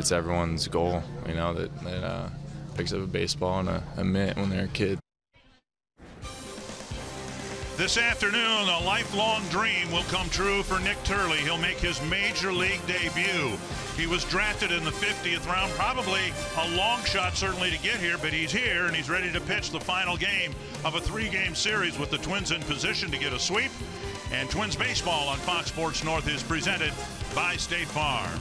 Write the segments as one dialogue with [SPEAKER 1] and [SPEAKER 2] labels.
[SPEAKER 1] it's everyone's goal, you know, that picks up a baseball and a mitt when they're a kid.
[SPEAKER 2] This afternoon, a lifelong dream will come true for Nick Turley. He'll make his major league debut. He was drafted in the 50th round, probably a long shot certainly to get here, but he's here and he's ready to pitch the final game of a 3-game series with the Twins in position to get a sweep. And Twins baseball on Fox Sports North is presented by State Farm.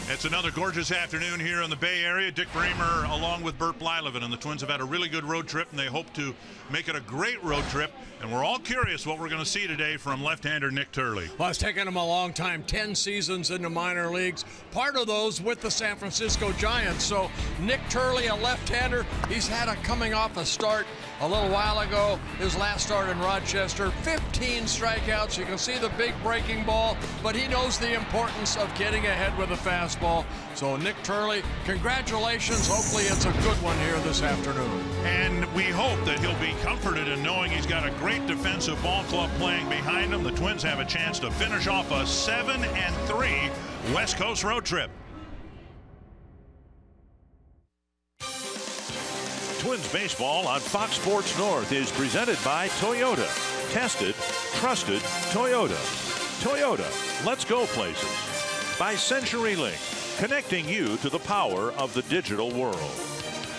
[SPEAKER 2] It's another gorgeous afternoon here in the Bay Area. Dick Bremer along with Bert Blyleven, and the Twins have had a really good road trip, and they hope to make it a great road trip. And we're all curious what we're going to see today from left-hander Nick Turley.
[SPEAKER 3] Well, it's taken him a long time, 10 seasons in the minor leagues, part of those with the San Francisco Giants. So Nick Turley, a left-hander, he's had a coming off a start a little while ago, his last start in Rochester, 15 strikeouts. You can see the big breaking ball, but he knows the importance of getting ahead with a fastball. So Nick Turley, congratulations. Hopefully it's a good one here this afternoon.
[SPEAKER 2] And we hope that he'll be comforted in knowing he's got a great defensive ball club playing behind him. The Twins have a chance to finish off a 7-3 West Coast road trip. Twins baseball on Fox Sports North is presented by Toyota. Tested, trusted Toyota. Toyota, let's go places. By CenturyLink, connecting you to the power of the digital world.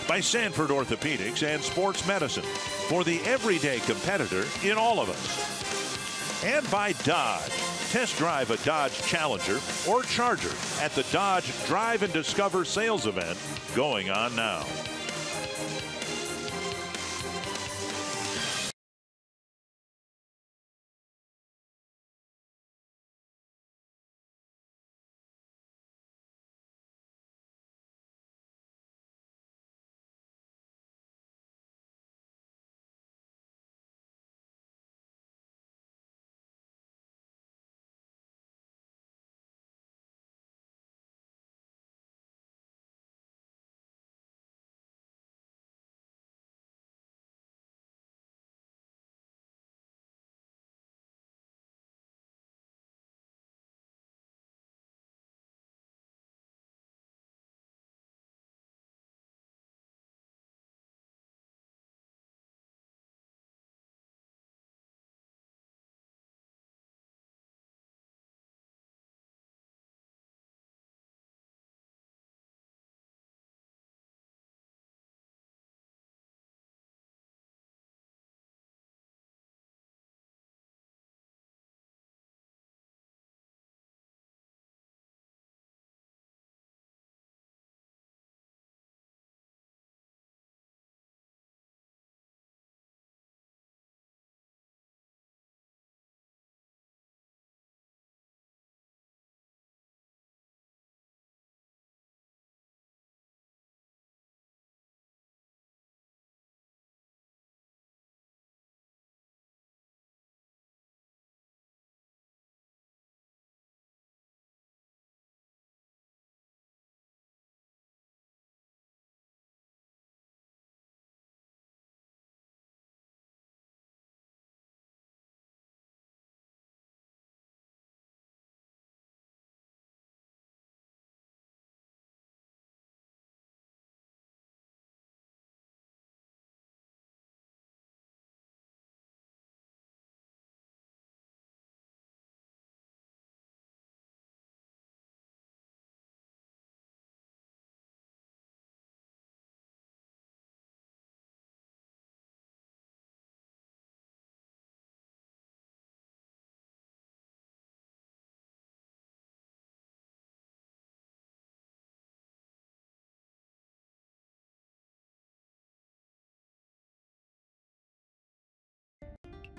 [SPEAKER 2] By Sanford Orthopedics and Sports Medicine, for the everyday competitor in all of us. And by Dodge. Test drive a Dodge Challenger or Charger at the Dodge Drive and Discover sales event going on now.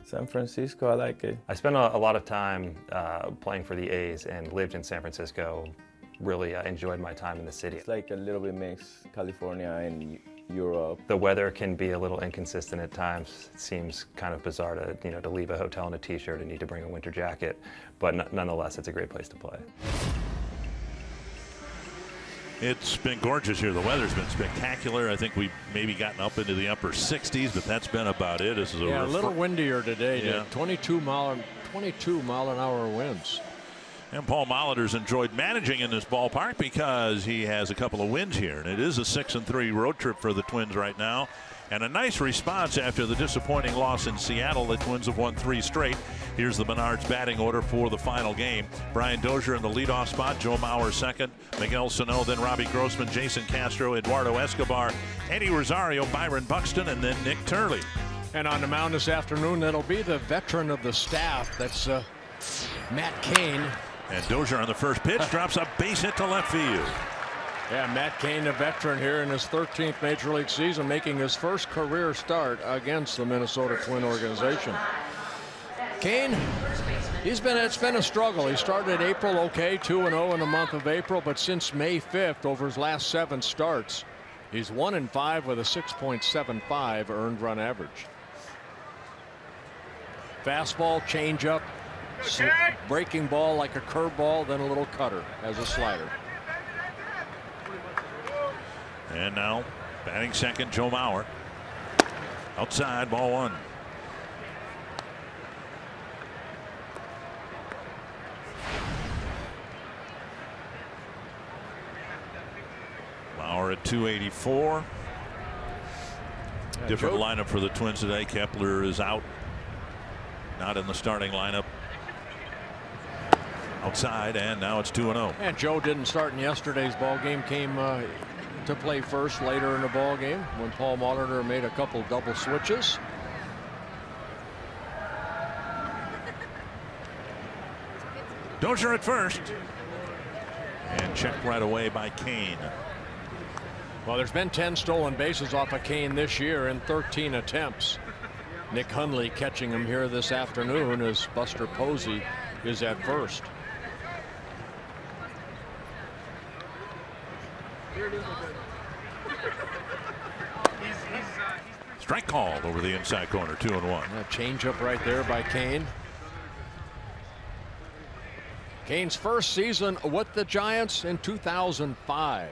[SPEAKER 4] San Francisco, I like it.
[SPEAKER 5] I spent a lot of time playing for the A's and lived in San Francisco. Really enjoyed my time in the city.
[SPEAKER 4] It's like a little bit mixed California and Europe.
[SPEAKER 5] The weather can be a little inconsistent at times. It seems kind of bizarre to leave a hotel in a t-shirt and need to bring a winter jacket, but nonetheless, it's a great place to play.
[SPEAKER 2] It's been gorgeous here. The weather's been spectacular. I think we've maybe gotten up into the upper 60s, but that's been about it. This is
[SPEAKER 3] a little windier today.
[SPEAKER 2] Yeah.
[SPEAKER 3] 22 mile an hour winds.
[SPEAKER 2] And Paul Molitor's enjoyed managing in this ballpark because he has a couple of wins here. And it is a 6-3 road trip for the Twins right now. And a nice response after the disappointing loss in Seattle. The Twins have won 3 straight. Here's the Menards batting order for the final game. Brian Dozier in the leadoff spot. Joe Mauer second. Miguel Sano, then Robbie Grossman, Jason Castro, Eduardo Escobar, Eddie Rosario, Byron Buxton, and then Nick Turley.
[SPEAKER 3] And on the mound this afternoon, that'll be the veteran of the staff. That's Matt Cain.
[SPEAKER 2] And Dozier on the first pitch drops a base hit to left field.
[SPEAKER 3] Yeah, Matt Cain, the veteran here in his 13th major league season, making his first career start against the Minnesota Twin organization. Cain, it's been a struggle. He started April okay, 2-0 in the month of April, but since May 5th, over his last 7 starts, he's 1-5 with a 6.75 earned run average. Fastball, changeup, breaking ball like a curveball, then a little cutter as a slider.
[SPEAKER 2] And now batting second, Joe Mauer. Outside, ball 1. Mauer at 284. Different lineup for the Twins today. Kepler is out. Not in the starting lineup. Outside, and now it's 2-0.
[SPEAKER 3] And Joe didn't start in yesterday's ball game. Came to play first later in the ball game when Paul Molitor made a couple double switches.
[SPEAKER 2] Dozier at first. And checked right away by Cain.
[SPEAKER 3] Well, there's been 10 stolen bases off of Cain this year in 13 attempts. Nick Hundley catching him here this afternoon as Buster Posey is at first.
[SPEAKER 2] Strike called over the inside corner, 2-1.
[SPEAKER 3] A change up right there by Cain. Cain's first season with the Giants in 2005.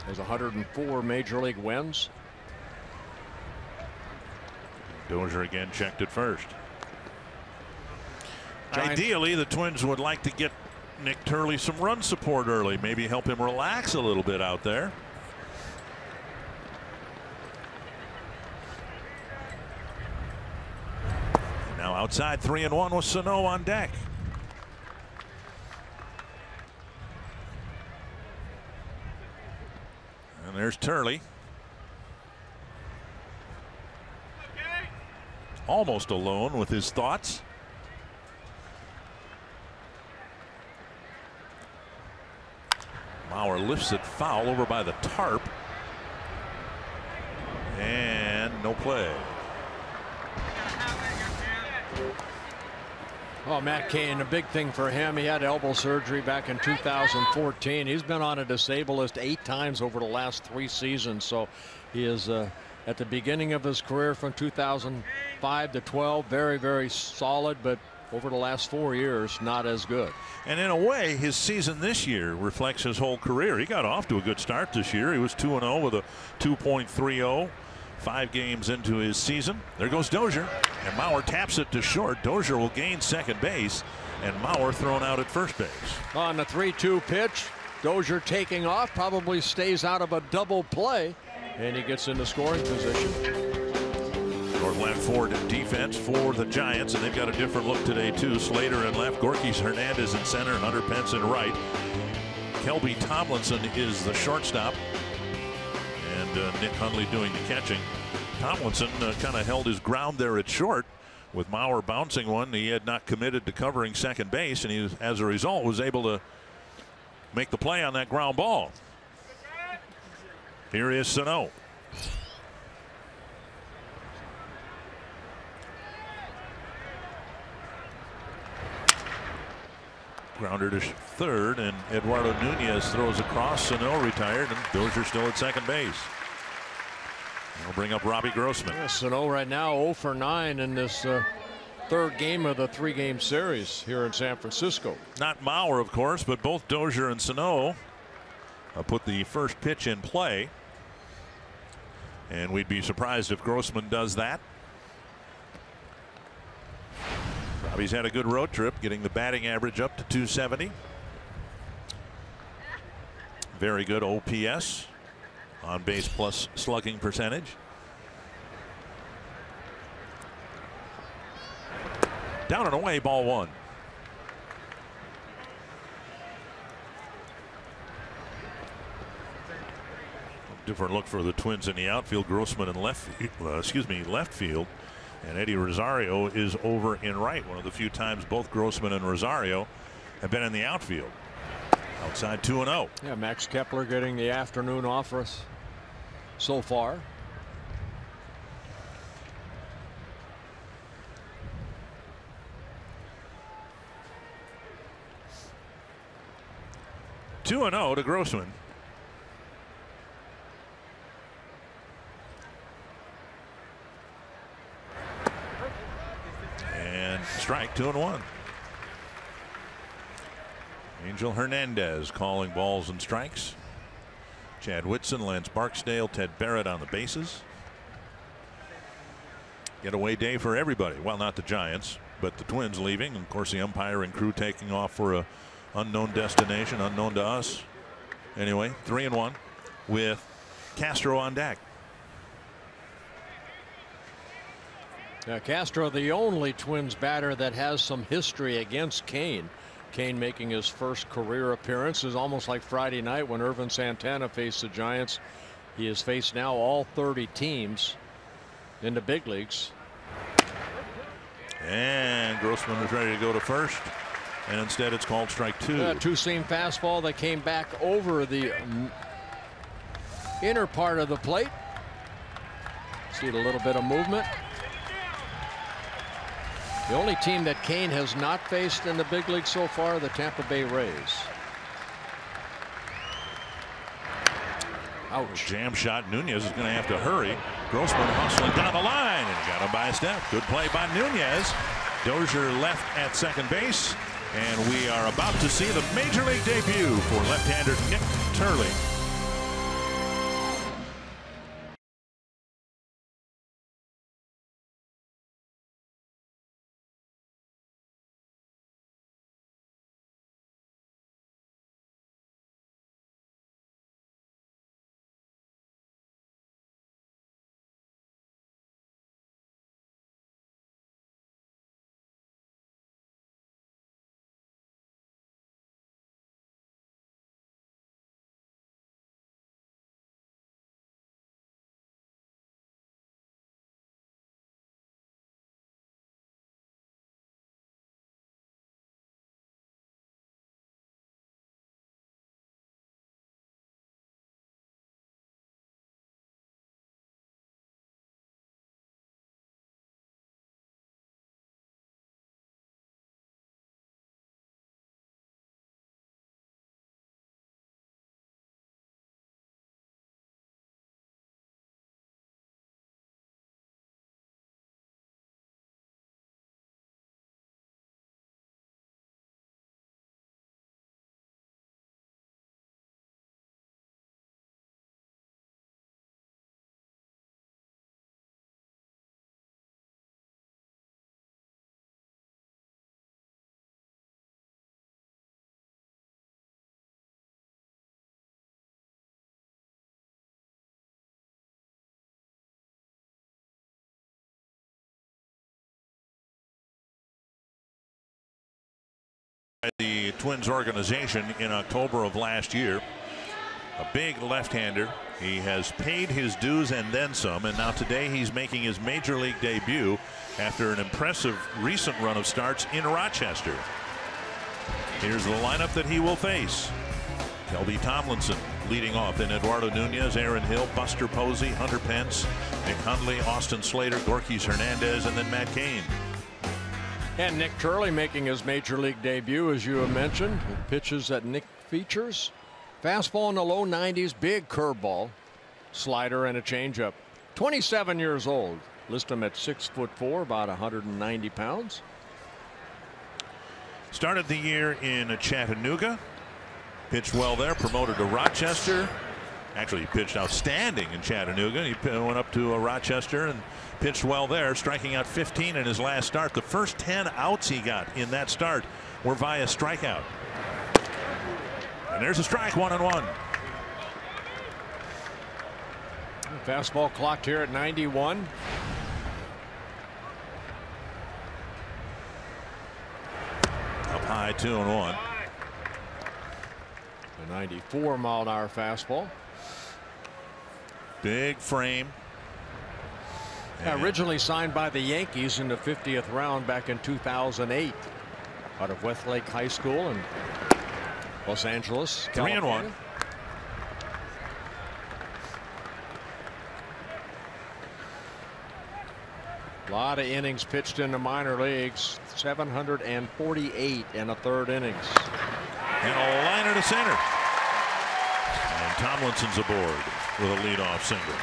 [SPEAKER 3] Has 104 major league wins.
[SPEAKER 2] Dozier again checked at first.
[SPEAKER 3] Giants.
[SPEAKER 2] Ideally, the Twins would like to get Nick Turley some run support early, maybe help him relax a little bit out there. Now outside, 3-1 with Sano on deck. And there's Turley. Almost alone with his thoughts. Mauer lifts it foul over by the tarp. And no play.
[SPEAKER 3] Oh, Matt Cain, a big thing for him. He had elbow surgery back in 2014. He's been on a disabled list 8 times over the last 3 seasons. So he is at the beginning of his career from 2005 to 12, very, very solid, but over the last 4 years, not as good.
[SPEAKER 2] And in a way, his season this year reflects his whole career. He got off to a good start this year. He was 2-0 with a 2.30. 5 games into his season. There goes Dozier, and Mauer taps it to short. Dozier will gain second base, and Mauer thrown out at first base.
[SPEAKER 3] On the 3-2 pitch, Dozier taking off, probably stays out of a double play, and he gets into scoring position.
[SPEAKER 2] Northland Ford defense for the Giants, and they've got a different look today too. Slater in left, Gorkys Hernandez in center, and Hunter Pence in right. Kelby Tomlinson is the shortstop. And Nick Hundley doing the catching. Tomlinson kind of held his ground there at short with Mauer bouncing one. He had not committed to covering second base, and he, as a result, was able to make the play on that ground ball. Here is Sano. Grounder to third, and Eduardo Nunez throws across. Sano retired, and Dozier still at second base. We'll bring up Robbie Grossman.
[SPEAKER 3] Yeah, Sano right now 0 for 9 in this third game of the 3-game series here in San Francisco.
[SPEAKER 2] Not Mauer, of course, but both Dozier and Sano put the first pitch in play. And we'd be surprised if Grossman does that. He's had a good road trip, getting the batting average up to 270. Very good OPS, on base plus slugging percentage. Down and away, ball one. Different look for the Twins in the outfield. Grossman in left field. And Eddie Rosario is over in right. One of the few times both Grossman and Rosario have been in the outfield. Outside 2-0.
[SPEAKER 3] Yeah, Max Kepler getting the afternoon off for us so far.
[SPEAKER 2] Two and 0 to Grossman. And strike, 2-1. Angel Hernandez calling balls and strikes. Chad Whitson, Lance Barksdale, Ted Barrett on the bases. Getaway day for everybody. Well, not the Giants, but the Twins leaving. Of course, the umpire and crew taking off for a unknown destination, unknown to us. Anyway, 3-1 with Castro on deck.
[SPEAKER 3] Now, Castro, the only Twins batter that has some history against Kane. Kane making his first career appearance is almost like Friday night when Irvin Santana faced the Giants. He has faced now all 30 teams in the big leagues.
[SPEAKER 2] And Grossman is ready to go to first. And instead it's called strike two.
[SPEAKER 3] Two-seam fastball that came back over the inner part of the plate. See a little bit of movement. The only team that Kane has not faced in the big league so far, the Tampa Bay Rays.
[SPEAKER 2] Ouch. Jam shot. Nunez is going to have to hurry. Grossman hustling down the line and got him by a step. Good play by Nunez. Dozier left at second base. And we are about to see the major league debut for left-hander Nick Turley. The Twins organization in October of last year. A big left-hander. He has paid his dues and then some, and now today he's making his major league debut after an impressive recent run of starts in Rochester. Here's the lineup that he will face. Kelby Tomlinson leading off, then Eduardo Nunez, Aaron Hill, Buster Posey, Hunter Pence, Nick Hundley, Austin Slater, Gorkys Hernandez, and then Matt Cain.
[SPEAKER 3] And Nick Turley making his major league debut, as you have mentioned. Pitches that Nick features. Fastball in the low 90s, big curveball, slider, and a changeup. 27 years old. List him at 6'4", about 190 pounds.
[SPEAKER 2] Started the year in Chattanooga. Pitched well there, promoted to Rochester. Actually, he pitched outstanding in Chattanooga. He went up to Rochester and pitched well there, striking out 15 in his last start. The first 10 outs he got in that start were via strikeout. And there's a strike, 1-1.
[SPEAKER 3] Fastball clocked here at 91.
[SPEAKER 2] Up high, 2-1.
[SPEAKER 3] A 94-mile-an-hour fastball.
[SPEAKER 2] Big frame.
[SPEAKER 3] Originally signed by the Yankees in the 50th round back in 2008 out of Westlake High School in Los Angeles, California.
[SPEAKER 2] 3-1.
[SPEAKER 3] A lot of innings pitched in the minor leagues. 748 in a third innings.
[SPEAKER 2] And a liner to center. And Tomlinson's aboard with a leadoff single.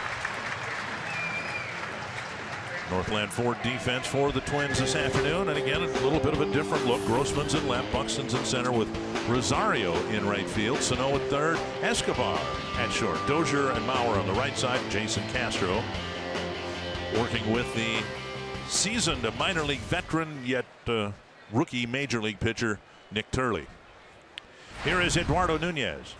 [SPEAKER 2] Northland Ford defense for the Twins this afternoon. And again, a little bit of a different look. Grossman's in left, Buxton's in center with Rosario in right field. Sano at third, Escobar at short. Dozier and Maurer on the right side. Jason Castro working with the seasoned minor league veteran yet rookie major league pitcher Nick Turley. Here is Eduardo Nunez.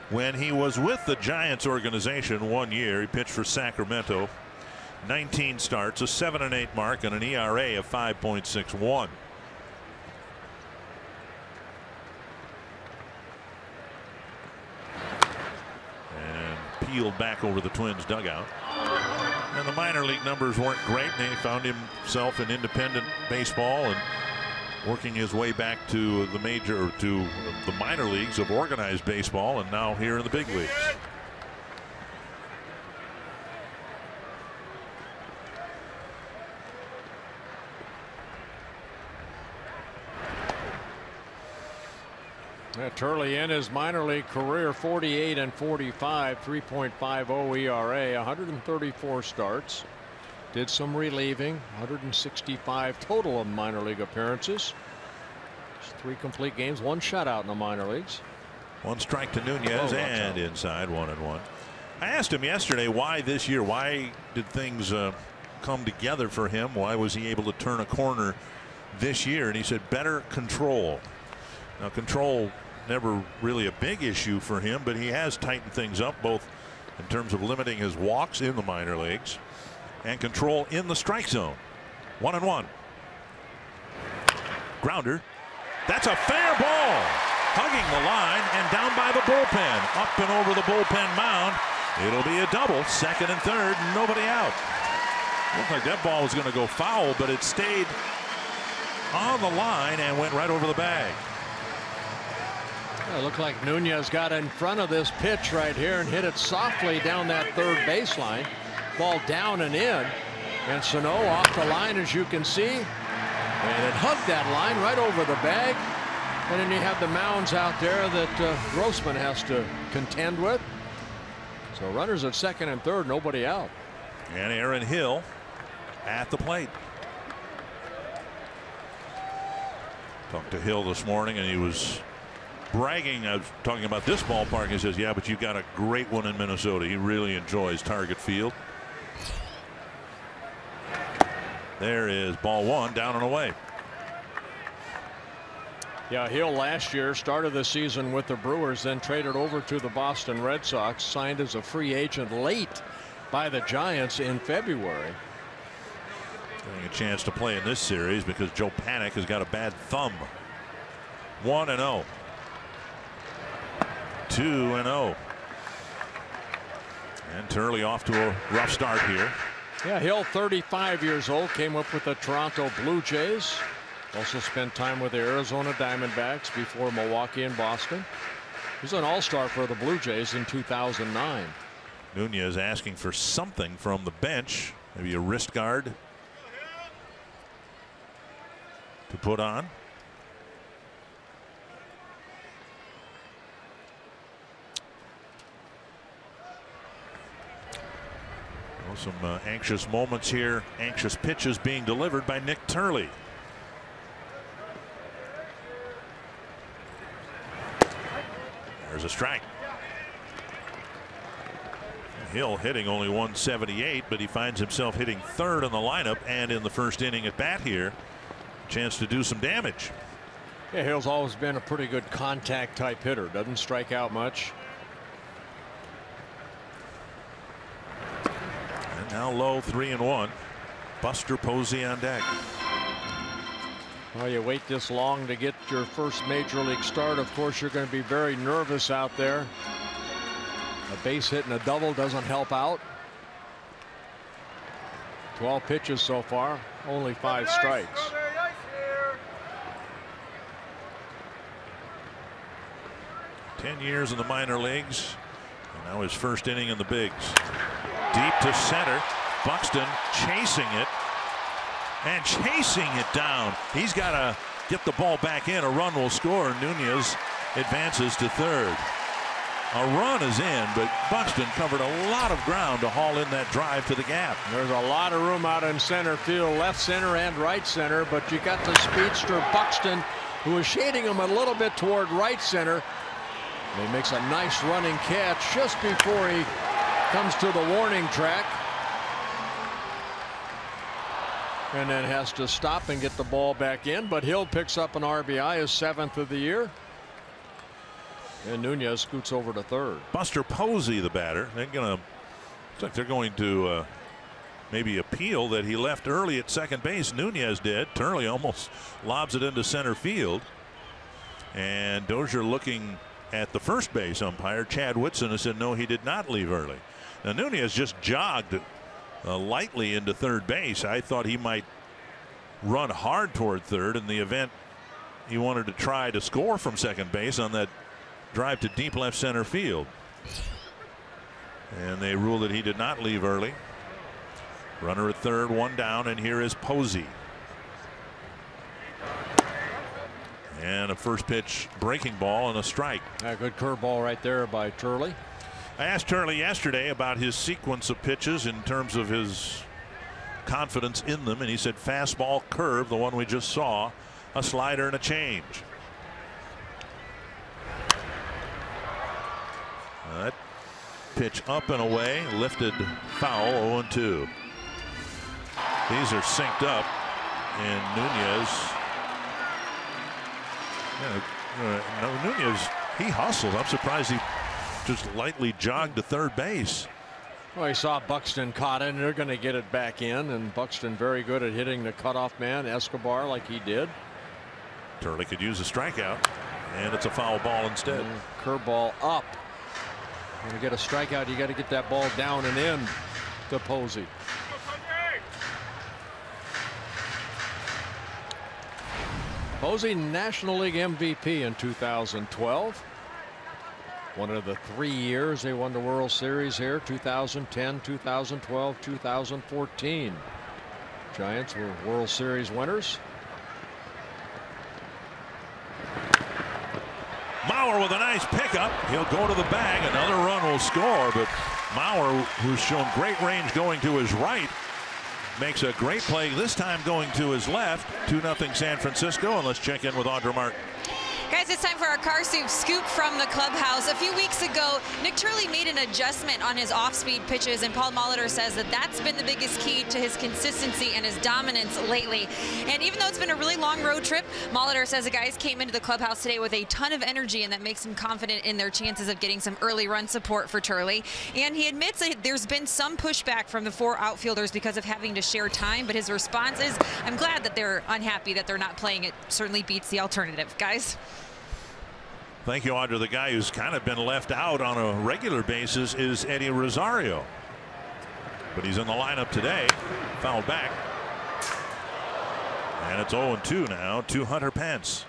[SPEAKER 2] When he was with the Giants organization 1 year, he pitched for Sacramento. 19 starts, a 7.8 mark, and an ERA of 5.61. Peeled back over the Twins dugout. And the minor league numbers weren't great, and he found himself in independent baseball and working his way back to the minor leagues of organized baseball, and now here in the big leagues.
[SPEAKER 3] Turley in his minor league career, 48 and 45, 3.50 ERA, 134 starts. Did some relieving, 165 total of minor league appearances. 3 complete games, 1 shutout in the minor leagues.
[SPEAKER 2] 1 strike to Nunez and inside, 1-1. I asked him yesterday why this year, why did things come together for him? Why was he able to turn a corner this year? And he said better control. Now, control never really a big issue for him, but he has tightened things up both in terms of limiting his walks in the minor leagues and control in the strike zone. 1-1. Grounder. That's a fair ball. Hugging the line and down by the bullpen. Up and over the bullpen mound. It'll be a double. Second and third. Nobody out. Looked like that ball was going to go foul, but it stayed on the line and went right over the bag.
[SPEAKER 3] It looked like Nunez got in front of this pitch right here and hit it softly down that third baseline. Ball down and in. And Sano off the line, as you can see. And it hugged that line right over the bag. And then you have the mounds out there that Grossman has to contend with. So runners at second and third, nobody out.
[SPEAKER 2] And Aaron Hill at the plate. Talked to Hill this morning, and he was bragging. I was talking about this ballpark. He says, yeah, but you got a great one in Minnesota. He really enjoys Target Field. There is ball 1, down and away.
[SPEAKER 3] Yeah, Hill last year started the season with the Brewers, then traded over to the Boston Red Sox, signed as a free agent late by the Giants in February.
[SPEAKER 2] Getting a chance to play in this series because Joe Panik has got a bad thumb. 1-0. 2-0. And Turley off to a rough start here.
[SPEAKER 3] Yeah, Hill, 35 years old, came up with the Toronto Blue Jays. Also spent time with the Arizona Diamondbacks before Milwaukee and Boston. He's an all-star for the Blue Jays in 2009.
[SPEAKER 2] Nunez asking for something from the bench, maybe a wrist guard to put on. Some anxious moments here. Anxious pitches being delivered by Nick Turley. There's a strike. Hill hitting only 178, but he finds himself hitting third in the lineup and in the first inning at bat here. Chance to do some damage.
[SPEAKER 3] Yeah, Hill's always been a pretty good contact type hitter. Doesn't strike out much.
[SPEAKER 2] And now low, 3-1. Buster Posey on deck.
[SPEAKER 3] Well, you wait this long to get your first major league start. Of course, you're going to be very nervous out there. A base hit and a double doesn't help out. 12 pitches so far, only 5 strikes.
[SPEAKER 2] Ten years in the minor leagues, and now his first inning in the bigs. Deep to center. Buxton chasing it and chasing it down. He's got to get the ball back in. A run will score. Nunez advances to third. A run is in, but Buxton covered a lot of ground to haul in that drive to the gap.
[SPEAKER 3] There's a lot of room out in center field, left center and right center, but you got the speedster Buxton, who is shading him a little bit toward right center. And he makes a nice running catch just before he comes to the warning track. And then has to stop and get the ball back in, but Hill picks up an RBI, his 7th of the year. And Nunez scoots over to third.
[SPEAKER 2] Buster Posey, the batter. Looks like they're going to maybe appeal that he left early at second base. Nunez did. Turley almost lobs it into center field. And Dozier looking at the first base umpire, Chad Whitson, and said no, he did not leave early. Now Nunez just jogged lightly into third base. I thought he might run hard toward third in the event he wanted to try to score from second base on that drive to deep left center field. And they ruled that he did not leave early. Runner at third, 1 down, and here is Posey. And a first pitch breaking ball and a strike.
[SPEAKER 3] A good curveball right there by Turley.
[SPEAKER 2] I asked Turley yesterday about his sequence of pitches in terms of his confidence in them, and he said fastball, curve, the one we just saw, a slider, and a change. That pitch up and away, lifted foul, 0-2. These are synced up, and Nunez. Nunez, he hustles. I'm surprised he just lightly jogged to third base.
[SPEAKER 3] Well, he saw Buxton caught it, and they're going to get it back in. And Buxton very good at hitting the cutoff man, Escobar, like he did.
[SPEAKER 2] Turley could use a strikeout, and it's a foul ball instead.
[SPEAKER 3] Curveball up. When you get a strikeout, you got to get that ball down and in to Posey. Posey, National League MVP in 2012. One of the 3 years they won the World Series here, 2010, 2012, 2014. Giants were World Series winners.
[SPEAKER 2] Mauer with a nice pickup. He'll go to the bag. Another run will score, but Mauer, who's shown great range going to his right, makes a great play this time going to his left. 2-0 San Francisco, and let's check in with Audra Martin.
[SPEAKER 6] Guys, it's time for our car scoop from the clubhouse. A few weeks ago, Nick Turley made an adjustment on his off-speed pitches, and Paul Molitor says that that's been the biggest key to his consistency and his dominance lately. And even though it's been a really long road trip, Molitor says the guys came into the clubhouse today with a ton of energy, and that makes him confident in their chances of getting some early run support for Turley. And he admits that there's been some pushback from the 4 outfielders because of having to share time, but his response is, I'm glad that they're unhappy that they're not playing. It certainly beats the alternative. Guys.
[SPEAKER 2] Thank you, Audra. The guy who's kind of been left out on a regular basis is Eddie Rosario. But he's in the lineup today. Foul back. And it's 0-2 now to Hunter Pence.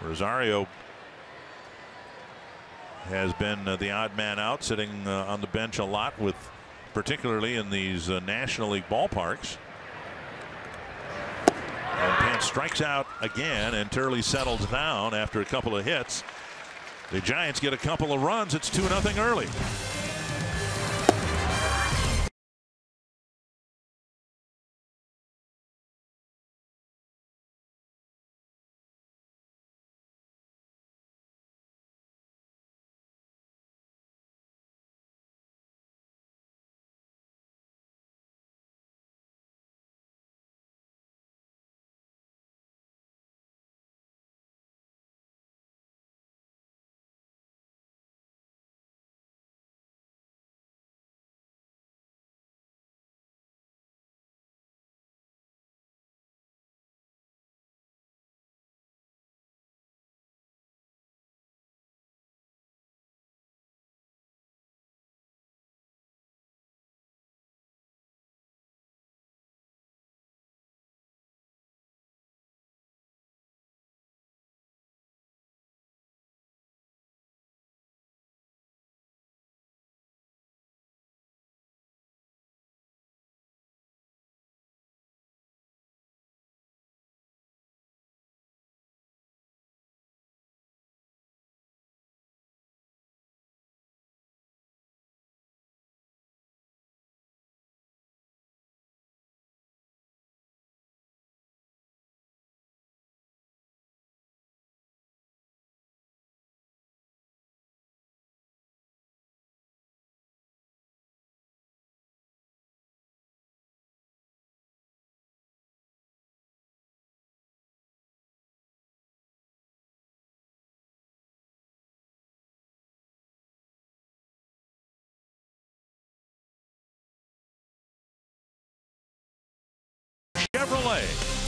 [SPEAKER 2] Rosario has been the odd man out, sitting on the bench a lot, with particularly in these National League ballparks. And Pence strikes out again, and Turley settles down after a couple of hits. The Giants get a couple of runs. It's 2-0 early.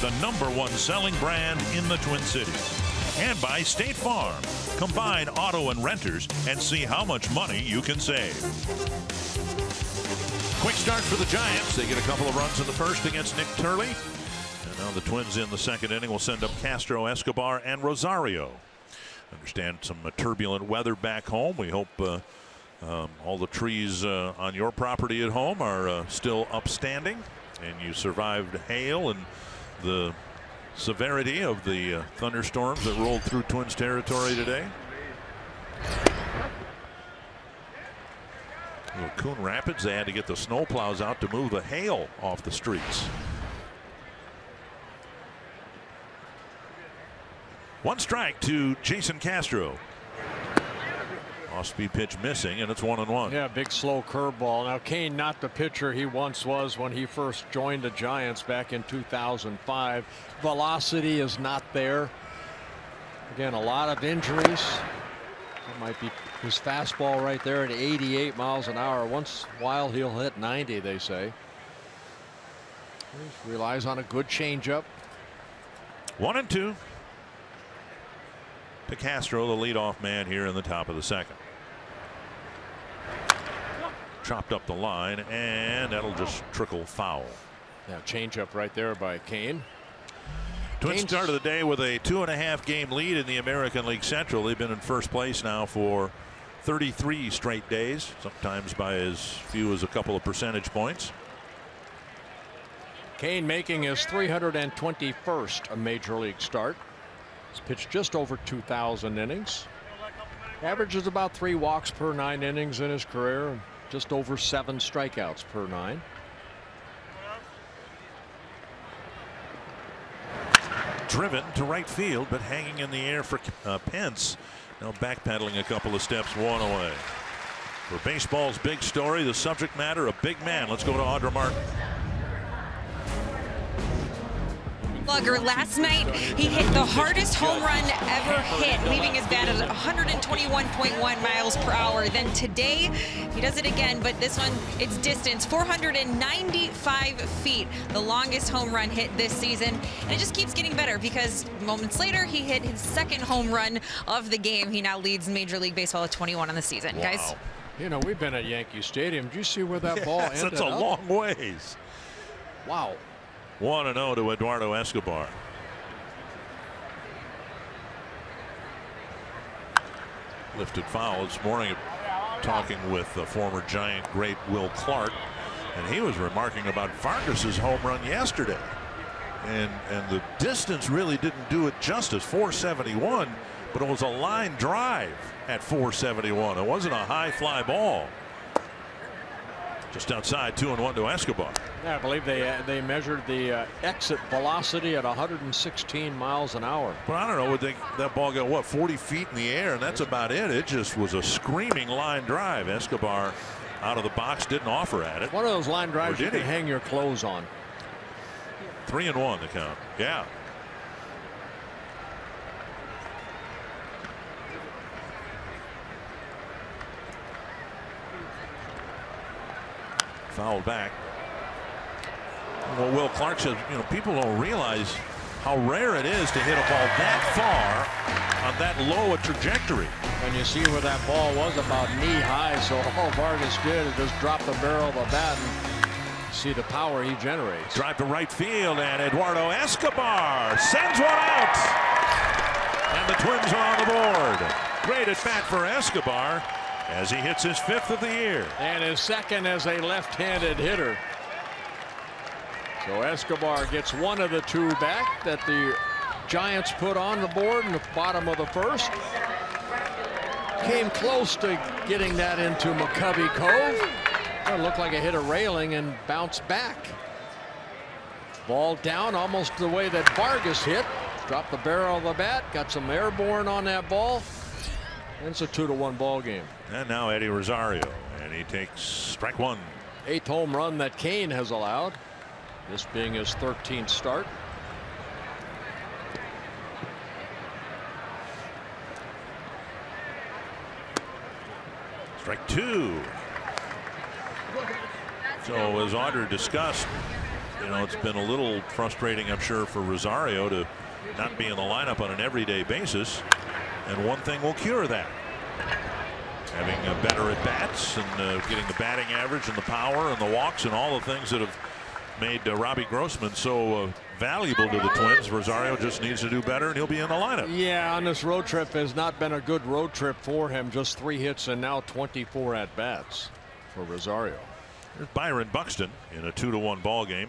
[SPEAKER 2] the #1 selling brand in the Twin Cities. And by State Farm. Combine auto and renters and see how much money you can save. Quick start for the Giants. They get a couple of runs in the first against Nick Turley. And now the Twins in the second inning will send up Castro, Escobar, and Rosario. Understand some turbulent weather back home. We hope all the trees on your property at home are still upstanding, and you survived hail and the severity of the thunderstorms that rolled through Twins territory today. Coon Rapids, they had to get the snow plows out to move the hail off the streets. One strike to Jason Castro. Off-speed pitch missing, and it's 1-1.
[SPEAKER 3] Yeah, big slow curveball. Now Kane, not the pitcher he once was when he first joined the Giants back in 2005. Velocity is not there. Again, a lot of injuries. That might be his fastball right there at 88 miles an hour. Once in a while he'll hit 90, they say. He relies on a good changeup.
[SPEAKER 2] 1-2 to Castro, the leadoff man here in the top of the second. Chopped up the line, and that'll just trickle foul.
[SPEAKER 3] Yeah, changeup right there by Kane.
[SPEAKER 2] Twins started the day with a 2.5 game lead in the American League Central. They've been in first place now for 33 straight days, sometimes by as few as a couple of percentage points.
[SPEAKER 3] Kane making his 321st Major League start. He's pitched just over 2,000 innings. Averages about 3 walks per 9 innings in his career, and just over 7 strikeouts per 9.
[SPEAKER 2] Driven to right field, but hanging in the air for Pence. Now backpedaling a couple of steps, 1 away. For baseball's big story, the subject matter, a big man. Let's go to Audra Martin.
[SPEAKER 6] Slugger last night, he hit the hardest home run ever hit, leaving his bat at 121.1 miles per hour. Then today he does it again, but this one, it's distance 495 feet, the longest home run hit this season. And it just keeps getting better because moments later he hit his 2nd home run of the game. He now leads Major League Baseball at 21 on the season.
[SPEAKER 2] Wow.
[SPEAKER 6] Guys,
[SPEAKER 3] you know, we've been at Yankee Stadium. Did you see where that ball ended up?
[SPEAKER 2] That's a long ways.
[SPEAKER 3] Wow.
[SPEAKER 2] 1-0 to Eduardo Escobar. Lifted foul this morning, talking with the former Giant great Will Clark, and he was remarking about Vargas's home run yesterday, and the distance really didn't do it justice. 471, but it was a line drive at 471. It wasn't a high fly ball. Just outside, 2-1 to Escobar.
[SPEAKER 3] Yeah, I believe they measured the exit velocity at 116 miles an hour.
[SPEAKER 2] But I don't know, would that ball got what, 40 feet in the air, and that's about it. It just was a screaming line drive. Escobar out of the box, didn't offer at it.
[SPEAKER 3] One of those line drives you can hang your clothes on.
[SPEAKER 2] 3-1 the count. Yeah. Fouled back. Well, Will Clark says, you know, people don't realize how rare it is to hit a ball that far on that low a trajectory.
[SPEAKER 3] And you see where that ball was, about knee high, so all Vargas did is just drop the barrel of the bat and see the power he generates.
[SPEAKER 2] Drive to right field, and Eduardo Escobar sends one out. And the Twins are on the board. Great at bat for Escobar as he hits his 5th of the year.
[SPEAKER 3] And his 2nd as a left-handed hitter. So Escobar gets one of the 2 back that the Giants put on the board in the bottom of the 1st. Came close to getting that into McCovey Cove. It looked like it hit a railing and bounced back. Ball down almost the way that Vargas hit. Dropped the barrel of the bat, got some airborne on that ball. And it's a 2-1 ball game.
[SPEAKER 2] And now Eddie Rosario, and he takes strike 1.
[SPEAKER 3] 8th home run that Kane has allowed, this being his 13th start.
[SPEAKER 2] Strike 2. So as Audrey discussed, You know, it's been a little frustrating, I'm sure, for Rosario to not be in the lineup on an everyday basis. And one thing will cure that. Having better at bats and getting the batting average and the power and the walks and all the things that have made Robbie Grossman so valuable to the Twins. Rosario just needs to do better, and he'll be in the lineup.
[SPEAKER 3] Yeah, on this road trip has not been a good road trip for him. Just 3 hits and now 24 at bats for Rosario.
[SPEAKER 2] There's Byron Buxton in a 2-1 ball game.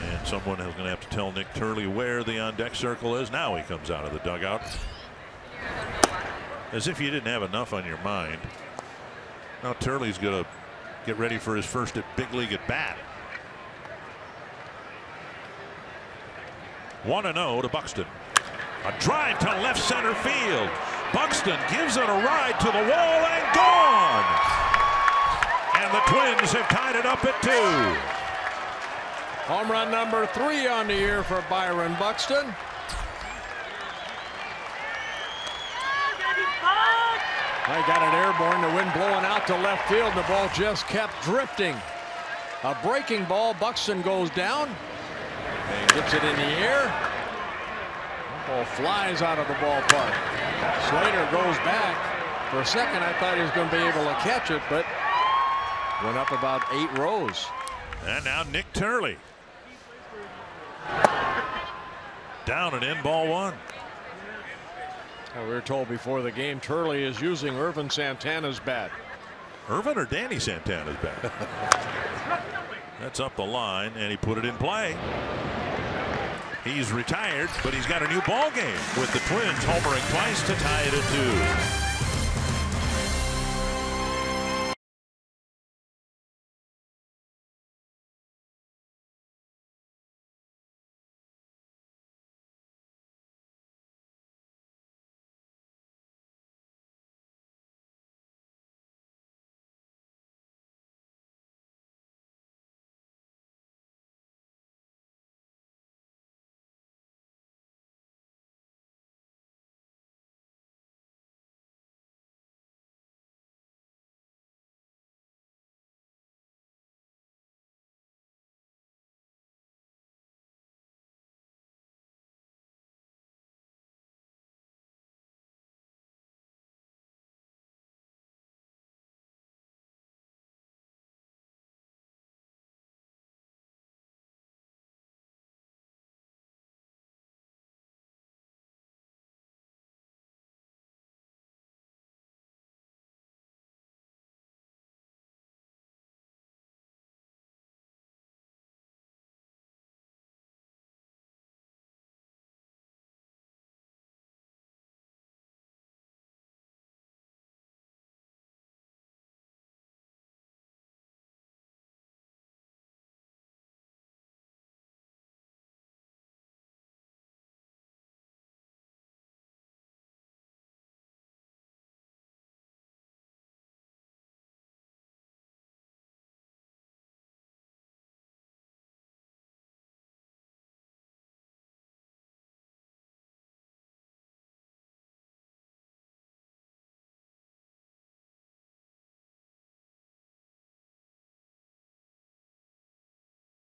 [SPEAKER 2] And someone is going to have to tell Nick Turley where the on-deck circle is. Now he comes out of the dugout. As if you didn't have enough on your mind. Now Turley's going to get ready for his first big league at bat. 1-0 to Buxton. A drive to left center field. Buxton gives it a ride to the wall and gone. And the Twins have tied it up at 2.
[SPEAKER 3] Home run number 3 on the year for Byron Buxton. They got it airborne, the wind blowing out to left field, and the ball just kept drifting. A breaking ball. Buxton goes down and gets it in the air. The ball flies out of the ballpark. Slater goes back. For a second I thought he was going to be able to catch it, but went up about 8 rows.
[SPEAKER 2] And now Nick Turley. Down and in, ball 1.
[SPEAKER 3] We were told before the game Turley is using Irvin Santana's bat.
[SPEAKER 2] Irvin or Danny Santana's bat? That's up the line, and he put it in play. He's retired, but he's got a new ball game with the Twins homering twice to tie it at 2.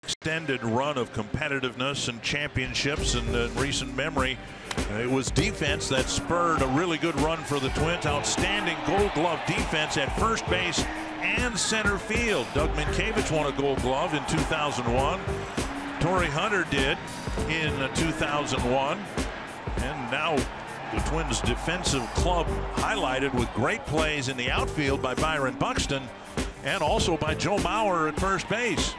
[SPEAKER 2] Extended run of competitiveness and championships in recent memory. It was defense that spurred a really good run for the Twins. Outstanding Gold Glove defense at first base and center field. Doug Minkiewicz won a Gold Glove in 2001. Torrey Hunter did in 2001. And now the Twins defensive club highlighted with great plays in the outfield by Byron Buxton and also by Joe Mauer at first base.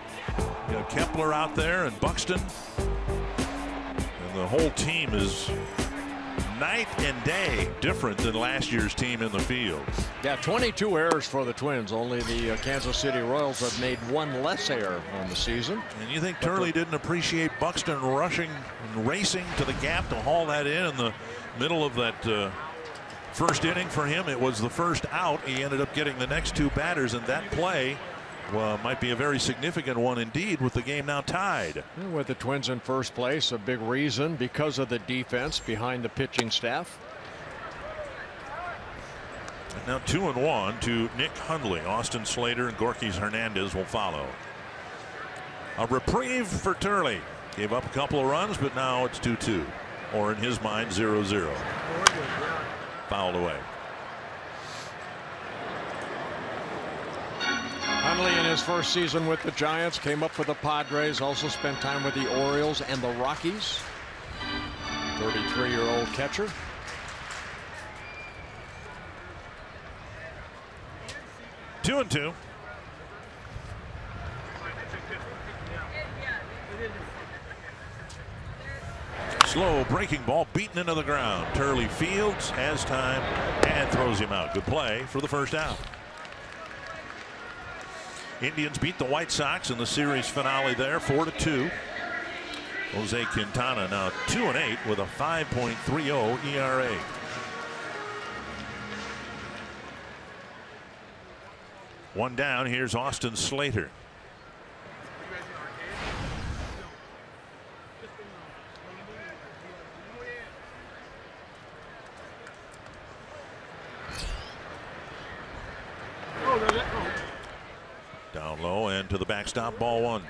[SPEAKER 2] You know, Kepler out there and Buxton, and the whole team is night and day different than last year's team in the field.
[SPEAKER 3] Yeah, 22 errors for the Twins. Only the Kansas City Royals have made 1 less error on the season.
[SPEAKER 2] And you think Turley didn't appreciate Buxton rushing and racing to the gap to haul that in the middle of that first inning for him? It was the first out. He ended up getting the next 2 batters, and that play might be a very significant one indeed, with the game now tied.
[SPEAKER 3] With the Twins in first place, a big reason because of the defense behind the pitching staff.
[SPEAKER 2] And now 2-1 to Nick Hundley. Austin Slater and Gorkys Hernandez will follow. A reprieve for Turley. Gave up a couple of runs, but now it's 2-2. Or in his mind, 0-0. Fouled away.
[SPEAKER 3] Hundley in his first season with the Giants came up with the Padres, also spent time with the Orioles and the Rockies. 33-year-old catcher.
[SPEAKER 2] Two and two. Slow breaking ball beaten into the ground. Turley fields, has time, and throws him out. Good play for the first out. Indians beat the White Sox in the series finale there, 4-2. Jose Quintana now 2-8 with a 5.30 ERA. One down. Here's Austin Slater. Down low and to the backstop, ball one.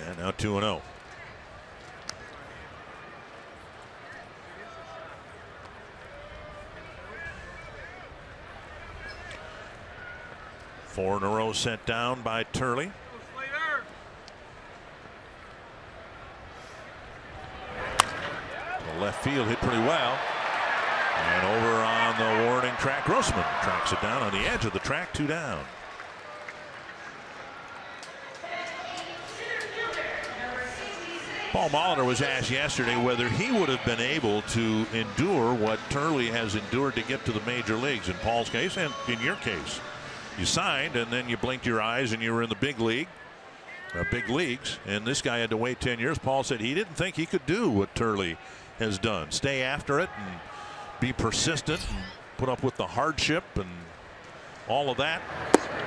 [SPEAKER 2] And now 2-0. Four in a row sent down by Turley. The left field hit pretty well. And over on the warning track, Grossman tracks it down on the edge of the track, 2 down. Paul Molitor was asked yesterday whether he would have been able to endure what Turley has endured to get to the major leagues. In Paul's case, and in your case, you signed and then you blinked your eyes and you were in the big leagues, and this guy had to wait 10 years. Paul said he didn't think he could do what Turley has done. Stay after it and be persistent and put up with the hardship and all of that.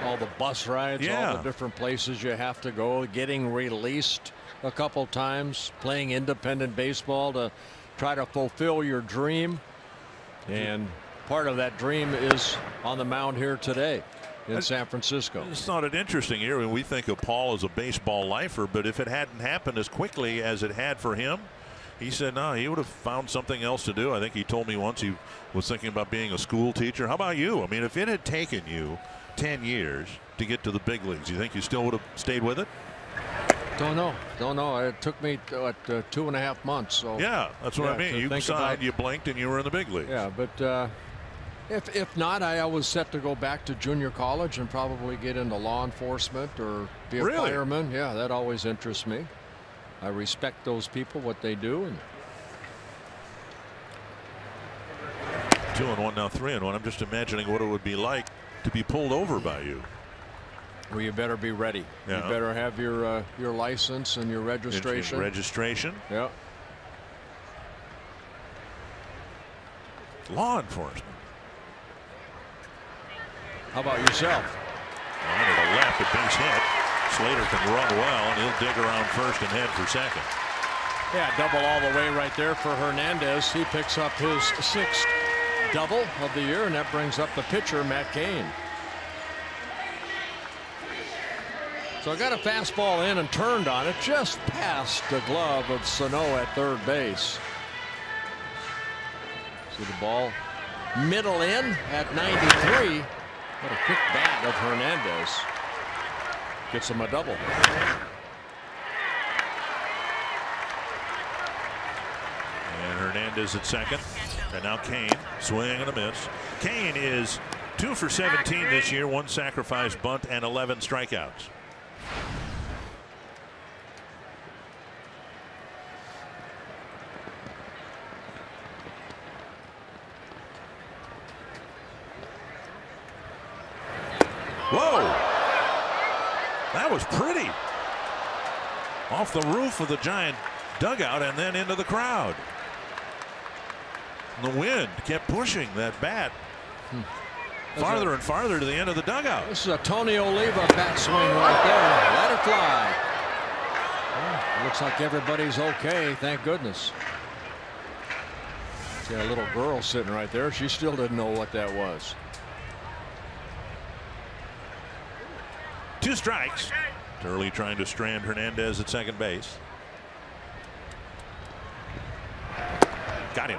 [SPEAKER 3] All the bus rides, all the different places you have to go, getting released a couple times, playing independent baseball to try to fulfill your dream. And part of that dream is on the mound here today in San Francisco.
[SPEAKER 2] I just thought it interesting here when we think of Paul as a baseball lifer, but if it hadn't happened as quickly as it had for him, he said no, he would have found something else to do. I think he told me once he was thinking about being a school teacher. How about you? I mean, if it had taken you 10 years to get to the big leagues, you think you still would have stayed with it?
[SPEAKER 3] Don't know. It took me 2.5 months. So
[SPEAKER 2] yeah, that's what I mean. You signed, you blinked, and you were in the big leagues.
[SPEAKER 3] Yeah, but if not, I was set to go back to junior college and probably get into law enforcement or be a fireman. Yeah, that always interests me. I respect those people, what they do. And
[SPEAKER 2] 2-1 now, 3-1. I'm just imagining what it would be like to be pulled over by you.
[SPEAKER 3] Well, you better be ready. Yeah. You better have your license and your registration.
[SPEAKER 2] Registration.
[SPEAKER 3] Yeah.
[SPEAKER 2] Law enforcement.
[SPEAKER 3] How about yourself?
[SPEAKER 2] On to the left, a base hit. Slater can run well, and he'll dig around first and head for second.
[SPEAKER 3] Yeah, double all the way right there for Hernandez. He picks up his 6th double of the year, and that brings up the pitcher, Matt Cain. So I got a fastball in and turned on it just past the glove of Sano at third base. See the ball middle in at 93. What a quick bat of Hernandez. Gets him a double.
[SPEAKER 2] And Hernandez at second. And now Cain, swing and a miss. Cain is 2 for 17 this year, 1 sacrifice bunt and 11 strikeouts. Whoa! That was pretty. Off the roof of the Giant dugout and then into the crowd. The wind kept pushing that bat. farther and farther to the end of the dugout.
[SPEAKER 3] This is a Tony Oliva bat swing right there. Let it fly. Well, looks like everybody's okay. Thank goodness. See a little girl sitting right there. She still didn't know what that was.
[SPEAKER 2] 2 strikes. Turley trying to strand Hernandez at second base. Got him.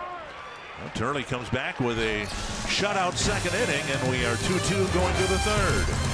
[SPEAKER 2] Well, Turley comes back with a shutout second inning, and we are 2-2 going to the third.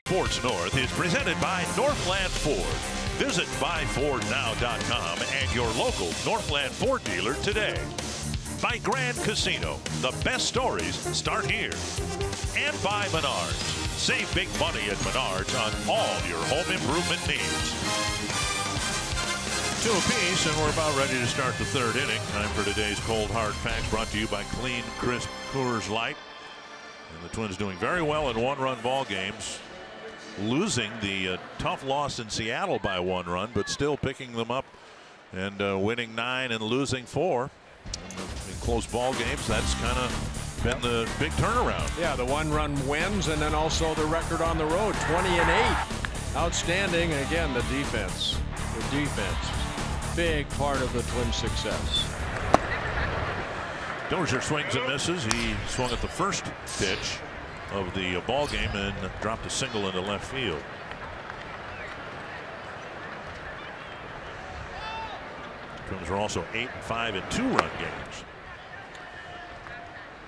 [SPEAKER 2] Sports North is presented by Northland Ford. Visit buyfordnow.com and your local Northland Ford dealer today. By Grand Casino, the best stories start here. And by Menards. Save big money at Menards on all your home improvement needs. 2 apiece, and we're about ready to start the third inning. Time for today's Cold Hard Facts, brought to you by Clean, Crisp Coors Light. And the Twins doing very well in 1-run ball games. Losing the tough loss in Seattle by 1 run, but still picking them up and winning 9 and losing 4. In close ball games, that's kind of been the big turnaround.
[SPEAKER 3] Yeah, the 1-run wins, and then also the record on the road, 20-8. Outstanding. Again, the defense. The defense. Big part of the Twins' success.
[SPEAKER 2] Dozier swings and misses. He swung at the first pitch of the ball game and dropped a single into left field. Twins are also 8-5 in 2-run games.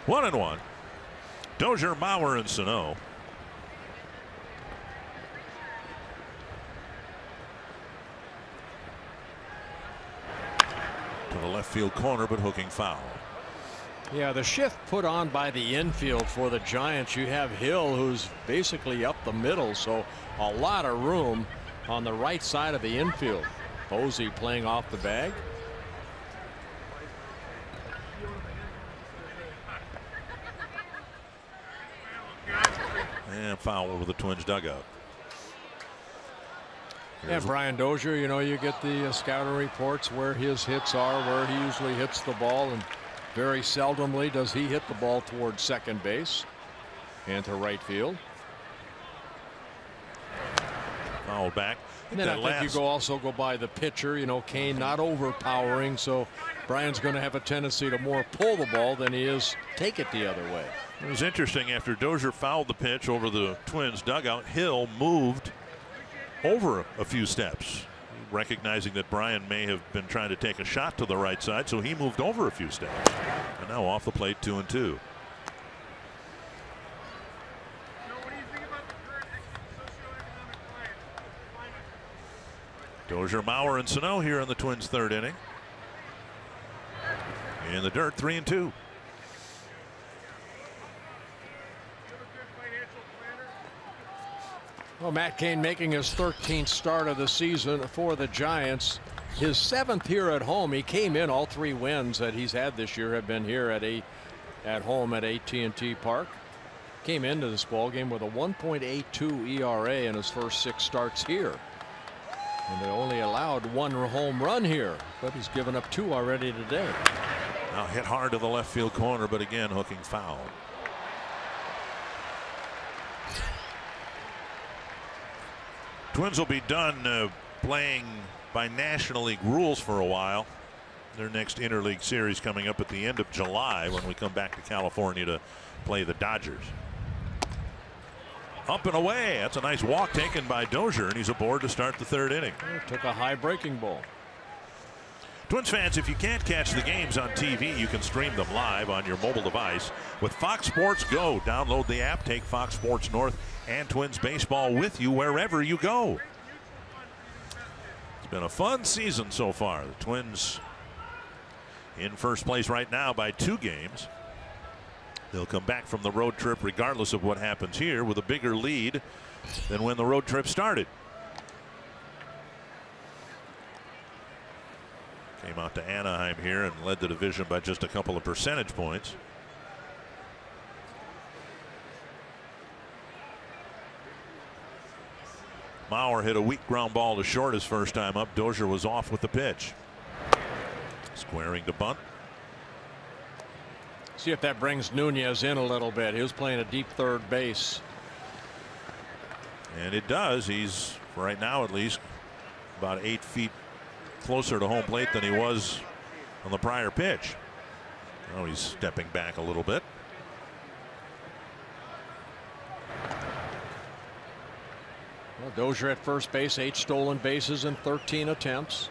[SPEAKER 2] 1-1. Dozier, Mauer, and Sano. To the left field corner, but hooking foul.
[SPEAKER 3] Yeah, the shift put on by the infield for the Giants. You have Hill, who's basically up the middle, so a lot of room on the right side of the infield. Posey playing off the bag.
[SPEAKER 2] And foul over the Twins dugout.
[SPEAKER 3] Yeah, Brian Dozier, you know, you get the scouting reports where his hits are, where he usually hits the ball, and very seldomly does he hit the ball towards second base and to right field.
[SPEAKER 2] Foul back.
[SPEAKER 3] And then I think you also go by the pitcher. You know, Kane not overpowering, so Brian's going to have a tendency to more pull the ball than he is take it the other way.
[SPEAKER 2] It was interesting, after Dozier fouled the pitch over the Twins dugout, Hill moved over a few steps, recognizing that Brian may have been trying to take a shot to the right side, so he moved over a few steps. And now off the plate, 2-2. Dozier, Mauer, and Sano here in the Twins' third inning. In the dirt, 3-2.
[SPEAKER 3] Well, Matt Cain making his 13th start of the season for the Giants. His 7th here at home. He came in, all 3 wins that he's had this year have been here at home at AT&T Park. Came into this ball game with a 1.82 ERA in his first 6 starts here. And they only allowed 1 home run here, but he's given up 2 already today.
[SPEAKER 2] Now hit hard to the left field corner, but again hooking foul. Twins will be done playing by National League rules for a while. Their next interleague series coming up at the end of July when we come back to California to play the Dodgers. Up and away. That's a nice walk taken by Dozier, and he's aboard to start the 3rd inning.
[SPEAKER 3] Took a high breaking ball.
[SPEAKER 2] Twins fans, if you can't catch the games on TV, you can stream them live on your mobile device with Fox Sports Go. Download the app, take Fox Sports North and Twins baseball with you wherever you go. It's been a fun season so far. The Twins in first place right now by 2 games. They'll come back from the road trip regardless of what happens here with a bigger lead than when the road trip started. Came out to Anaheim here and led the division by just a couple of percentage points. Mauer hit a weak ground ball to short his first time up. Dozier was off with the pitch. Squaring to bunt.
[SPEAKER 3] See if that brings Nunez in a little bit. He was playing a deep 3rd base.
[SPEAKER 2] And it does. He's, right now at least, about 8 feet closer to home plate than he was on the prior pitch. Now he's stepping back a little bit.
[SPEAKER 3] Well, Dozier at first base, 8 stolen bases in 13 attempts.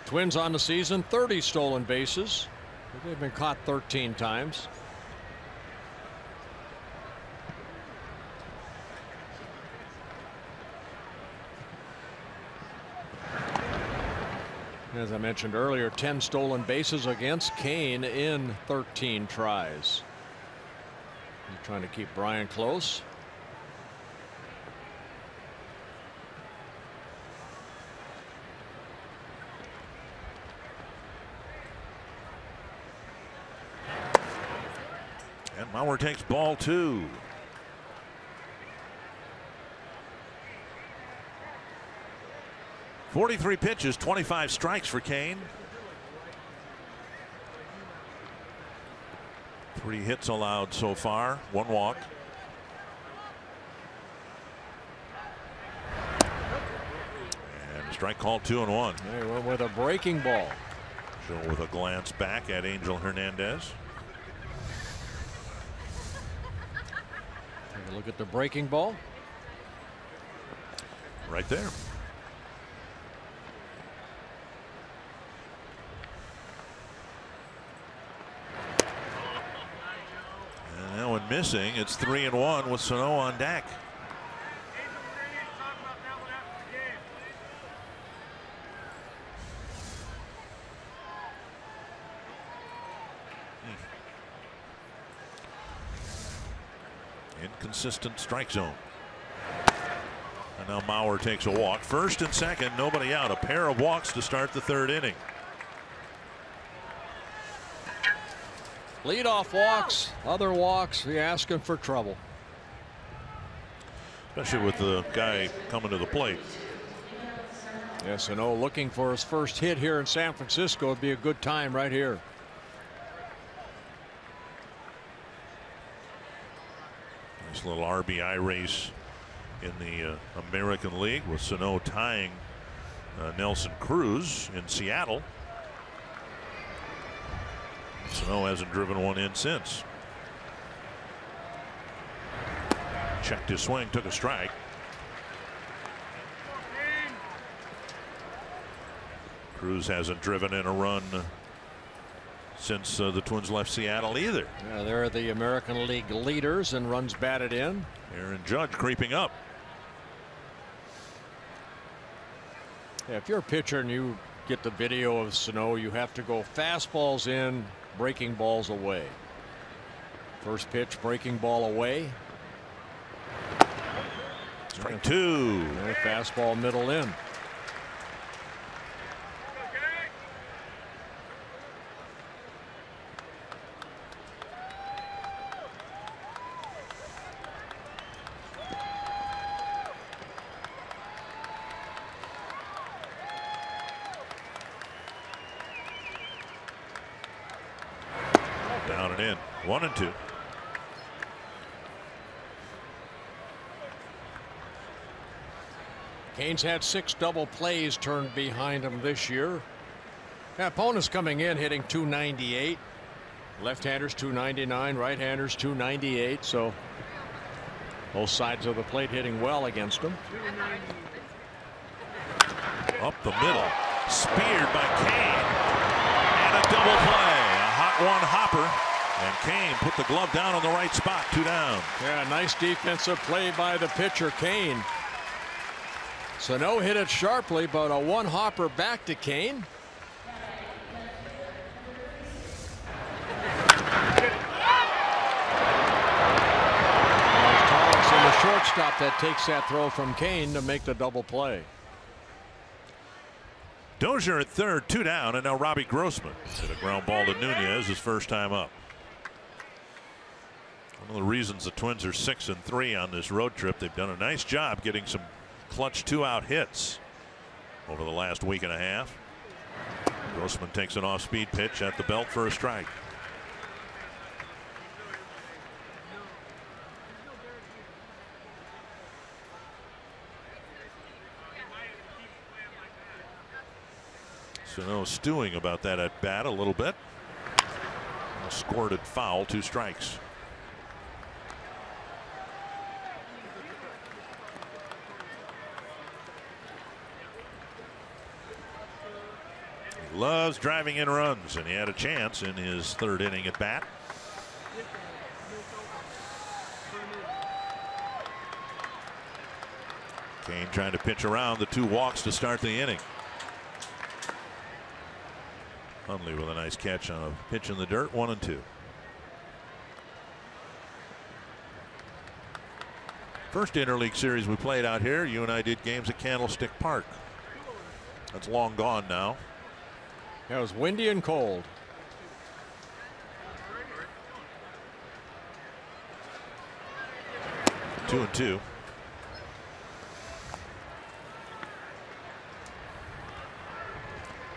[SPEAKER 3] Twins on the season, 30 stolen bases. They've been caught 13 times. As I mentioned earlier, 10 stolen bases against Cain in 13 tries. He's trying to keep Brian close.
[SPEAKER 2] And Mauer takes ball 2. .43 pitches, 25 strikes for Cain. 3 hits allowed so far, 1 walk. And strike called 2-1.
[SPEAKER 3] They went with a breaking ball.
[SPEAKER 2] Joe with a glance back at Angel Hernandez.
[SPEAKER 3] Take a look at the breaking ball.
[SPEAKER 2] Right there. And now when missing, it's 3-1 with Sano on deck. Inconsistent strike zone. And now Mauer takes a walk. First and second, nobody out. A pair of walks to start the 3rd inning.
[SPEAKER 3] Leadoff walks, other walks, you're asking for trouble.
[SPEAKER 2] Especially with the guy coming to the plate.
[SPEAKER 3] Yes, and looking for his first hit here in San Francisco. Would be a good time right here.
[SPEAKER 2] Nice little RBI race in the American League with Sano tying Nelson Cruz in Seattle. Sano hasn't driven one in since. Checked his swing, took a strike. Cruz hasn't driven in a run since the Twins left Seattle either.
[SPEAKER 3] Yeah, they're the American League leaders in runs batted in.
[SPEAKER 2] Aaron Judge creeping up.
[SPEAKER 3] Yeah, if you're a pitcher and you get the video of Sano, you have to go fastballs in, breaking balls away. First pitch, breaking ball away.
[SPEAKER 2] Strike two.
[SPEAKER 3] Fastball middle in.
[SPEAKER 2] Down and in. 1-2.
[SPEAKER 3] Cain's had 6 double plays turned behind him this year. Opponents coming in hitting .298. Left-handers .299, right-handers .298. So both sides of the plate hitting well against him.
[SPEAKER 2] Up the middle. Speared by Cain. And a double play. A hot one hopper. And Cain put the glove down on the right spot. 2 down.
[SPEAKER 3] Yeah, nice defensive play by the pitcher, Cain. Sano hit it sharply, but a one hopper back to Cain. Collison, the shortstop, that takes that throw from Cain to make the double play.
[SPEAKER 2] Dozier at third, 2 down, and now Robbie Grossman hit a ground ball to Nunez, his first time up. One of the reasons the Twins are 6-3 on this road trip, they've done a nice job getting some clutch 2-out hits over the last week and a half. Grossman takes an off-speed pitch at the belt for a strike. Sano stewing about that at bat a little bit. A squirted foul, 2 strikes. He loves driving in runs, and he had a chance in his 3rd inning at bat. Cain trying to pitch around the 2 walks to start the inning. Hundley with a nice catch on a pitch in the dirt. 1-2. First interleague series we played out here, you and I did games at Candlestick Park. That's long gone now.
[SPEAKER 3] It was windy and cold.
[SPEAKER 2] Two and two.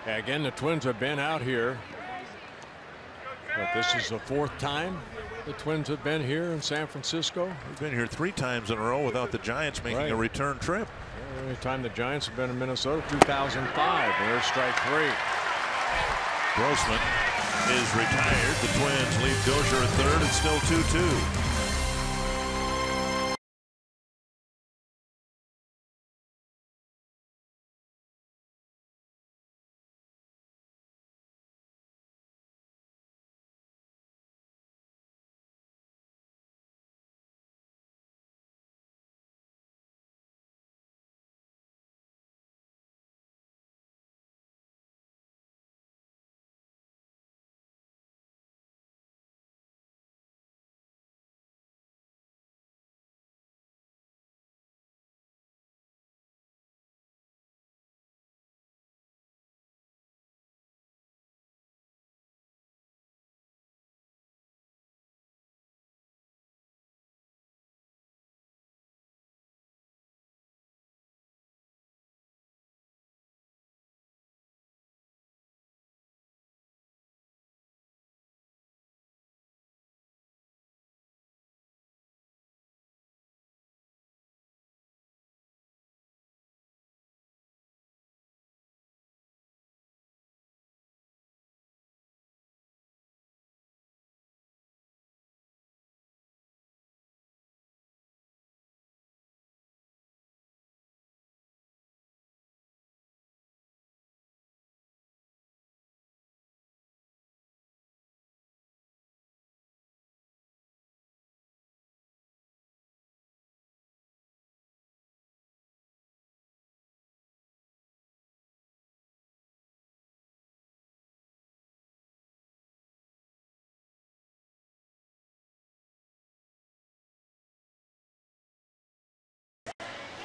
[SPEAKER 3] Again, the Twins have been out here, but this is the 4th time the Twins have been here in San Francisco.
[SPEAKER 2] We've been here 3 times in a row without the Giants making a return trip.
[SPEAKER 3] The only time the Giants have been in Minnesota, 2005. There's strike 3.
[SPEAKER 2] Grossman is retired. The Twins leave Dozier at third. It's still 2-2.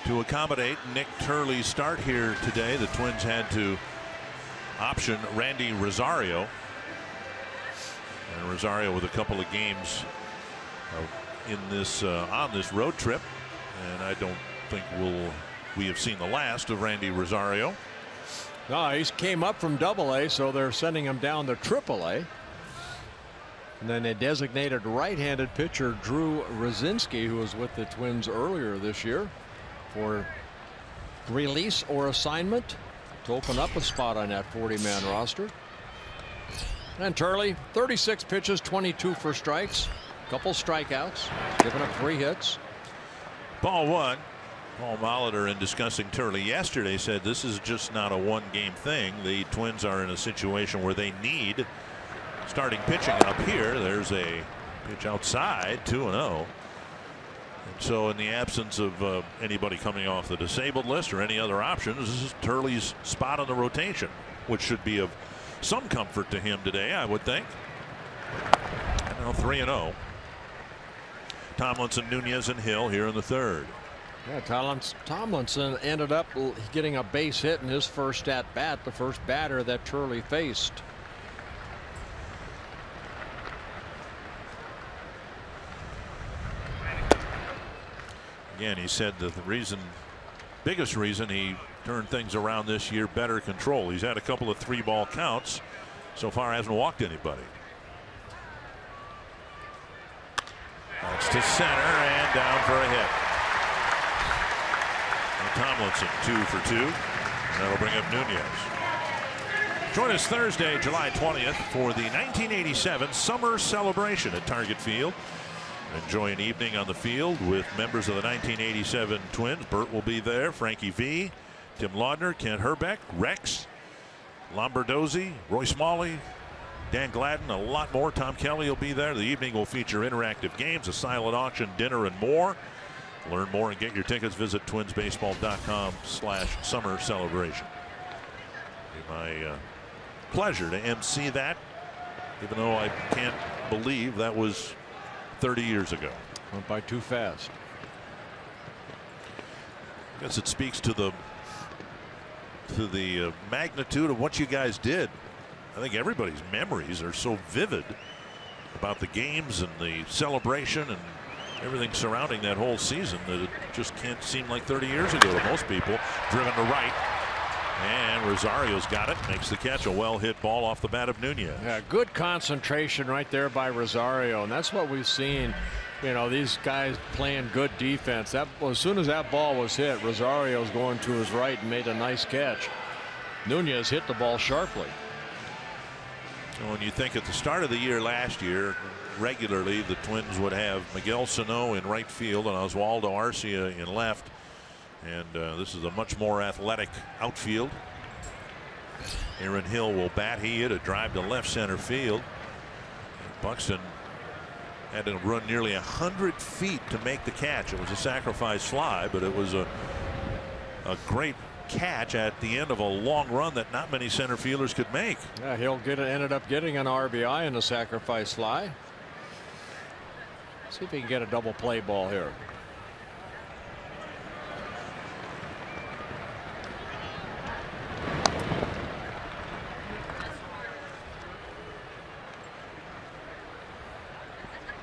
[SPEAKER 2] To accommodate Nick Turley's start here today, the Twins had to option Randy Rosario. And Rosario with a couple of games in this on this road trip, and I don't think we have seen the last of Randy Rosario.
[SPEAKER 3] No, he came up from Double-A, so they're sending him down to Triple-A. And then a designated right-handed pitcher, Drew Rosinski, who was with the Twins earlier this year, for release or assignment to open up a spot on that 40-man roster. And Turley, 36 pitches, 22 for strikes, couple strikeouts, giving up 3 hits.
[SPEAKER 2] Ball 1. Paul Molitor, in discussing Turley yesterday, said this is just not a one-game thing. The Twins are in a situation where they need starting pitching up here. There's a pitch outside, 2-0. And so in the absence of anybody coming off the disabled list or any other options, this is Turley's spot on the rotation, which should be of some comfort to him today, I would think. And now 3-0. Tomlinson, Nunez, and Hill here in the third.
[SPEAKER 3] Yeah, Tomlinson ended up getting a base hit in his first at bat, the first batter that Turley faced.
[SPEAKER 2] Again, he said that the biggest reason he turned things around this year, better control. He's had a couple of 3-ball counts. So far hasn't walked anybody. That's to center and down for a hit. Tomlinson 2 for 2. That'll bring up Nunez. Join us Thursday, July 20th for the 1987 Summer Celebration at Target Field. Enjoy an evening on the field with members of the 1987 Twins. Bert will be there, Frankie V, Tim Laudner, Kent Herbeck, Rex, Lombardozzi, Roy Smalley, Dan Gladden, a lot more. Tom Kelly will be there. The evening will feature interactive games, a silent auction, dinner, and more. Learn more and get your tickets. Visit twinsbaseball.com/summer celebration. It's my pleasure to MC that, even though I can't believe that was 30 years ago.
[SPEAKER 3] Went by too fast.
[SPEAKER 2] I guess it speaks to the magnitude of what you guys did. I think everybody's memories are so vivid about the games and the celebration and everything surrounding that whole season that it just can't seem like 30 years ago to most people. Driven to right, and Rosario's got it, makes the catch. A well hit ball off the bat of Nunez.
[SPEAKER 3] Yeah, good concentration right there by Rosario, and that's what we've seen. You know, these guys playing good defense. As soon as that ball was hit, Rosario's going to his right and made a nice catch. Nunez hit the ball sharply.
[SPEAKER 2] When you think at the start of the year last year, regularly the Twins would have Miguel Sano in right field and Oswaldo Arcia in left, and this is a much more athletic outfield. Aaron Hill will bat. He hit a drive to left center field. Buxton had to run nearly 100 feet to make the catch. It was a sacrifice fly, but it was a great catch at the end of a long run that not many center fielders could make.
[SPEAKER 3] Yeah, Hill ended up getting an RBI in a sacrifice fly. See if he can get a double play ball here.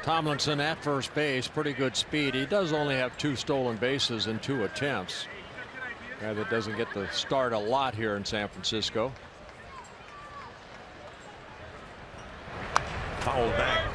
[SPEAKER 3] Tomlinson at first base, pretty good speed. He does only have 2 stolen bases in 2 attempts. Guy that doesn't get to start a lot here in San Francisco.
[SPEAKER 2] Fouled back.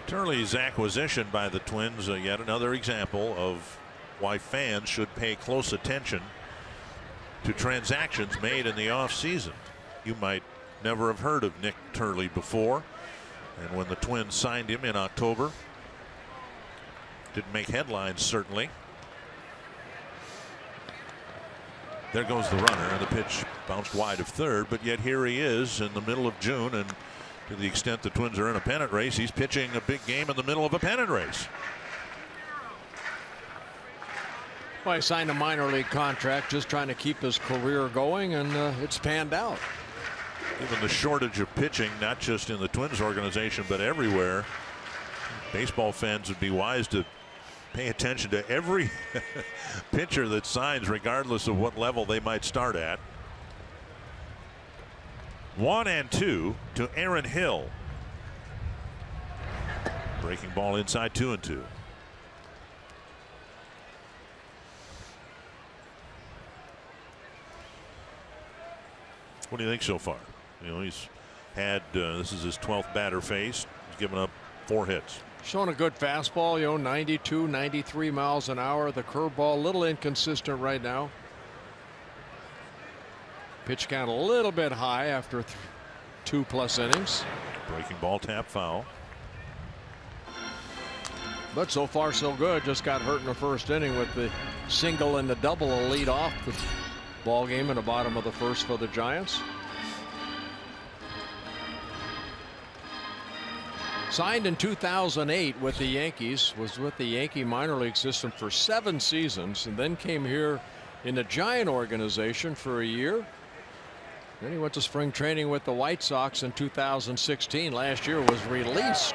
[SPEAKER 2] Turley's acquisition by the Twins, yet another example of why fans should pay close attention to transactions made in the offseason. You might never have heard of Nick Turley before, and when the Twins signed him in October, didn't make headlines certainly. There goes the runner, and the pitch bounced wide of third, but yet here he is in the middle of June, and to the extent the Twins are in a pennant race, he's pitching a big game in the middle of a pennant race.
[SPEAKER 3] Well, he signed a minor league contract just trying to keep his career going, and it's panned out.
[SPEAKER 2] Given the shortage of pitching, not just in the Twins organization, but everywhere, baseball fans would be wise to pay attention to every pitcher that signs, regardless of what level they might start at. 1-2 to Aaron Hill. Breaking ball inside, 2-2. What do you think so far? You know, he's had this is his 12th batter faced. He's given up 4 hits.
[SPEAKER 3] Showing a good fastball, you know, 92, 93 miles an hour. The curveball a little inconsistent right now. Pitch count a little bit high after 2+ innings.
[SPEAKER 2] Breaking ball, tap foul.
[SPEAKER 3] But so far so good. Just got hurt in the first inning with the single and the double to lead off the ball game in the bottom of the first for the Giants. Signed in 2008 with the Yankees, was with the Yankee minor league system for 7 seasons, and then came here in the Giant organization for a year. Then he went to spring training with the White Sox in 2016. Last year was released.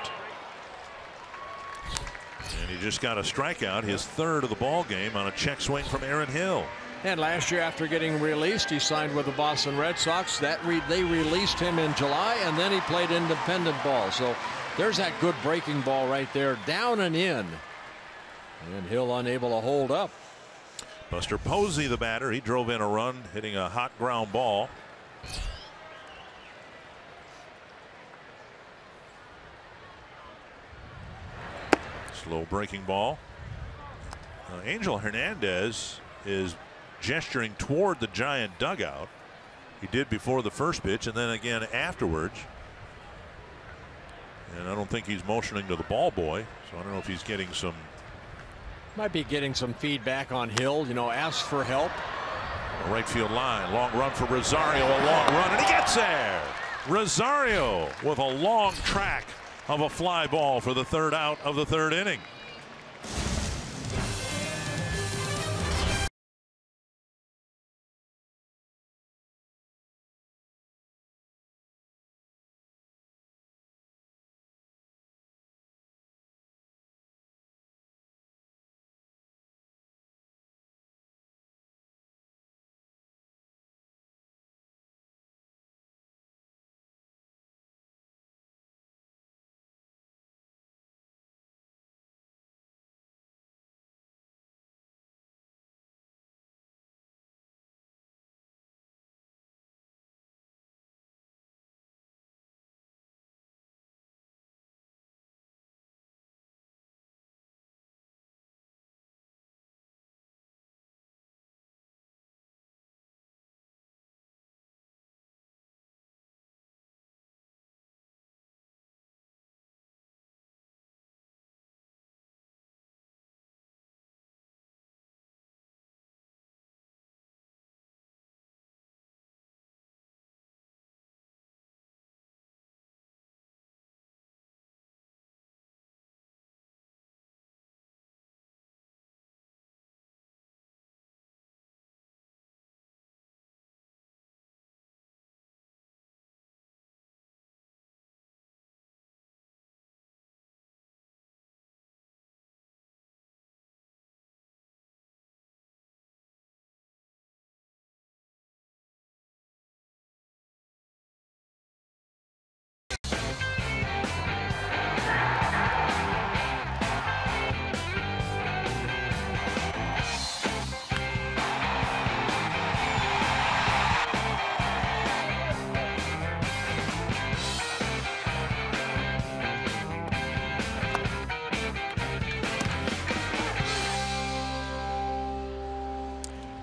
[SPEAKER 2] And he just got a strikeout, his 3rd of the ball game, on a check swing from Aaron Hill.
[SPEAKER 3] And last year, after getting released, he signed with the Boston Red Sox. They released him in July, and then he played independent ball. So there's that good breaking ball right there, down and in. And Hill unable to hold up.
[SPEAKER 2] Buster Posey, the batter, he drove in a run, hitting a hot ground ball. Slow breaking ball. Angel Hernandez is gesturing toward the Giant dugout. He did before the first pitch and then again afterwards. And I don't think he's motioning to the ball boy, so I don't know if he's getting some.
[SPEAKER 3] Might be getting some feedback on Hill, you know, ask for help.
[SPEAKER 2] Right field line, long run for Rosario, a long run, and he gets there. Rosario with a long track of a fly ball for the 3rd out of the 3rd inning.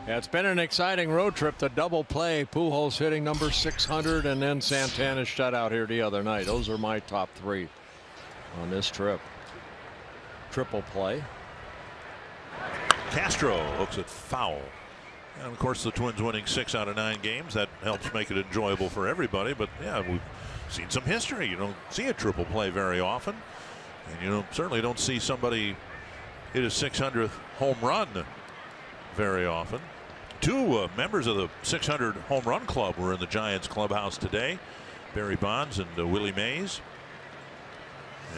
[SPEAKER 3] Yeah, it's been an exciting road trip. The double play, Pujols hitting number 600, and then Santana's shutout here the other night. Those are my top 3 on this trip. Triple play.
[SPEAKER 2] Castro hooks it foul. And of course, the Twins winning 6 out of 9 games, that helps make it enjoyable for everybody. But yeah, we've seen some history. You don't see a triple play very often, and you certainly don't see somebody hit his 600th home run very often. 2 members of the 600 home run club were in the Giants clubhouse today, Barry Bonds and Willie Mays.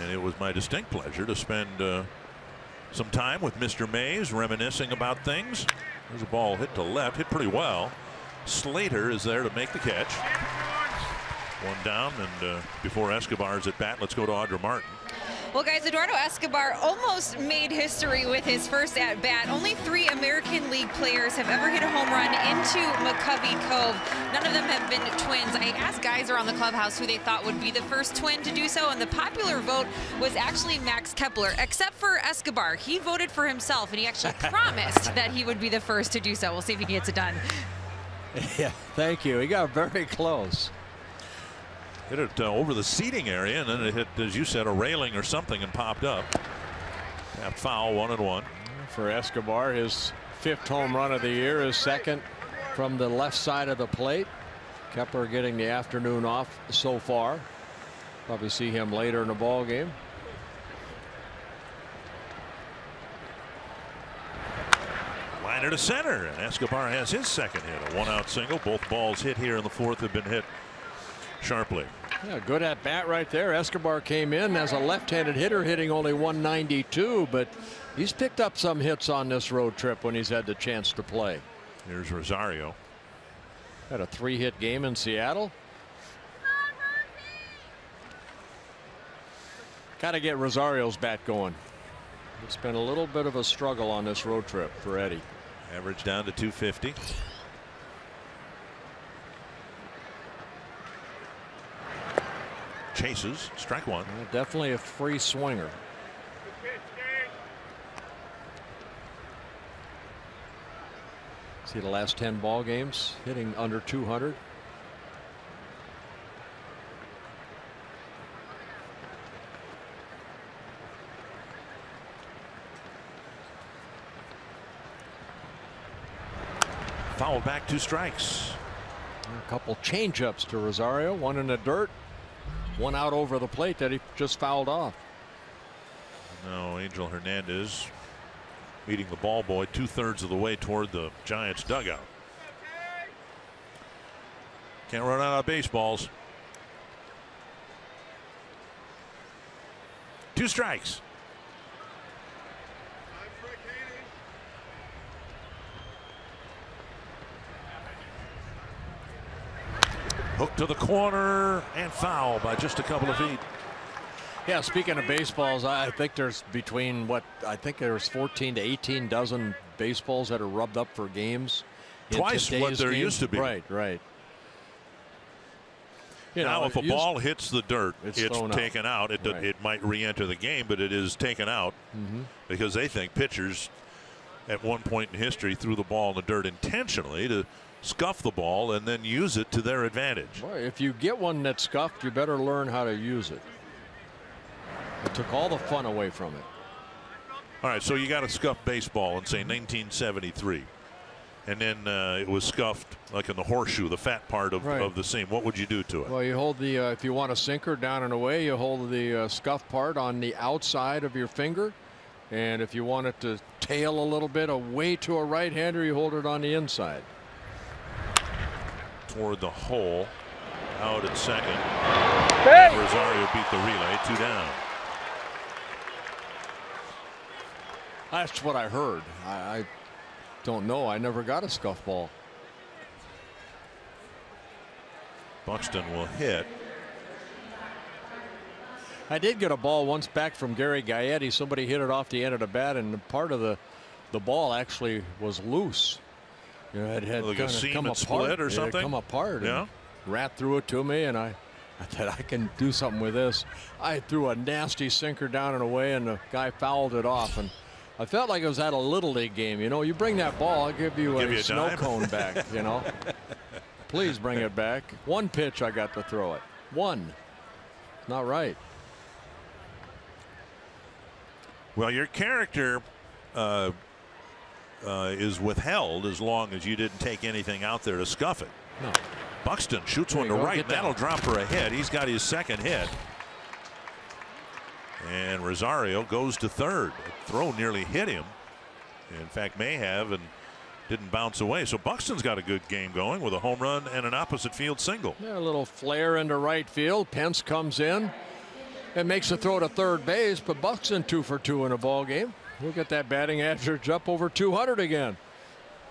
[SPEAKER 2] And it was my distinct pleasure to spend some time with Mr. Mays reminiscing about things. There's a ball hit to left, hit pretty well. Slater is there to make the catch. 1 down, and before Escobar's at bat, let's go to Audra Martin.
[SPEAKER 6] Well, guys, Eduardo Escobar almost made history with his first at-bat. Only 3 American League players have ever hit a home run into McCovey Cove. None of them have been Twins. I asked guys around the clubhouse who they thought would be the first Twin to do so, and the popular vote was actually Max Kepler, except for Escobar. He voted for himself, and he actually promised that he would be the first to do so. We'll see if he gets it done.
[SPEAKER 3] Yeah, thank you. He got very close.
[SPEAKER 2] Hit it over the seating area, and then it hit, as you said, a railing or something and popped up. That foul, 1-1.
[SPEAKER 3] For Escobar, his 5th home run of the year, his 2nd from the left side of the plate. Kepler getting the afternoon off so far. Probably see him later in the ball game.
[SPEAKER 2] Liner to center, and Escobar has his 2nd hit. A 1-out single. Both balls hit here in the 4th have been hit sharply.
[SPEAKER 3] Yeah, good at bat right there. Escobar came in as a left-handed hitter, hitting only 192, but he's picked up some hits on this road trip when he's had the chance to play.
[SPEAKER 2] Here's Rosario.
[SPEAKER 3] Had a 3-hit game in Seattle. Got to get Rosario's bat going. It's been a little bit of a struggle on this road trip for Eddie.
[SPEAKER 2] Average down to 250. Chases, strike 1.
[SPEAKER 3] Definitely a free swinger. See the last 10 ball games hitting under 200.
[SPEAKER 2] Fouled back, 2 strikes.
[SPEAKER 3] A couple changeups to Rosario, 1 in the dirt. 1 out over the plate that he just fouled off.
[SPEAKER 2] No, Angel Hernandez meeting the ball boy 2/3 of the way toward the Giants dugout. Can't run out of baseballs. 2 strikes. Hook to the corner and foul by just a couple of feet.
[SPEAKER 3] Yeah, speaking of baseballs, I think there's between there's 14 to 18 dozen baseballs that are rubbed up for games.
[SPEAKER 2] Twice what there used to be.
[SPEAKER 3] Right.
[SPEAKER 2] Now, if a ball hits the dirt, it's taken out.
[SPEAKER 3] Right.
[SPEAKER 2] It might re-enter the game, but it is taken out because they think pitchers at one point in history threw the ball in the dirt intentionally to scuff the ball and then use it to their advantage.
[SPEAKER 3] Boy, if you get one that's scuffed, you better learn how to use it. It took all the fun away from it.
[SPEAKER 2] All right, so you got a scuffed baseball in, say, 1973, and then it was scuffed like in the horseshoe, the fat part of the seam. What would you do to it?
[SPEAKER 3] Well, you hold the if you want a sinker down and away, you hold the scuff part on the outside of your finger, and if you want it to tail a little bit away to a right-hander, you hold it on the inside.
[SPEAKER 2] Toward the hole, out at second. And Rosario beat the relay, 2 down.
[SPEAKER 3] That's what I heard. I don't know. I never got a scuff ball.
[SPEAKER 2] Buxton will hit.
[SPEAKER 3] I did get a ball once back from Gary Gaetti. Somebody hit it off the end of the bat, and part of the ball actually was loose. You know, it had
[SPEAKER 2] like a seam
[SPEAKER 3] come
[SPEAKER 2] and
[SPEAKER 3] apart.
[SPEAKER 2] split or something.
[SPEAKER 3] It had come apart.
[SPEAKER 2] Yeah.
[SPEAKER 3] Rat threw it to me, and I thought I can do something with this. I threw a nasty sinker down and away, and the guy fouled it off. And I felt like it was at a little league game. You know, you bring that ball, I'll give you a snow cone back. You know, please bring it back. 1 pitch I got to throw it. 1. Not right.
[SPEAKER 2] Well, your character is withheld as long as you didn't take anything out there to scuff it.
[SPEAKER 3] No.
[SPEAKER 2] Buxton shoots one to right. That'll drop for a hit. He's got his second hit. And Rosario goes to third. The throw nearly hit him. In fact, may have, and didn't bounce away. So Buxton's got a good game going with a home run and an opposite field single.
[SPEAKER 3] Yeah, a little flare into right field. Pence comes in and makes a throw to third base, but Buxton 2 for 2 in a ball game. We'll get that batting average up over 200 again.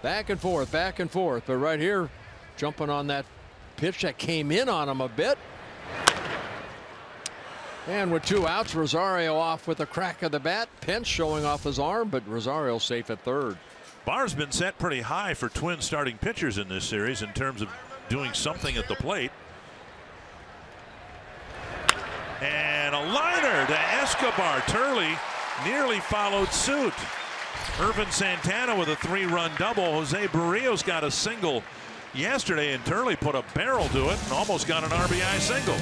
[SPEAKER 3] Back and forth, but right here, jumping on that pitch that came in on him a bit. And with 2 outs, Rosario off with a crack of the bat. Pence showing off his arm, but Rosario safe at third.
[SPEAKER 2] Bar's been set pretty high for Twins starting pitchers in this series in terms of doing something at the plate. And a liner to Escobar. Turley nearly followed suit. Irvin Santana with a 3-run double. Jose Barrios got a single yesterday, and Turley put a barrel to it and almost got an RBI single.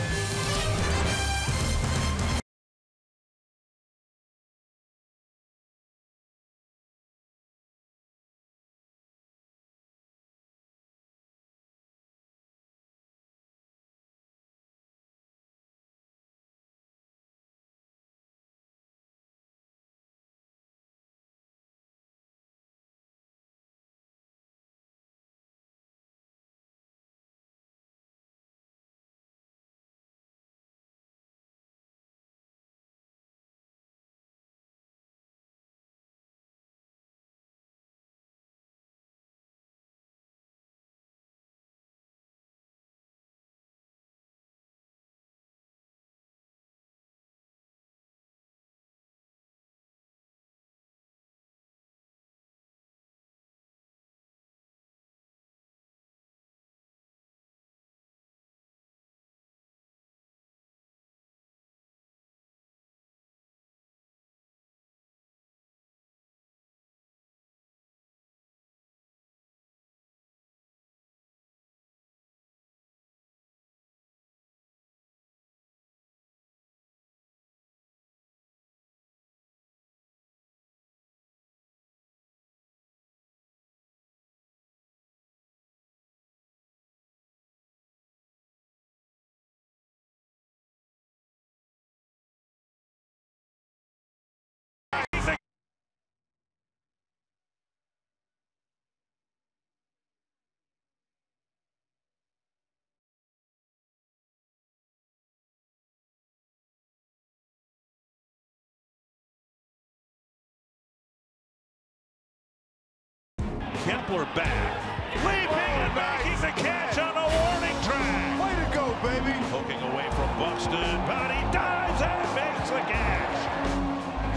[SPEAKER 2] Kepler back, leaping and making the catch on a warning track.
[SPEAKER 7] Way to go, baby.
[SPEAKER 2] Hooking away from Buxton, but he dives and makes the catch.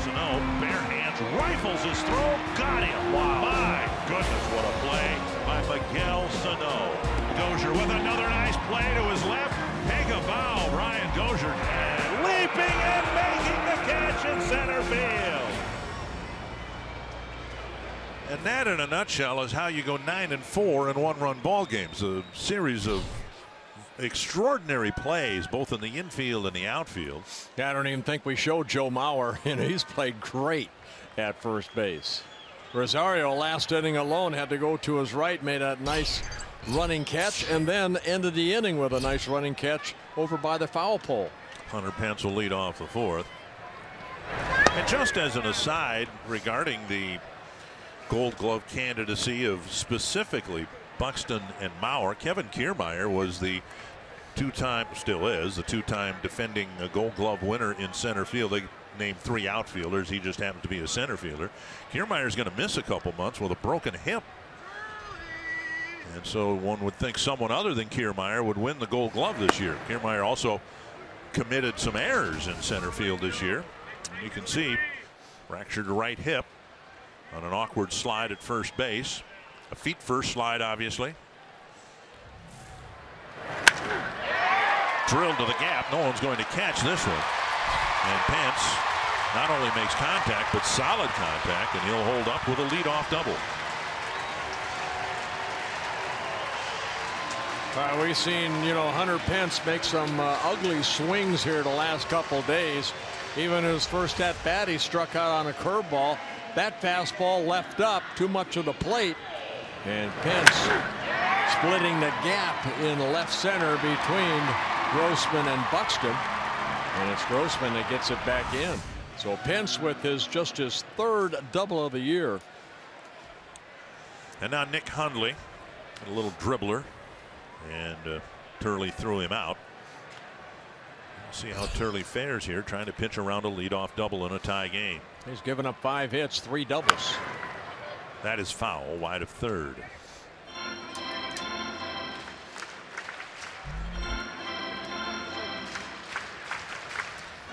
[SPEAKER 2] Sano, bare hands, rifles his throw, got him. Wow. My goodness, what a play by Miguel Sano. Dozier with another nice play to his left. Take a bow, Brian Dozier, and leaping and making the catch in center field. And that, in a nutshell, is how you go 9-4 in one-run ball games. A series of extraordinary plays, both in the infield and the outfield.
[SPEAKER 3] Yeah, I don't even think we showed Joe Mauer, and he's played great at first base. Rosario, last inning alone, had to go to his right, made a nice running catch, and then ended the inning with a nice running catch over by the foul pole.
[SPEAKER 2] Hunter Pence will lead off the fourth. And just as an aside regarding the Gold Glove candidacy of specifically Buxton and Mauer, Kevin Kiermaier was the still is the two-time defending Gold Glove winner in center field. They named 3 outfielders. He just happens to be a center fielder. Kiermaier's going to miss a couple months with a broken hip. And so one would think someone other than Kiermaier would win the Gold Glove this year. Kiermaier also committed some errors in center field this year. And you can see fractured right hip on an awkward slide at first base. A feet first slide, obviously. Drilled to the gap. No one's going to catch this one. And Pence not only makes contact, but solid contact, and he'll hold up with a leadoff double.
[SPEAKER 3] We've seen, Hunter Pence make some ugly swings here the last couple days. Even his first at bat, he struck out on a curveball. That fastball left up too much of the plate, and Pence splitting the gap in left center between Grossman and Buxton, and it's Grossman that gets it back in. So Pence with just his third double of the year.
[SPEAKER 2] And now Nick Hundley, a little dribbler, and Turley threw him out. See how Turley fares here, trying to pitch around a leadoff double in a tie game.
[SPEAKER 3] He's given up 5 hits, 3 doubles.
[SPEAKER 2] That is foul, wide of third.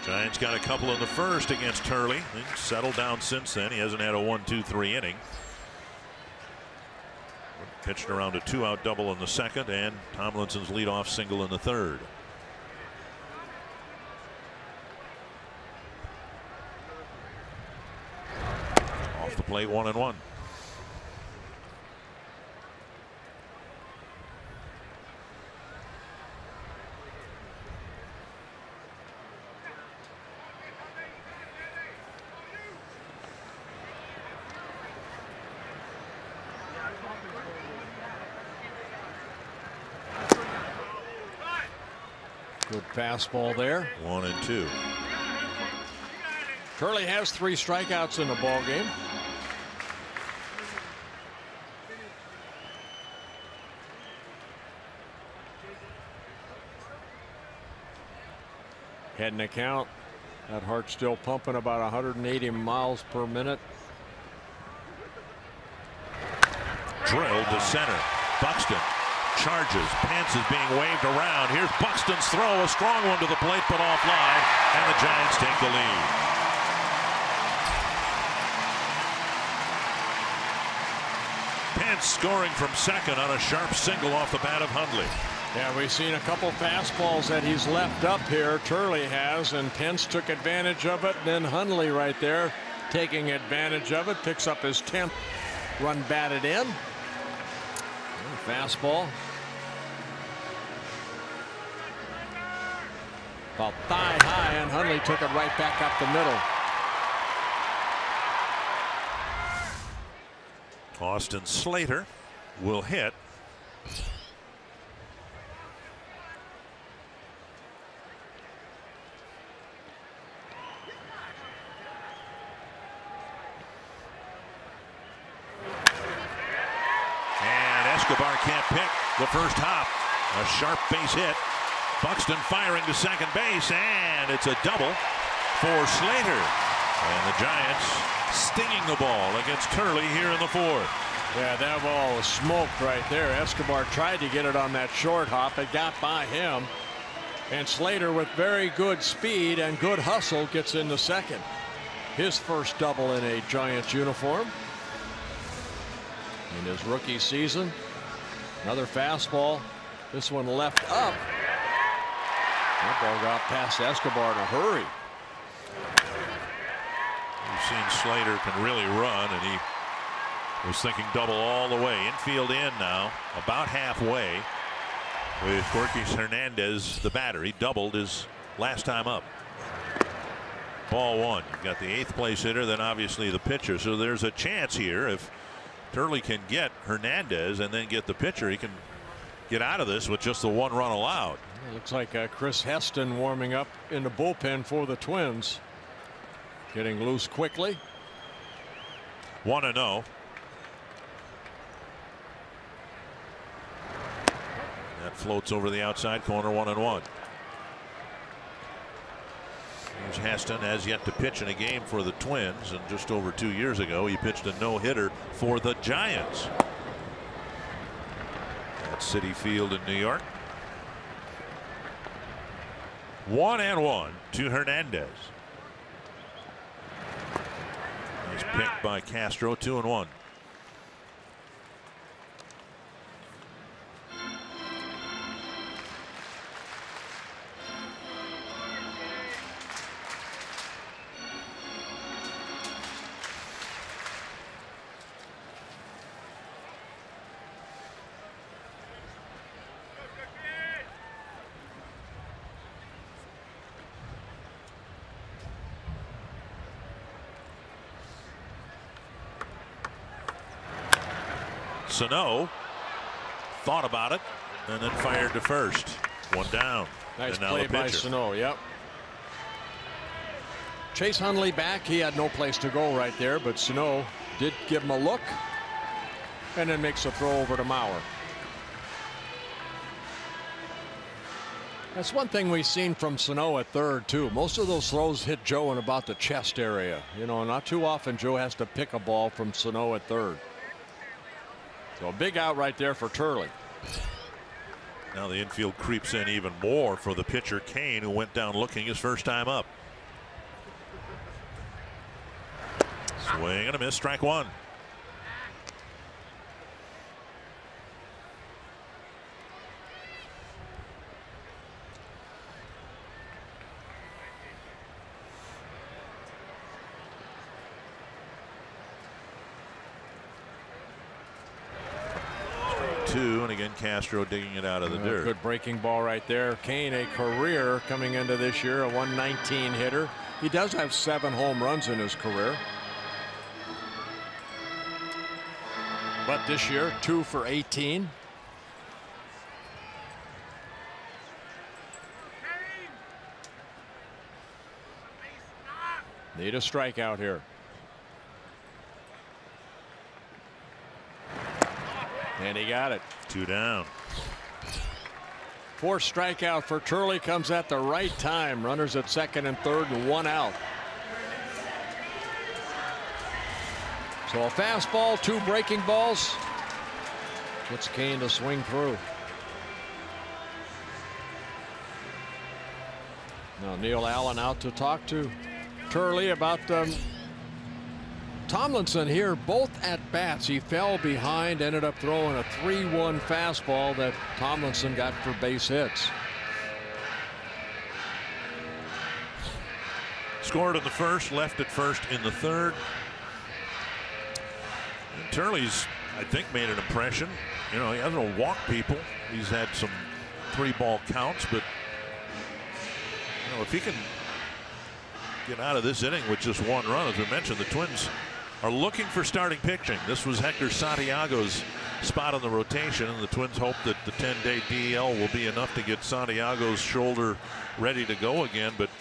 [SPEAKER 2] Giants got a couple in the first against Turley. He's settled down since then. He hasn't had a 1-2-3 inning. Pitched around a 2-out double in the second, and Tomlinson's leadoff single in the third. Off the plate, 1-1.
[SPEAKER 3] Good fastball there.
[SPEAKER 2] 1-2.
[SPEAKER 3] Turley has 3 strikeouts in the ball game. Heading account. That heart's still pumping about 180 miles per minute.
[SPEAKER 2] Drilled to center. Buxton charges. Pence is being waved around. Here's Buxton's throw, a strong one to the plate, but offline, and the Giants take the lead. Pence scoring from second on a sharp single off the bat of Hundley.
[SPEAKER 3] Yeah, we've seen a couple fastballs that he's left up here. Turley has, and Pence took advantage of it. Then Hundley right there taking advantage of it, picks up his 10th run batted in. Fastball. About thigh high, and Hundley took it right back up the middle.
[SPEAKER 2] Austin Slater will hit. Escobar can't pick the first hop. A sharp base hit. Buxton firing to second base, and it's a double for Slater. And the Giants stinging the ball against Turley here in the fourth.
[SPEAKER 3] Yeah, that ball was smoked right there. Escobar tried to get it on that short hop. It got by him. And Slater, with very good speed and good hustle, gets into second. His first double in a Giants uniform in his rookie season. Another fastball. This one left up. That ball got past Escobar in a hurry.
[SPEAKER 2] We've seen Slater can really run, and he was thinking double all the way. Infield in now, about halfway, with Gorkis Hernandez, the batter. He doubled his last time up. Ball 1. You've got the 8th place hitter, then obviously the pitcher. So there's a chance here if Turley can get Hernandez and then get the pitcher, he can get out of this with just the 1 run allowed.
[SPEAKER 3] It looks like Chris Heston warming up in the bullpen for the Twins. Getting loose quickly.
[SPEAKER 2] 1-0. That floats over the outside corner, 1-1. Here's Heston, has yet to pitch in a game for the Twins, and just over 2 years ago he pitched a no-hitter for the Giants at Citi Field in New York. 1-1 to Hernandez. Nice pick by Castro. 2-1. Sano thought about it and then fired to first. One down.
[SPEAKER 3] Nice
[SPEAKER 2] and now
[SPEAKER 3] play
[SPEAKER 2] the
[SPEAKER 3] by
[SPEAKER 2] pitcher.
[SPEAKER 3] Sano. Yep. Chase Hundley back. He had no place to go right there, but Sano did give him a look and then makes a throw over to Mauer. That's one thing we've seen from Sano at third too. Most of those throws hit Joe in about the chest area. You know, not too often Joe has to pick a ball from Sano at third. So a big out right there for Turley.
[SPEAKER 2] Now the infield creeps in even more for the pitcher Kane, who went down looking his first time up. Swing and a miss, strike one. Two, and again Castro digging it out of the dirt.
[SPEAKER 3] Good breaking ball right there. Kane, a career coming into this year, a 119 hitter. He does have 7 home runs in his career. But this year 2 for 18. Need a strikeout here. And he got it.
[SPEAKER 2] 2 down.
[SPEAKER 3] 4th strikeout for Turley comes at the right time. Runners at second and third and 1 out. So a fastball, 2 breaking balls. Gets Kane to swing through. Now Neil Allen out to talk to Turley about Tomlinson here, both at bats. He fell behind, ended up throwing a 3-1 fastball that Tomlinson got for base hits.
[SPEAKER 2] Scored in the first, left at first in the third. And Turley's, I think, made an impression. You know, he hasn't walked people. He's had some 3-ball counts, but you know, if he can get out of this inning with just 1 run, as we mentioned, the Twins are looking for starting pitching. This was Hector Santiago's spot on the rotation, and the Twins hope that the 10-day DL will be enough to get Santiago's shoulder ready to go again. But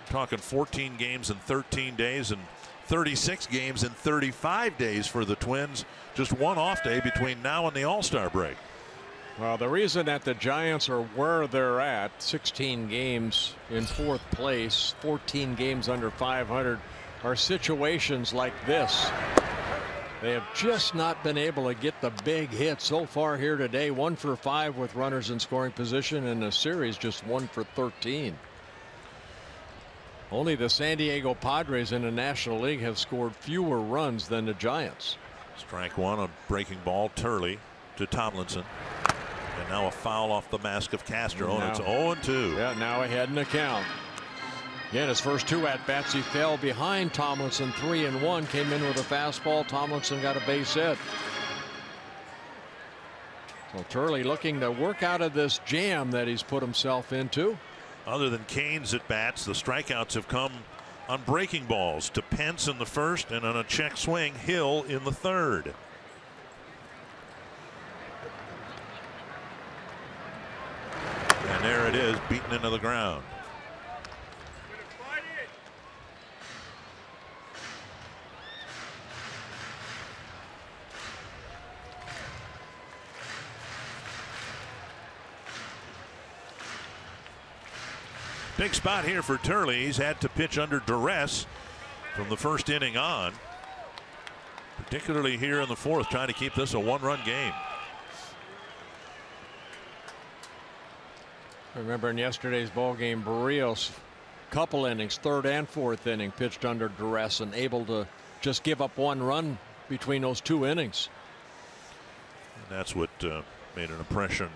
[SPEAKER 2] talking 14 games in 13 days and 36 games in 35 days for the Twins. Just 1 off day between now and the All-Star break.
[SPEAKER 3] Well, the reason that the Giants are where they're at, 16 games in 4th place, 14 games under 500, are situations like this. They have just not been able to get the big hit so far here today. 1 for 5 with runners in scoring position, in the series just 1 for 13. Only the San Diego Padres in the National League have scored fewer runs than the Giants.
[SPEAKER 2] Strike 1 on breaking ball. Turley to Tomlinson. And now a foul off the mask of Castro. And it's 0-2.
[SPEAKER 3] Yeah, now ahead in the count. Again, his first 2 at-bats, he fell behind Tomlinson 3-1. Came in with a fastball. Tomlinson got a base hit. So Turley looking to work out of this jam that he's put himself into.
[SPEAKER 2] Other than Kane's at bats, the strikeouts have come on breaking balls to Pence in the first, and on a check swing, Hill in the third. And there it is, beaten into the ground. Big spot here for Turley. He's had to pitch under duress from the first inning on, particularly here in the 4th, trying to keep this a 1-run game.
[SPEAKER 3] I remember in yesterday's ball game, Barrios, couple innings, 3rd and 4th inning, pitched under duress and able to just give up 1 run between those 2 innings.
[SPEAKER 2] And that's what made an impression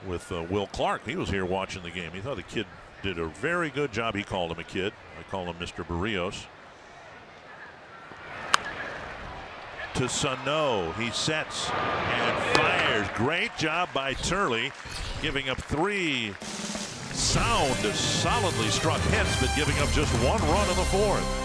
[SPEAKER 2] with Will Clark. He was here watching the game. He thought the kid did a very good job. He called him a kid. I call him Mr. Barrios. To Sano. He sets and fires. Great job by Turley, giving up 3 solidly struck hits, but giving up just 1 run in the 4th.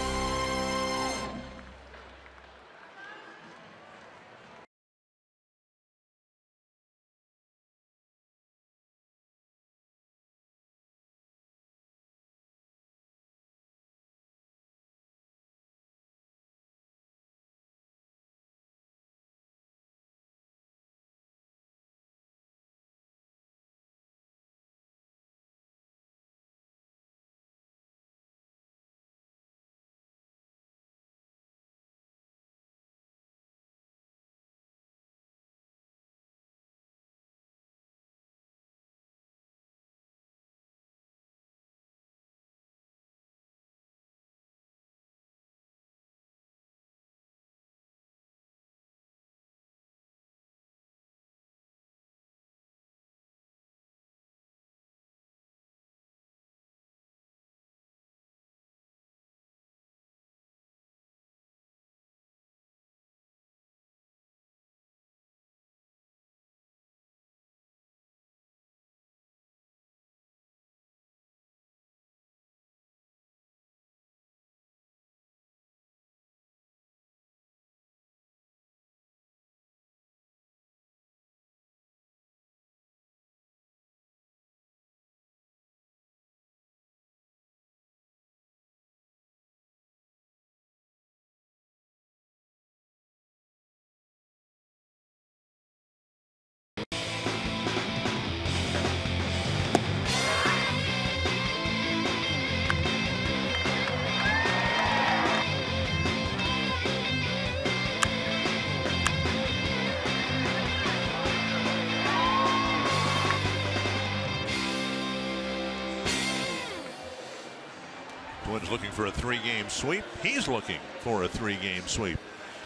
[SPEAKER 2] looking for a 3-game sweep. He's looking for a 3-game sweep.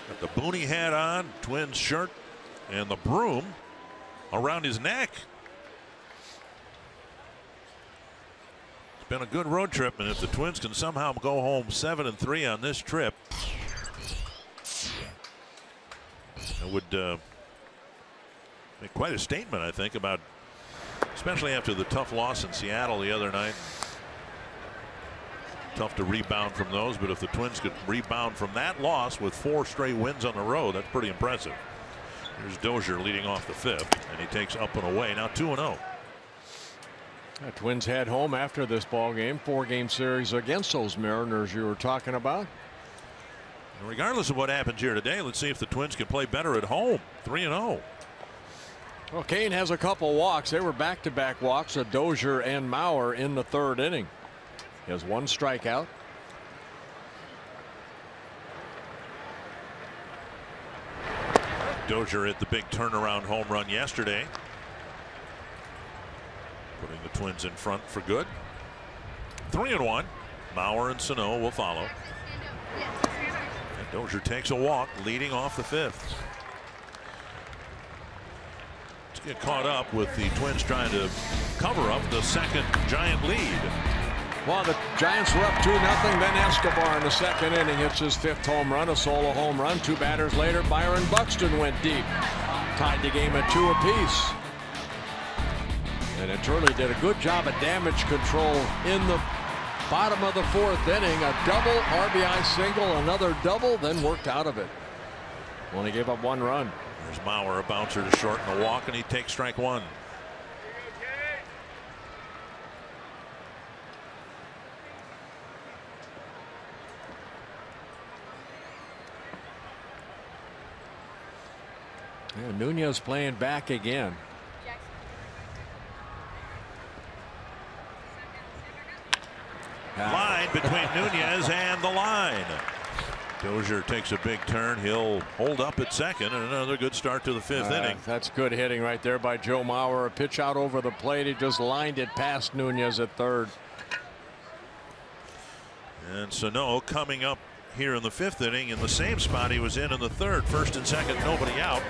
[SPEAKER 2] Got the boonie hat on, Twins shirt, and the broom around his neck. It's been a good road trip, and if the Twins can somehow go home 7-3 on this trip, it would make quite a statement, I think, about, especially after the tough loss in Seattle the other night. Tough to rebound from those, but if the Twins could rebound from that loss with 4 straight wins on the road, that's pretty impressive. Here's Dozier leading off the 5th, and he takes up and away. Now 2-0.
[SPEAKER 3] The Twins head home after this ball game. 4-game series against those Mariners you were talking about.
[SPEAKER 2] And regardless of what happens here today, let's see if the Twins can play better at home. 3-0.
[SPEAKER 3] Well, Kane has a couple walks. They were back-to-back walks of Dozier and Mauer in the 3rd inning. He has 1 strikeout.
[SPEAKER 2] Dozier hit the big turnaround home run yesterday, putting the Twins in front for good. 3-1. Mauer and Sano will follow. And Dozier takes a walk, leading off the 5th. Let's get caught up with the Twins trying to cover up the second Giant lead.
[SPEAKER 3] Well, the Giants were up 2-0. Then Escobar in the 2nd inning hits his 5th home run, a solo home run. 2 batters later, Byron Buxton went deep, tied the game at 2 apiece. And Turley did a good job of damage control in the bottom of the 4th inning. A double, RBI single, another double, then worked out of it. Only gave up 1 run.
[SPEAKER 2] There's Mauer, a bouncer to short and a walk, and he takes strike 1.
[SPEAKER 3] Yeah, Nunez playing back again.
[SPEAKER 2] Line between Nunez and the line. Dozier takes a big turn. He'll hold up at 2nd, and another good start to the 5th inning.
[SPEAKER 3] That's good hitting right there by Joe Mauer. A pitch out over the plate. He just lined it past Nunez at 3rd.
[SPEAKER 2] And Sano coming up here in the 5th inning in the same spot he was in the 3rd. 1st and 2nd, nobody out.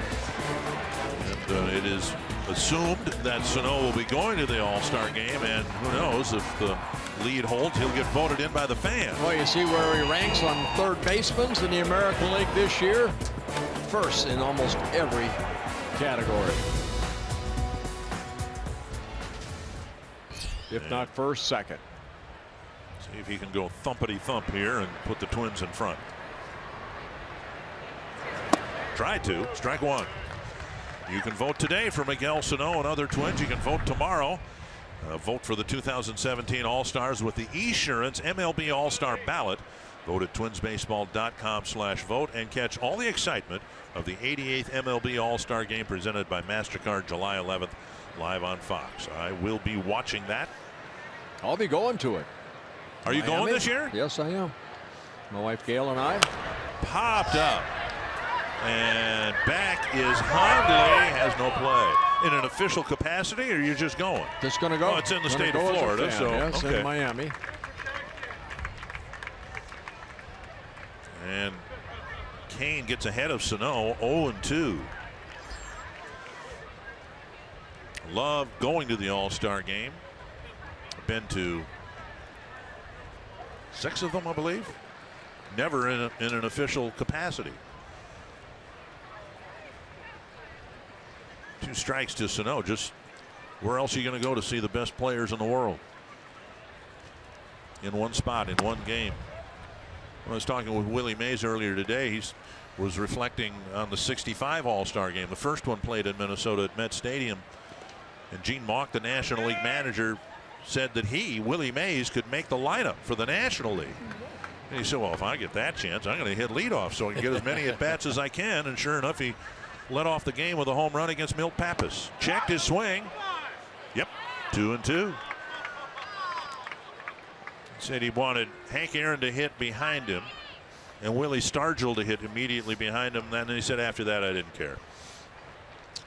[SPEAKER 2] And it is assumed that Sano will be going to the All-Star game, and who knows, if the lead holds, he'll get voted in by the fans.
[SPEAKER 3] Well, you see where he ranks on 3rd basemen in the American League this year. 1st in almost every category. If not 1st, 2nd.
[SPEAKER 2] See if he can go thumpity thump here and put the Twins in front. Tried to. Strike 1. You can vote today for Miguel Sano and other Twins. You can vote tomorrow. Vote for the 2017 All-Stars with the Esurance MLB All-Star ballot. Vote at twinsbaseball.com/vote and catch all the excitement of the 88th MLB All-Star game presented by MasterCard July 11th live on Fox. I will be watching that.
[SPEAKER 3] I'll be going to it.
[SPEAKER 2] Are you going this year?
[SPEAKER 3] Yes, I am. My wife Gail and I.
[SPEAKER 2] Popped up. And back is Hundley. Has no play. In an official capacity, or you're just going?
[SPEAKER 3] Just going to go.
[SPEAKER 2] Oh, it's in the state of Florida. So,
[SPEAKER 3] yes,
[SPEAKER 2] okay.
[SPEAKER 3] in Miami.
[SPEAKER 2] And Kane gets ahead of Sano, 0-2. Love going to the All-Star game. I've been to 6 of them, I believe. Never in an official capacity. 2 strikes to Sano. Just where else are you going to go to see the best players in the world? In one spot, in one game. I was talking with Willie Mays earlier today. He was reflecting on the '65 All-Star game. The first one played in Minnesota at Met Stadium. And Gene Mauch, the National League manager, said that he, Willie Mays, could make the lineup for the National League. And he said, well, if I get that chance, I'm going to hit leadoff so I can get as many at-bats as I can. And sure enough, he led off the game with a home run against Milt Pappas. Checked his swing. Yep, 2-2. Said he wanted Hank Aaron to hit behind him and Willie Stargell to hit immediately behind him. And then he said after that, I didn't care.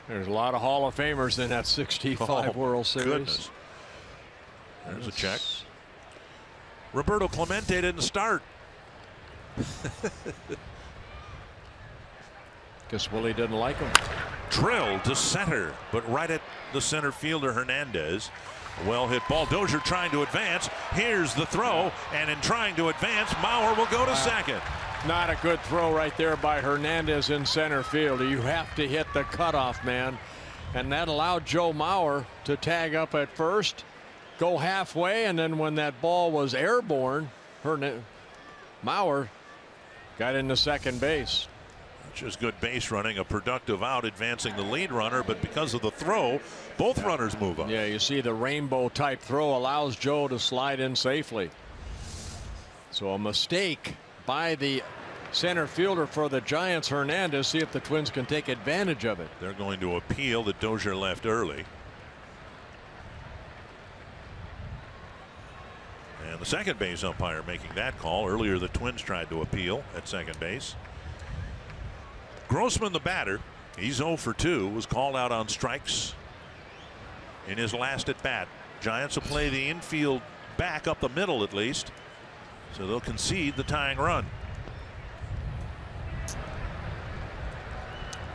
[SPEAKER 3] There's a lot of Hall of Famers in that '65 World Series.
[SPEAKER 2] Goodness. There's a check. Roberto Clemente didn't start.
[SPEAKER 3] Guess Willie didn't like him.
[SPEAKER 2] Drilled to center, but right at the center fielder Hernandez. Well hit ball. Dozier trying to advance. Here's the throw, and in trying to advance, Mauer will go to second.
[SPEAKER 3] Not a good throw right there by Hernandez in center field. You have to hit the cutoff, man. And that allowed Joe Mauer to tag up at first, go halfway, and then when that ball was airborne, Mauer got into second base.
[SPEAKER 2] Just good base running, a productive out, advancing the lead runner, but because of the throw, both runners move up.
[SPEAKER 3] Yeah, you see the rainbow type throw allows Joe to slide in safely. So a mistake by the center fielder for the Giants, Hernandez. See if the Twins can take advantage of it.
[SPEAKER 2] They're going to appeal that Dozier left early. And the second base umpire making that call. Earlier the Twins tried to appeal at second base. Grossman, the batter, he's 0 for 2, was called out on strikes in his last at bat. Giants will play the infield back up the middle at least, so they'll concede the tying run.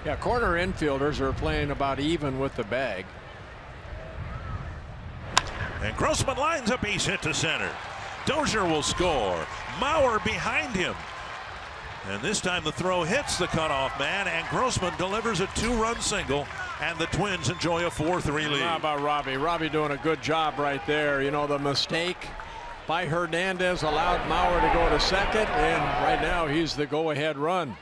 [SPEAKER 3] Yeah, corner infielders are playing about even with the bag.
[SPEAKER 2] And Grossman lines a base hit to center. Dozier will score. Mauer behind him. And this time the throw hits the cutoff man, and Grossman delivers a 2-run single, and the Twins enjoy a 4-3 lead.
[SPEAKER 3] How about Robbie? Robbie doing a good job right there. You know, the mistake by Hernandez allowed Mauer to go to second, and right now he's the go-ahead run.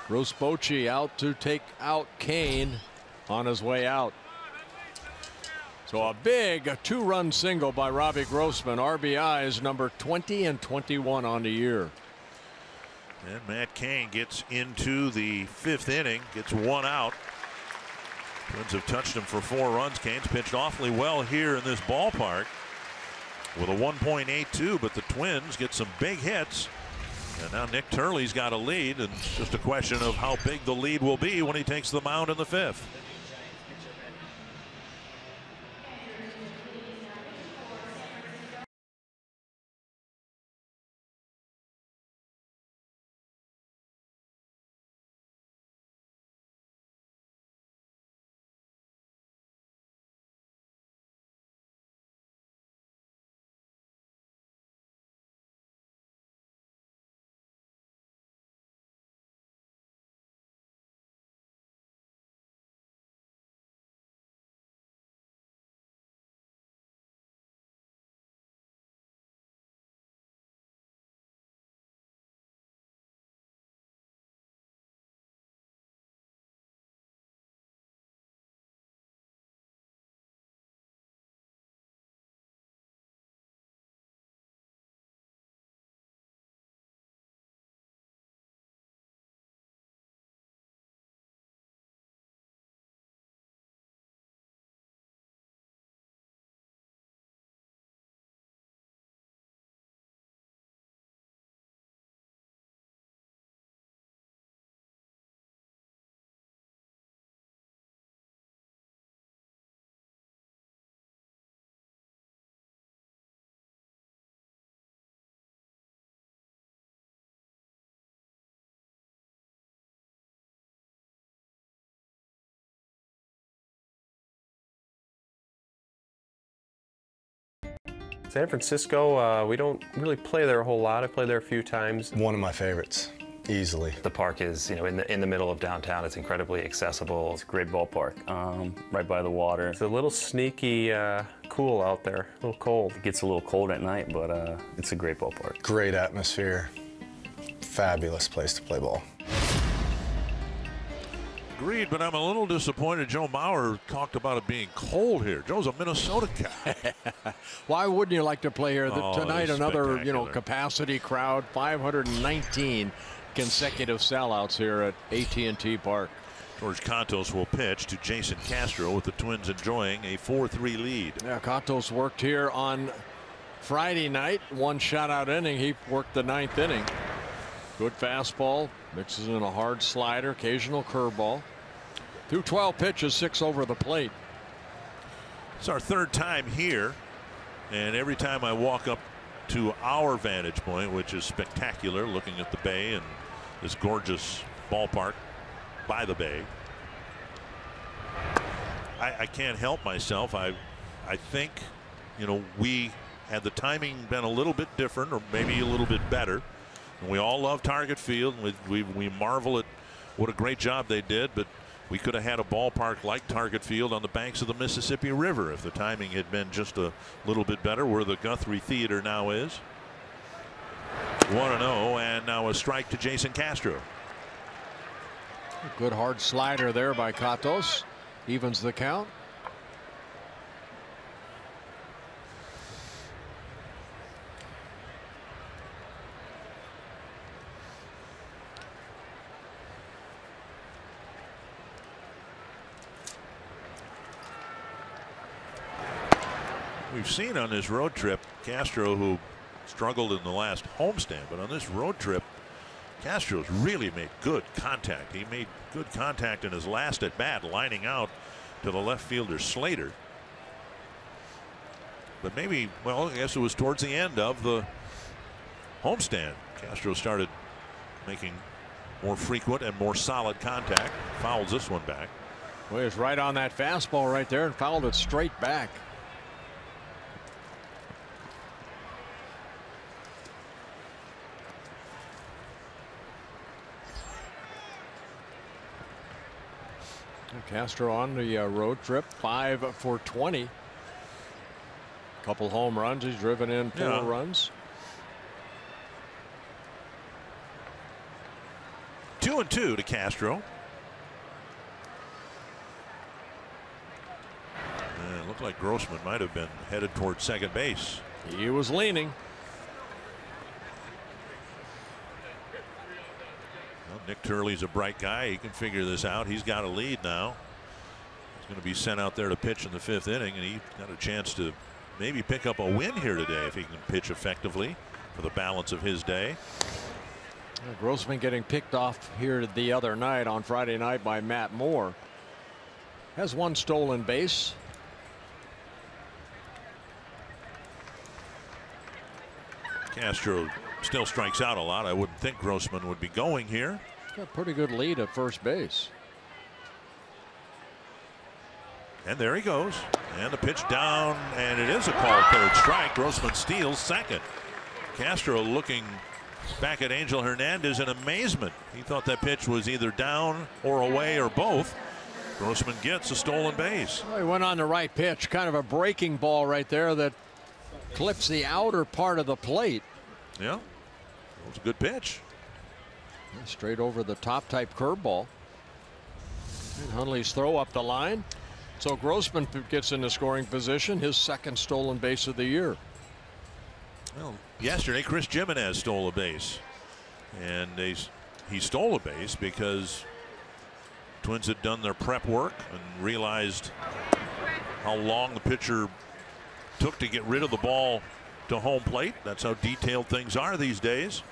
[SPEAKER 3] Bruce Bochy out to take out Kane on his way out. So a big 2-run single by Robbie Grossman. RBIs number 20 and 21 on the year.
[SPEAKER 2] And Matt Cain gets into the 5th inning, gets 1 out. Twins have touched him for 4 runs. Cain's pitched awfully well here in this ballpark with a 1.82, but the Twins get some big hits. And now Nick Turley's got a lead, and it's just a question of how big the lead will be when he takes the mound in the 5th.
[SPEAKER 5] San Francisco, we don't really play there a whole lot. I played there a few times.
[SPEAKER 7] One of my favorites, easily.
[SPEAKER 5] The park is, you know, in the middle of downtown. It's incredibly accessible.
[SPEAKER 8] It's a great ballpark, right by the water.
[SPEAKER 5] It's a little sneaky cool out there, a little cold.
[SPEAKER 8] It gets a little cold at night, but it's a great ballpark.
[SPEAKER 7] Great atmosphere, fabulous place to play ball.
[SPEAKER 2] Agreed, but I'm a little disappointed. Joe Mauer talked about it being cold here. Joe's a Minnesota guy.
[SPEAKER 3] Why wouldn't you like to play here tonight? Another, you know,
[SPEAKER 2] spectacular
[SPEAKER 3] capacity crowd. 519 consecutive sellouts here at AT Park.
[SPEAKER 2] George Cantos will pitch to Jason Castro, with the Twins enjoying a 4-3 lead.
[SPEAKER 3] Yeah, Cantos worked here on Friday night. 1 shutout inning. He worked the 9th inning. Good fastball, mixes in a hard slider, occasional curveball. Through 12 pitches, 6 over the plate.
[SPEAKER 2] It's our 3rd time here, and every time I walk up to our vantage point, which is spectacular, looking at the bay and this gorgeous ballpark by the bay. I can't help myself. I think, you know, we had the timing been a little bit different or maybe a little bit better. And we all love Target Field. We marvel at what a great job they did, but we could have had a ballpark like Target Field on the banks of the Mississippi River if the timing had been just a little bit better, where the Guthrie Theater now is. 1-0, and now a strike to Jason Castro.
[SPEAKER 3] A good hard slider there by Catos. Evens the count.
[SPEAKER 2] We've seen on this road trip Castro, who struggled in the last homestand, but on this road trip Castro's really made good contact. He made good contact in his last at bat, lining out to the left fielder Slater. But maybe, well, I guess it was towards the end of the homestand Castro started making more frequent and more solid contact. Fouls this one back.
[SPEAKER 3] Well, he was right on that fastball right there and fouled it straight back. Castro on the road trip, 5 for 20. Couple home runs. He's driven in 4 runs.
[SPEAKER 2] 2-2 to Castro. And it looked like Grossman might have been headed towards second base.
[SPEAKER 3] He was leaning.
[SPEAKER 2] Nick Turley's a bright guy. He can figure this out. He's got a lead now. He's going to be sent out there to pitch in the 5th inning, and he got a chance to maybe pick up a win here today if he can pitch effectively for the balance of his day.
[SPEAKER 3] Grossman getting picked off here the other night on Friday night by Matt Moore. Has 1 stolen base.
[SPEAKER 2] Castro still strikes out a lot. I wouldn't think Grossman would be going here.
[SPEAKER 3] Got a pretty good lead at first base.
[SPEAKER 2] And there he goes. And the pitch down, and it is a called third strike. Grossman steals second. Castro looking back at Angel Hernandez in amazement. He thought that pitch was either down or away or both. Grossman gets a stolen base.
[SPEAKER 3] Well, he went on the right pitch, kind of a breaking ball right there that clips the outer part of the plate.
[SPEAKER 2] Yeah, it was a good pitch.
[SPEAKER 3] Straight over the top type curveball. And Hundley's throw up the line. So Grossman gets into scoring position, his 2nd stolen base of the year.
[SPEAKER 2] Well, yesterday Chris Jimenez stole a base, and he stole a base because Twins had done their prep work and realized how long the pitcher took to get rid of the ball to home plate. That's how detailed things are these days.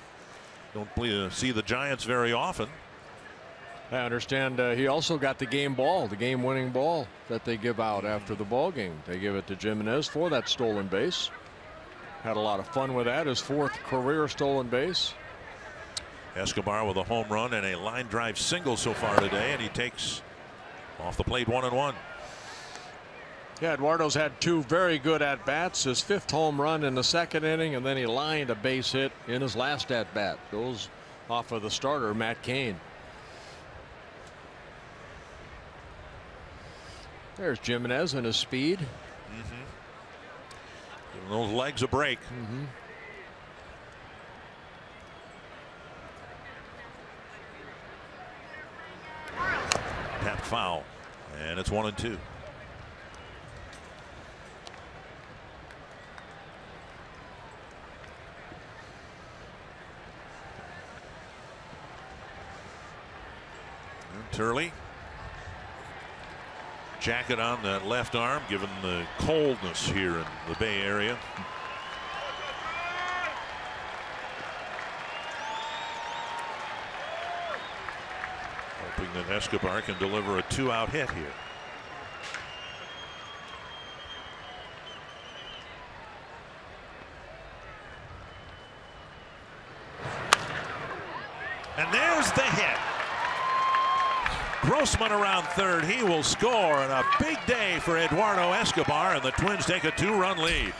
[SPEAKER 2] Don't see the Giants very often.
[SPEAKER 3] I understand he also got the game ball, the game-winning ball that they give out after the ball game. They give it to Jimenez for that stolen base. Had a lot of fun with that. His 4th career stolen base.
[SPEAKER 2] Escobar with a home run and a line drive single so far today, and he takes off the plate 1-1.
[SPEAKER 3] Yeah, Eduardo's had 2 very good at-bats. His 5th home run in the 2nd inning, and then he lined a base hit in his last at-bat. Goes off of the starter, Matt Cain. There's Jimenez and his speed.
[SPEAKER 2] Giving those legs a break. Tap foul, and it's 1-2. Turley. Jacket on that left arm, given the coldness here in the Bay Area. Hoping that Escobar can deliver a 2-out hit here. And there's the hit. Grossman around third. He will score, and a big day for Eduardo Escobar, and the Twins take a 2-run lead.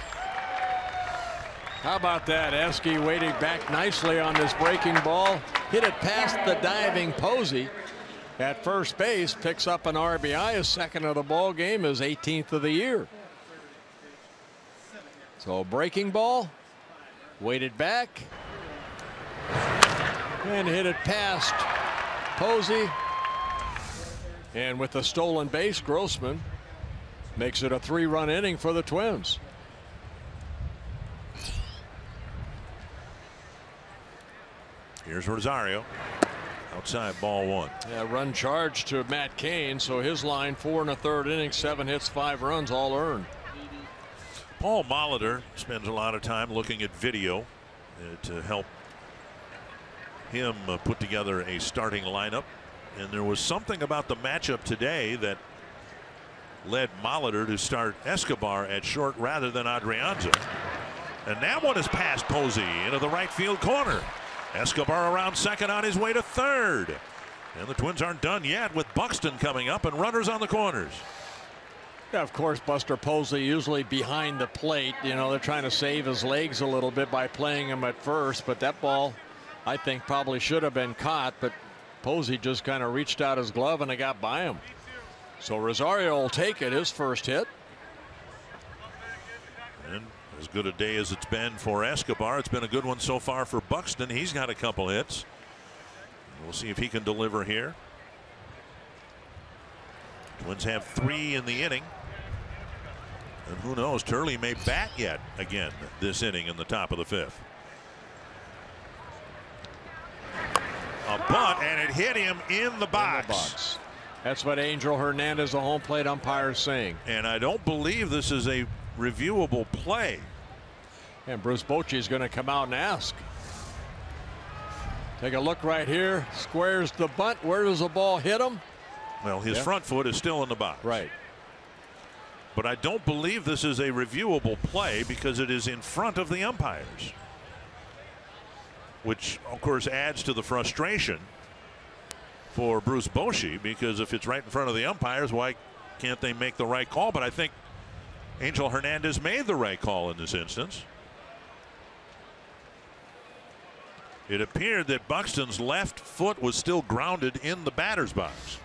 [SPEAKER 3] How about that? Esky waiting back nicely on this breaking ball. Hit it past the diving Posey at first base. Picks up an RBI, his second of the ball game, his 18th of the year. So breaking ball, waited back, and hit it past Posey. And with the stolen base, Grossman makes it a 3-run inning for the Twins.
[SPEAKER 2] Here's Rosario. Outside, ball 1.
[SPEAKER 3] Yeah, run charge to Matt Cain, so his line 4 1/3 innings, 7 hits, 5 runs, all earned.
[SPEAKER 2] Paul Molitor spends a lot of time looking at video to help him put together a starting lineup. And there was something about the matchup today that led Molitor to start Escobar at short rather than Adrianza. And that one is past Posey into the right field corner. Escobar around second on his way to third. And the Twins aren't done yet with Buxton coming up and runners on the corners.
[SPEAKER 3] Yeah, of course, Buster Posey usually behind the plate. You know, they're trying to save his legs a little bit by playing him at first. But that ball, I think, probably should have been caught. But Posey just kind of reached out his glove and it got by him. So Rosario will take it, his first hit.
[SPEAKER 2] And as good a day as it's been for Escobar, it's been a good one so far for Buxton. He's got a couple hits. We'll see if he can deliver here. Twins have 3 in the inning. And who knows, Turley may bat yet again this inning in the top of the 5th. A bunt, and it hit him in the box.
[SPEAKER 3] That's what Angel Hernandez, the home plate umpire, is saying.
[SPEAKER 2] And I don't believe this is a reviewable play.
[SPEAKER 3] And Bruce Bochy is going to come out and ask. Take a look right here. Squares the bunt. Where does the ball hit him?
[SPEAKER 2] Well, his front foot is still in the box.
[SPEAKER 3] Right.
[SPEAKER 2] But I don't believe this is a reviewable play because it is in front of the umpires, which of course adds to the frustration for Bruce Bochy, because if it's right in front of the umpires, why can't they make the right call? But I think Angel Hernandez made the right call in this instance. It appeared that Buxton's left foot was still grounded in the batter's box.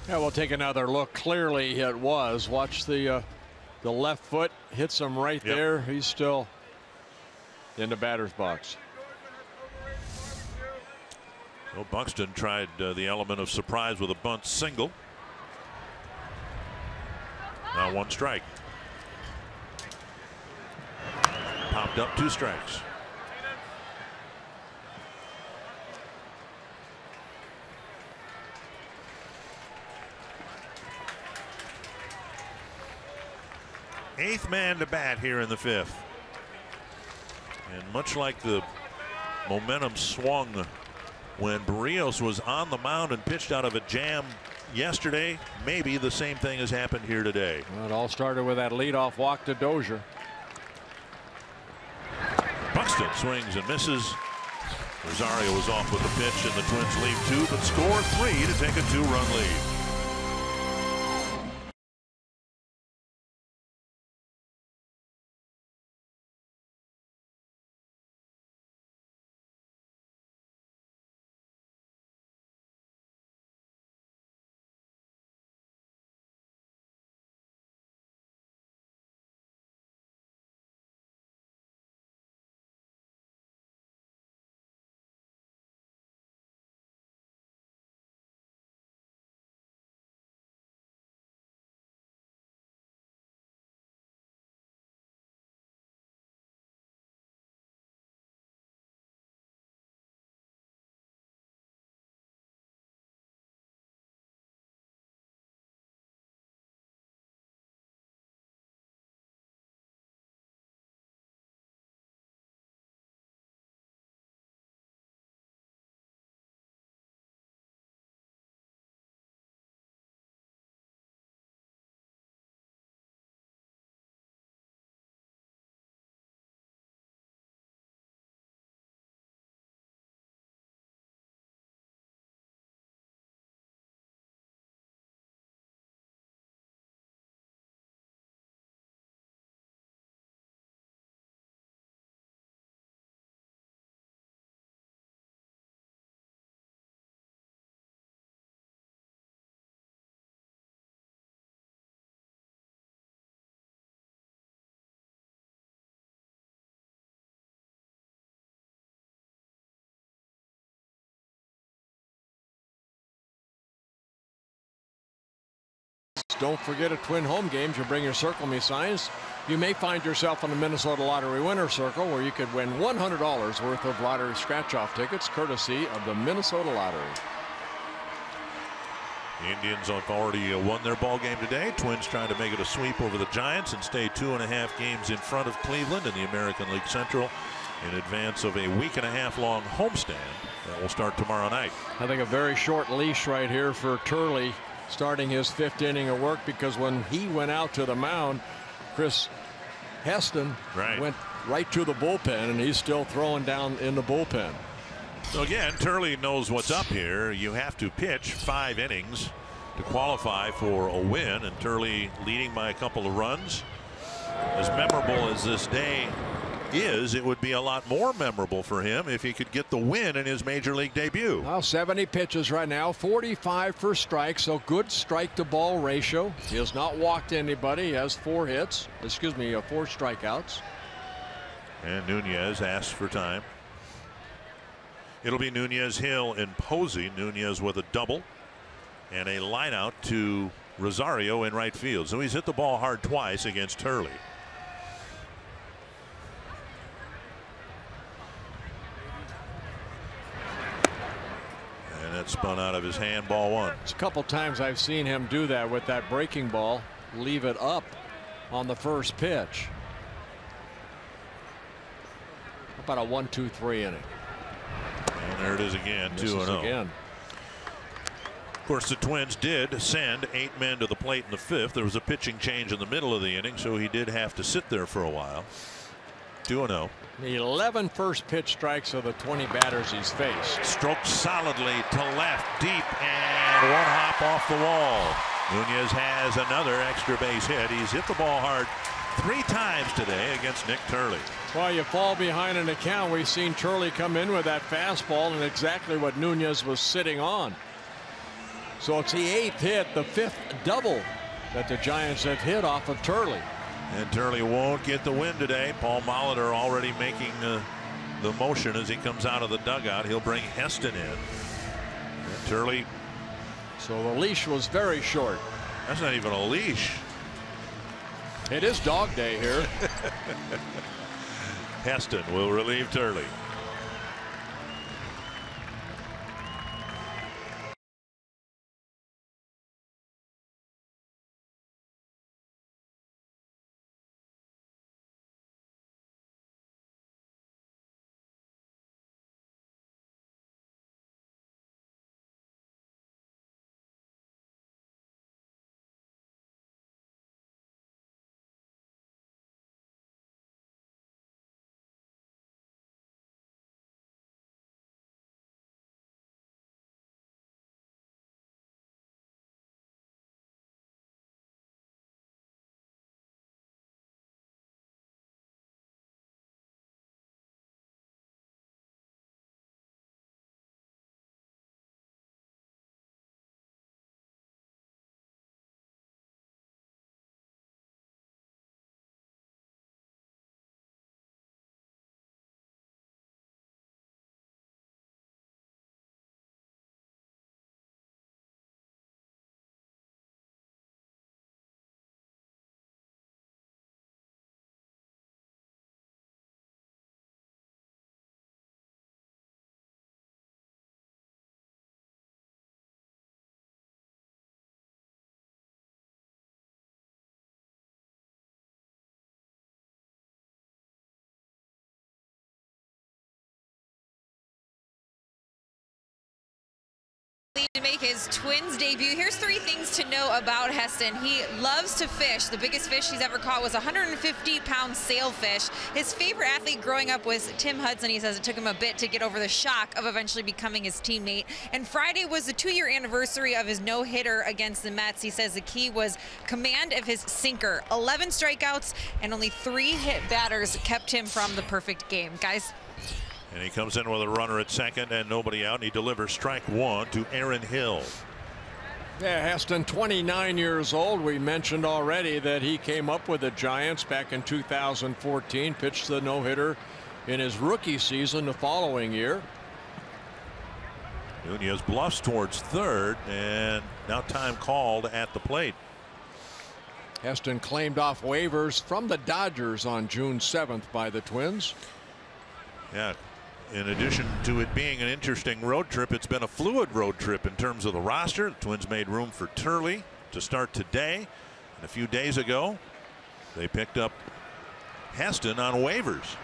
[SPEAKER 3] Yeah, we'll take another look. Clearly it was. Watch the left foot hits him right there. He's still in the batter's box.
[SPEAKER 2] Well, Buxton tried the element of surprise with a bunt single. Now 1 strike. Popped up 2 strikes. Eighth man to bat here in the 5th. And much like the momentum swung when Barrios was on the mound and pitched out of a jam yesterday, maybe the same thing has happened here today.
[SPEAKER 3] Well, it all started with that leadoff walk to Dozier.
[SPEAKER 2] Buxton swings and misses. Rosario is off with the pitch, and the Twins lead 2 but score 3 to take a 2-run lead.
[SPEAKER 3] Don't forget at Twin home games, you bring your Circle Me signs. You may find yourself on the Minnesota Lottery winner circle where you could win $100 worth of lottery scratch-off tickets courtesy of the Minnesota Lottery.
[SPEAKER 2] The Indians have already won their ball game today. Twins trying to make it a sweep over the Giants and stay 2.5 games in front of Cleveland in the American League Central in advance of a week-and-a-half long homestand that will start tomorrow night.
[SPEAKER 3] I think a very short leash right here for Turley starting his 5th inning of work, because when he went out to the mound, Chris Heston went right to the bullpen, and he's still throwing down in the bullpen.
[SPEAKER 2] So again, Turley knows what's up here. You have to pitch 5 innings to qualify for a win, and Turley leading by a couple of runs. As memorable as this day is, it would be a lot more memorable for him if he could get the win in his major league debut.
[SPEAKER 3] Well, 70 pitches right now, 45 for strikes, so good strike to ball ratio. He has not walked anybody. He has 4 hits, excuse me, 4 strikeouts.
[SPEAKER 2] And Nunez asks for time. It'll be Nunez, Hill, and Posey. Nunez with a double and a line out to Rosario in right field. So he's hit the ball hard twice against Turley. And that spun out of his hand, ball 1.
[SPEAKER 3] It's a couple times I've seen him do that with that breaking ball, leave it up on the first pitch. About a 1-2-3 inning.
[SPEAKER 2] And there it is again, 2-0. Of course, the Twins did send 8 men to the plate in the 5th. There was a pitching change in the middle of the inning, so he did have to sit there for a while. 2-0.
[SPEAKER 3] 11 first pitch strikes of the 20 batters he's faced.
[SPEAKER 2] Stroked solidly to left, deep, and 1 hop off the wall. Nunez has another extra base hit. He's hit the ball hard 3 times today against Nick Turley.
[SPEAKER 3] While you fall behind an account, we've seen Turley come in with that fastball and exactly what Nunez was sitting on. So it's the 8th hit, the 5th double that the Giants have hit off of Turley.
[SPEAKER 2] And Turley won't get the win today. Paul Molitor already making the motion as he comes out of the dugout. He'll bring Heston in. And Turley.
[SPEAKER 3] So the leash was very short.
[SPEAKER 2] That's not even a leash.
[SPEAKER 3] It is dog day here.
[SPEAKER 2] Heston will relieve Turley.
[SPEAKER 6] To make his Twins debut. Here's 3 things to know about Heston. He loves to fish. The biggest fish he's ever caught was a 150-pound sailfish. His favorite athlete growing up was Tim Hudson. He says it took him a bit to get over the shock of eventually becoming his teammate. And Friday was the 2-year anniversary of his no-hitter against the Mets. He says the key was command of his sinker. 11 strikeouts and only 3 hit batters kept him from the perfect game. Guys.
[SPEAKER 2] And he comes in with a runner at second and nobody out, and he delivers strike 1 to Aaron Hill.
[SPEAKER 3] Yeah, Heston, 29 years old. We mentioned already that he came up with the Giants back in 2014, pitched the no-hitter in his rookie season the following year.
[SPEAKER 2] Nunez bluffs towards third, and now time called at the plate.
[SPEAKER 3] Heston claimed off waivers from the Dodgers on June 7th by the Twins.
[SPEAKER 2] Yeah. In addition to it being an interesting road trip, it's been a fluid road trip in terms of the roster. The Twins made room for Turley to start today. And a few days ago, they picked up Heston on waivers.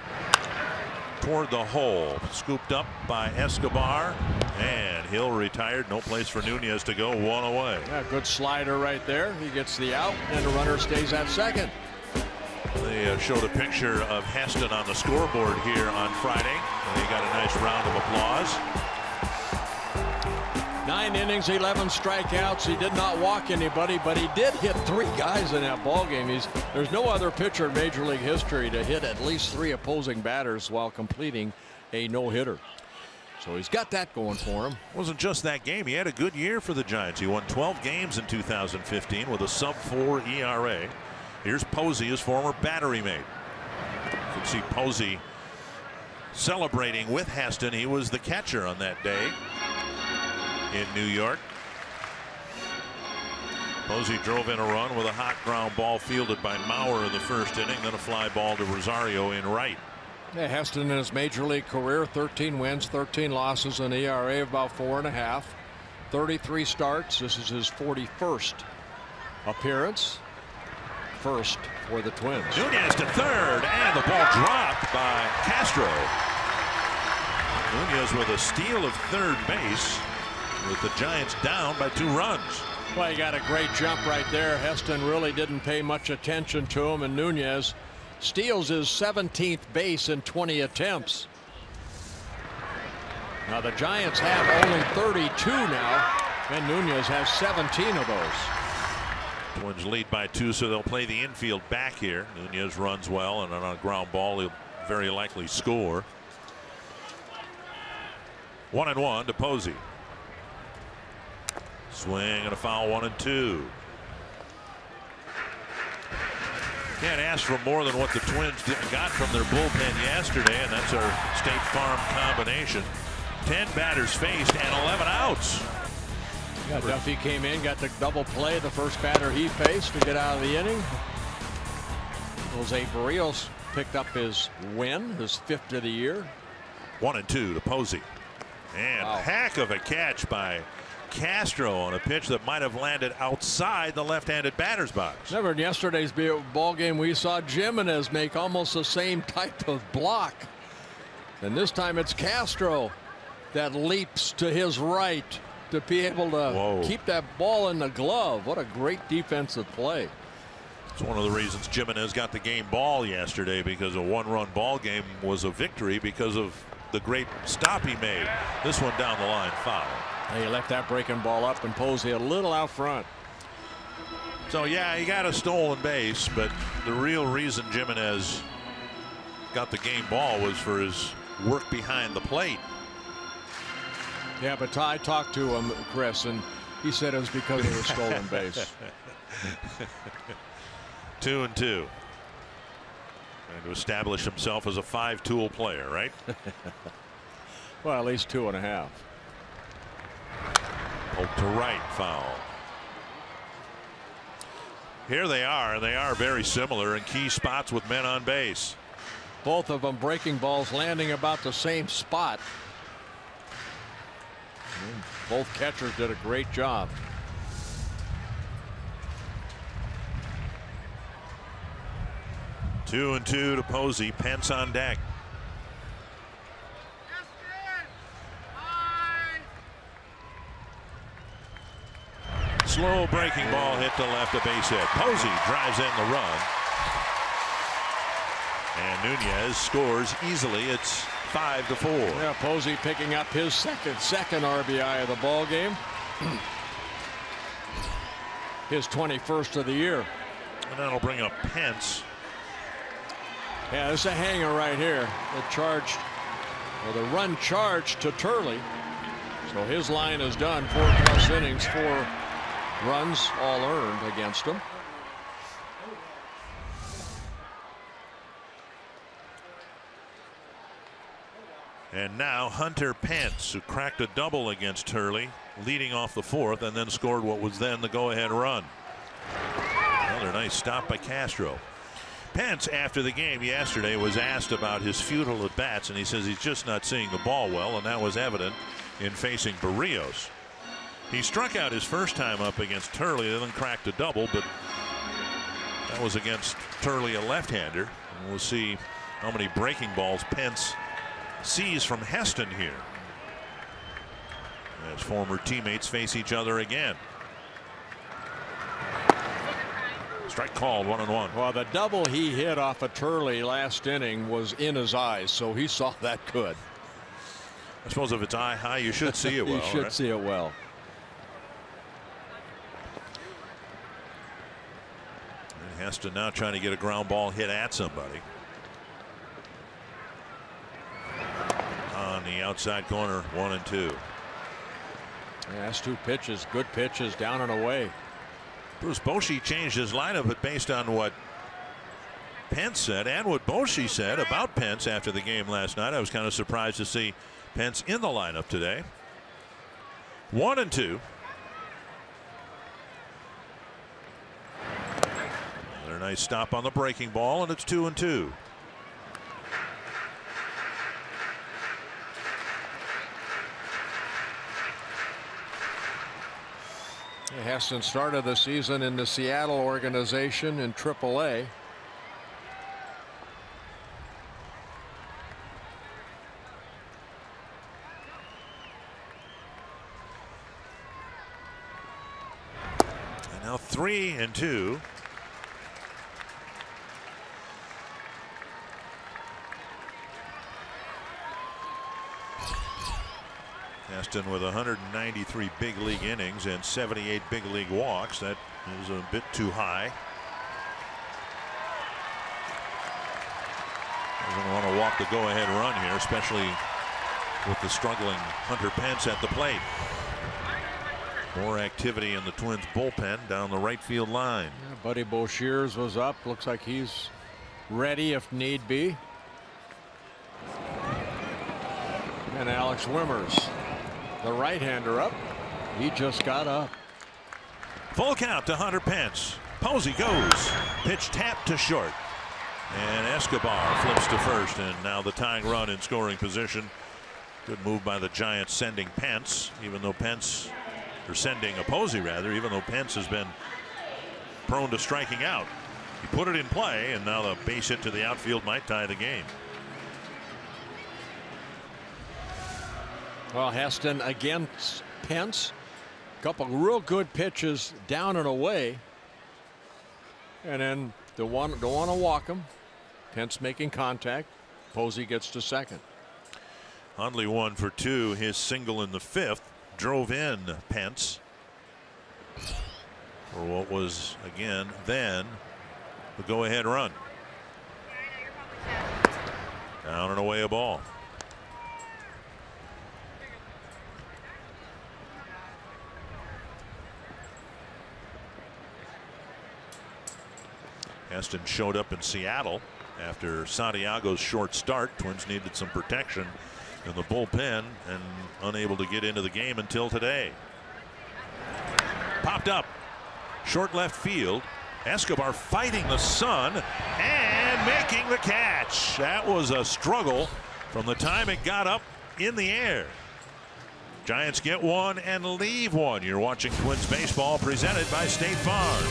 [SPEAKER 2] Toward the hole, scooped up by Escobar, and Hill retired. No place for Nunez to go. One away.
[SPEAKER 3] Yeah, good slider right there. He gets the out, and the runner stays at second.
[SPEAKER 2] They showed a picture of Heston on the scoreboard here on Friday. They got a nice round of applause.
[SPEAKER 3] 9 innings, 11 strikeouts. He did not walk anybody, but he did hit 3 guys in that ball game. There's no other pitcher in Major League history to hit at least 3 opposing batters while completing a no-hitter. So he's got that going for him.
[SPEAKER 2] Wasn't just that game. He had a good year for the Giants. He won 12 games in 2015 with a sub-4 ERA. Here's Posey, his former battery mate. You can see Posey celebrating with Heston. He was the catcher on that day in New York. Posey drove in a run with a hot ground ball fielded by Mauer in the first inning, then a fly ball to Rosario in right.
[SPEAKER 3] Yeah, Heston in his major league career, 13 wins, 13 losses, an ERA of about 4.5, 33 starts. This is his 41st appearance. First for the Twins.
[SPEAKER 2] Nunez to third, and the ball dropped by Castro. Nunez with a steal of third base, with the Giants down by 2 runs.
[SPEAKER 3] Well, he got a great jump right there. Heston really didn't pay much attention to him, and Nunez steals his 17th base in 20 attempts. Now the Giants have only 32 now, and Nunez has 17 of those.
[SPEAKER 2] Twins lead by 2, so they'll play the infield back here. Nunez runs well, and on a ground ball he'll very likely score. 1-1 to Posey. Swing and a foul, 1-2. Can't ask for more than what the Twins got from their bullpen yesterday, and that's our State Farm combination. 10 batters faced and 11 outs.
[SPEAKER 3] Yeah, Duffy came in, got the double play, the first batter he faced to get out of the inning. Jose Barrios picked up his win, his 5th of the year.
[SPEAKER 2] 1-2 to Posey. And
[SPEAKER 3] wow.
[SPEAKER 2] Heck of a catch by Castro on a pitch that might have landed outside the left-handed batter's box.
[SPEAKER 3] Never in yesterday's ball game we saw Jimenez make almost the same type of block. And this time it's Castro that leaps to his right to be able to keep that ball in the glove. What a great defensive play.
[SPEAKER 2] It's one of the reasons Jimenez got the game ball yesterday, because a 1-run ball game was a victory because of the great stop he made. This one down the line, foul.
[SPEAKER 3] He left that breaking ball up, and Posey a little out front.
[SPEAKER 2] So yeah, he got a stolen base, but the real reason Jimenez got the game ball was for his work behind the plate.
[SPEAKER 3] Yeah, but I talked to him, Chris, and he said it was because of the stolen base.
[SPEAKER 2] 2-2. Trying to establish himself as a 5-tool player, right?
[SPEAKER 3] Well, at least 2.5.
[SPEAKER 2] Pulled to right, foul. Here they are, and they are very similar in key spots with men on base.
[SPEAKER 3] Both of them breaking balls landing about the same spot. Both catchers did a great job.
[SPEAKER 2] 2-2 to Posey. Pence on deck. Slow breaking ball hit to left, a base hit. Posey drives in the run. And Nunez scores easily. It's 5-4.
[SPEAKER 3] Yeah, Posey picking up his second RBI of the ball game. His 21st of the year.
[SPEAKER 2] And that'll bring up Pence.
[SPEAKER 3] Yeah, this is a hanger right here. The charge, or the run charged to Turley. So his line is done. 4+ innings, 4 runs all earned against him.
[SPEAKER 2] And now Hunter Pence, who cracked a double against Turley, leading off the 4th, and then scored what was then the go-ahead run. Another nice stop by Castro. Pence, after the game yesterday, was asked about his futile at bats, and he says he's just not seeing the ball well, and that was evident in facing Barrios. He struck out his first time up against Turley, then cracked a double, but that was against Turley, a left-hander. And we'll see how many breaking balls Pence sees from Heston here, as former teammates face each other again. Strike called, 1-1.
[SPEAKER 3] Well, the double he hit off of Turley last inning was in his eyes, so he saw that good.
[SPEAKER 2] I suppose if it's eye high, you should see it well.
[SPEAKER 3] You should
[SPEAKER 2] right?
[SPEAKER 3] see it well.
[SPEAKER 2] And Heston now trying to get a ground ball hit at somebody. On the outside corner, 1-2.
[SPEAKER 3] Yeah, that's 2 pitches, good pitches, down and away.
[SPEAKER 2] Bruce Bochy changed his lineup based on what Pence said and what Bochy said about Pence after the game last night. I was kind of surprised to see Pence in the lineup today. 1-2. Another nice stop on the breaking ball, and it's 2-2.
[SPEAKER 3] Heston started the season in the Seattle organization in AAA.
[SPEAKER 2] And now 3-2. Heston with 193 big league innings and 78 big league walks. That is a bit too high. Doesn't want to walk the go-ahead run here, especially with the struggling Hunter Pence at the plate. More activity in the Twins bullpen down the right field line.
[SPEAKER 3] Yeah, Buddy Boshears was up. Looks like he's ready if need be. And Alex Wimmers, the right-hander, up. He just got up.
[SPEAKER 2] Full count to Hunter Pence. Posey goes. Pitch tapped to short. And Escobar flips to first. And now the tying run in scoring position. Good move by the Giants sending Pence. Even though Pence, or sending a Posey rather, even though Pence has been prone to striking out. He put it in play, and now the base hit to the outfield might tie the game.
[SPEAKER 3] Well, Heston against Pence. A couple real good pitches down and away. And then don't want to walk him. Pence making contact. Posey gets to second.
[SPEAKER 2] Hundley 1 for 2. His single in the 5th drove in Pence for what was again then the go-ahead run. Down and away a ball. Heston showed up in Seattle after Santiago's short start. Twins needed some protection in the bullpen and unable to get into the game until today. Popped up short left field. Escobar fighting the sun and making the catch. That was a struggle from the time it got up in the air. Giants get one and leave one. You're watching Twins baseball presented by State Farm.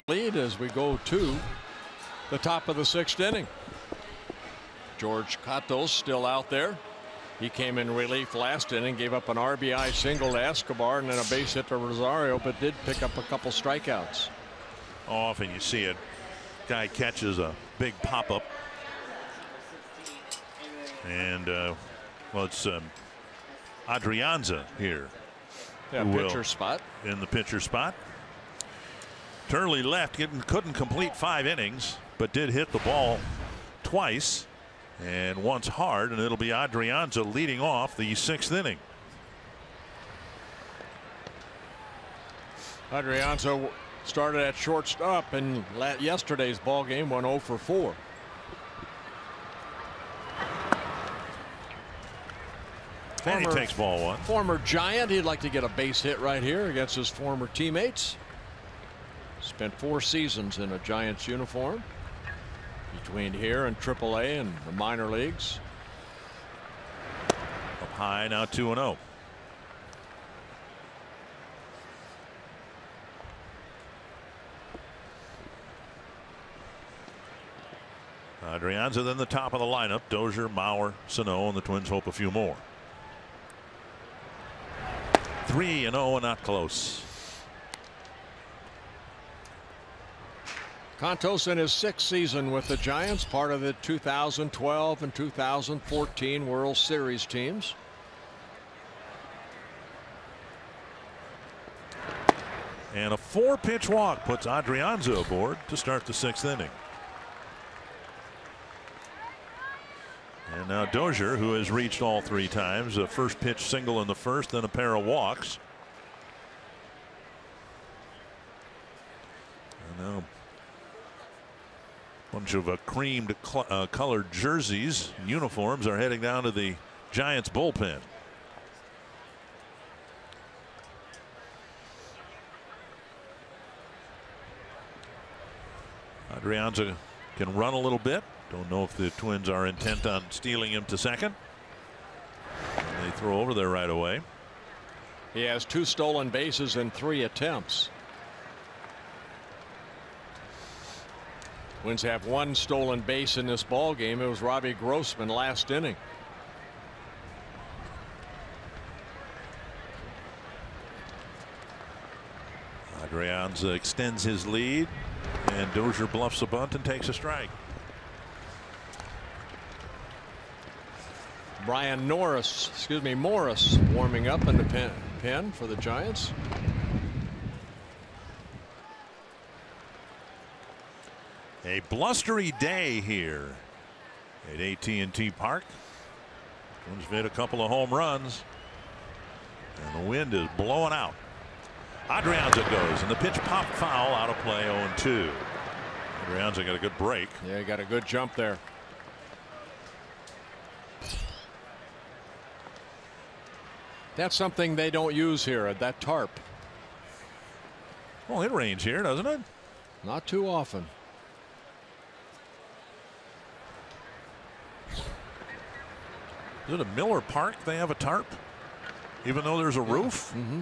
[SPEAKER 3] lead as we go to the top of the 6th inning. George Catos still out there. He came in relief last inning, gave up an RBI single to Escobar and then a base hit to Rosario, but did pick up a couple strikeouts.
[SPEAKER 2] Often you see it. Guy catches a big pop-up. And, well, it's Adrianza here.
[SPEAKER 3] Yeah, pitcher spot.
[SPEAKER 2] In the pitcher spot. Turley left, couldn't complete 5 innings, but did hit the ball twice and once hard, and it'll be Adrianza leading off the 6th inning.
[SPEAKER 3] Adrianza started at shortstop in yesterday's ball game, went 0 for 4.
[SPEAKER 2] And he takes ball 1.
[SPEAKER 3] Former Giant, he'd like to get a base hit right here against his former teammates. Spent 4 seasons in a Giants uniform between here and AAA and the minor leagues.
[SPEAKER 2] Up high now, 2-0. Adrianza then the top of the lineup. Dozier, Mauer, Sano, and the Twins hope a few more. 3-0 and not close.
[SPEAKER 3] Catos in his 6th season with the Giants, part of the 2012 and 2014 World Series teams.
[SPEAKER 2] And a 4-pitch walk puts Adrianza aboard to start the 6th inning. And now Dozier, who has reached all 3 times, a first pitch single in the 1st, then a pair of walks. And now a bunch of creamed colored jerseys, uniforms are heading down to the Giants bullpen. Adrianza can run a little bit. Don't know if the Twins are intent on stealing him to second. And they throw over there right away.
[SPEAKER 3] He has 2 stolen bases in 3 attempts. Twins have 1 stolen base in this ball game. It was Robbie Grossman last inning.
[SPEAKER 2] Adrianza extends his lead, and Dozier bluffs a bunt and takes a strike.
[SPEAKER 3] Brian Morris warming up in the pen for the Giants.
[SPEAKER 2] A blustery day here at AT&T Park. Twins hit a couple of home runs, and the wind is blowing out. Adrianza goes, and the pitch popped foul, out of play, 0-2. Adrianza got a good break.
[SPEAKER 3] Yeah, he got a good jump there. That's something they don't use here at that tarp.
[SPEAKER 2] Well, it rains here, doesn't it?
[SPEAKER 3] Not too often.
[SPEAKER 2] Is it a Miller Park? They have a tarp, even though there's a roof.
[SPEAKER 3] Mm-hmm.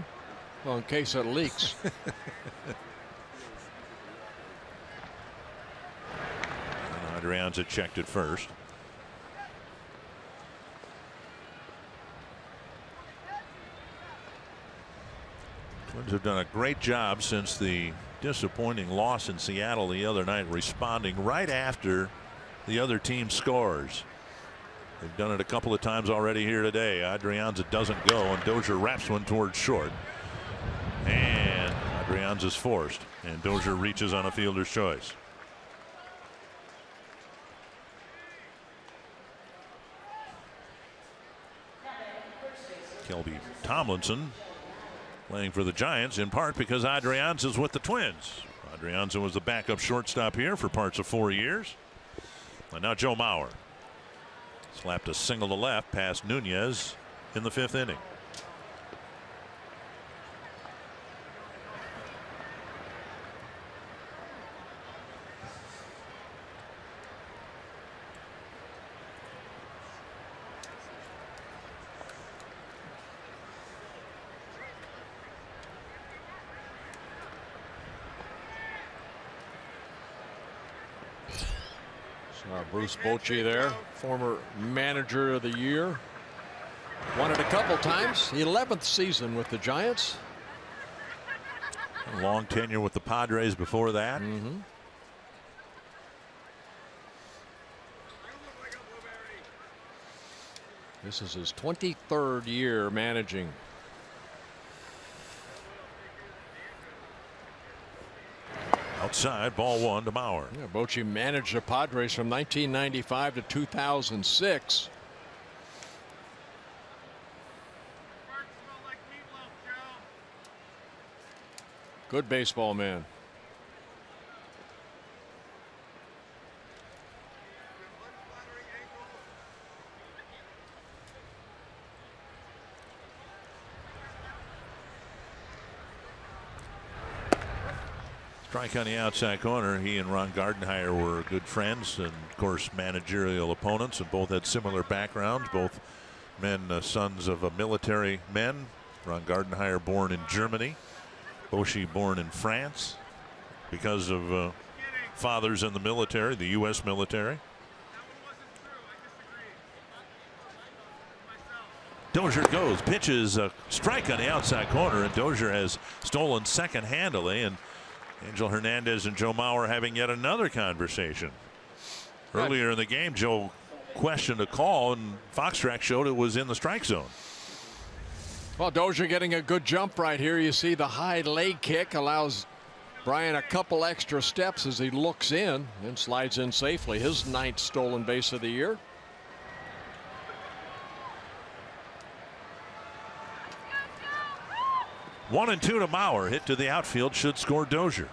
[SPEAKER 3] Well, in case it leaks.
[SPEAKER 2] Adrianza checked it first. Twins have done a great job since the disappointing loss in Seattle the other night, responding right after the other team scores. They've done it a couple of times already here today. Adrianza doesn't go, and Dozier wraps one towards short. And Adrianza's forced, and Dozier reaches on a fielder's choice. Kelby Tomlinson playing for the Giants, in part because Adrianza's with the Twins. Adrianza was the backup shortstop here for parts of 4 years. And now Joe Mauer slapped a single to left past Nunez in the 5th inning.
[SPEAKER 3] Bruce Bochy there, former manager of the year. Won it a couple times. 11th season with the Giants.
[SPEAKER 2] A long tenure with the Padres before that.
[SPEAKER 3] This is his 23rd year managing.
[SPEAKER 2] Outside, ball one to Mauer.
[SPEAKER 3] Yeah, Bochy managed the Padres from 1995 to 2006. Good baseball man.
[SPEAKER 2] Strike on the outside corner. He and Ron Gardenhire were good friends and, of course, managerial opponents, and both had similar backgrounds. Both men, sons of military men. Ron Gardenhire born in Germany. Bochy born in France because of fathers in the military, the U.S. military. Dozier goes, pitches a strike on the outside corner, and Dozier has stolen second handily, and Angel Hernandez and Joe Mauer having yet another conversation. Earlier in the game, Joe questioned a call, and Foxtrack showed it was in the strike zone.
[SPEAKER 3] Well, Dozier getting a good jump right here. You see the high leg kick allows Brian a couple extra steps as he looks in and slides in safely. His 9th stolen base of the year.
[SPEAKER 2] One and two to Mauer. Hit to the outfield should score Dozier.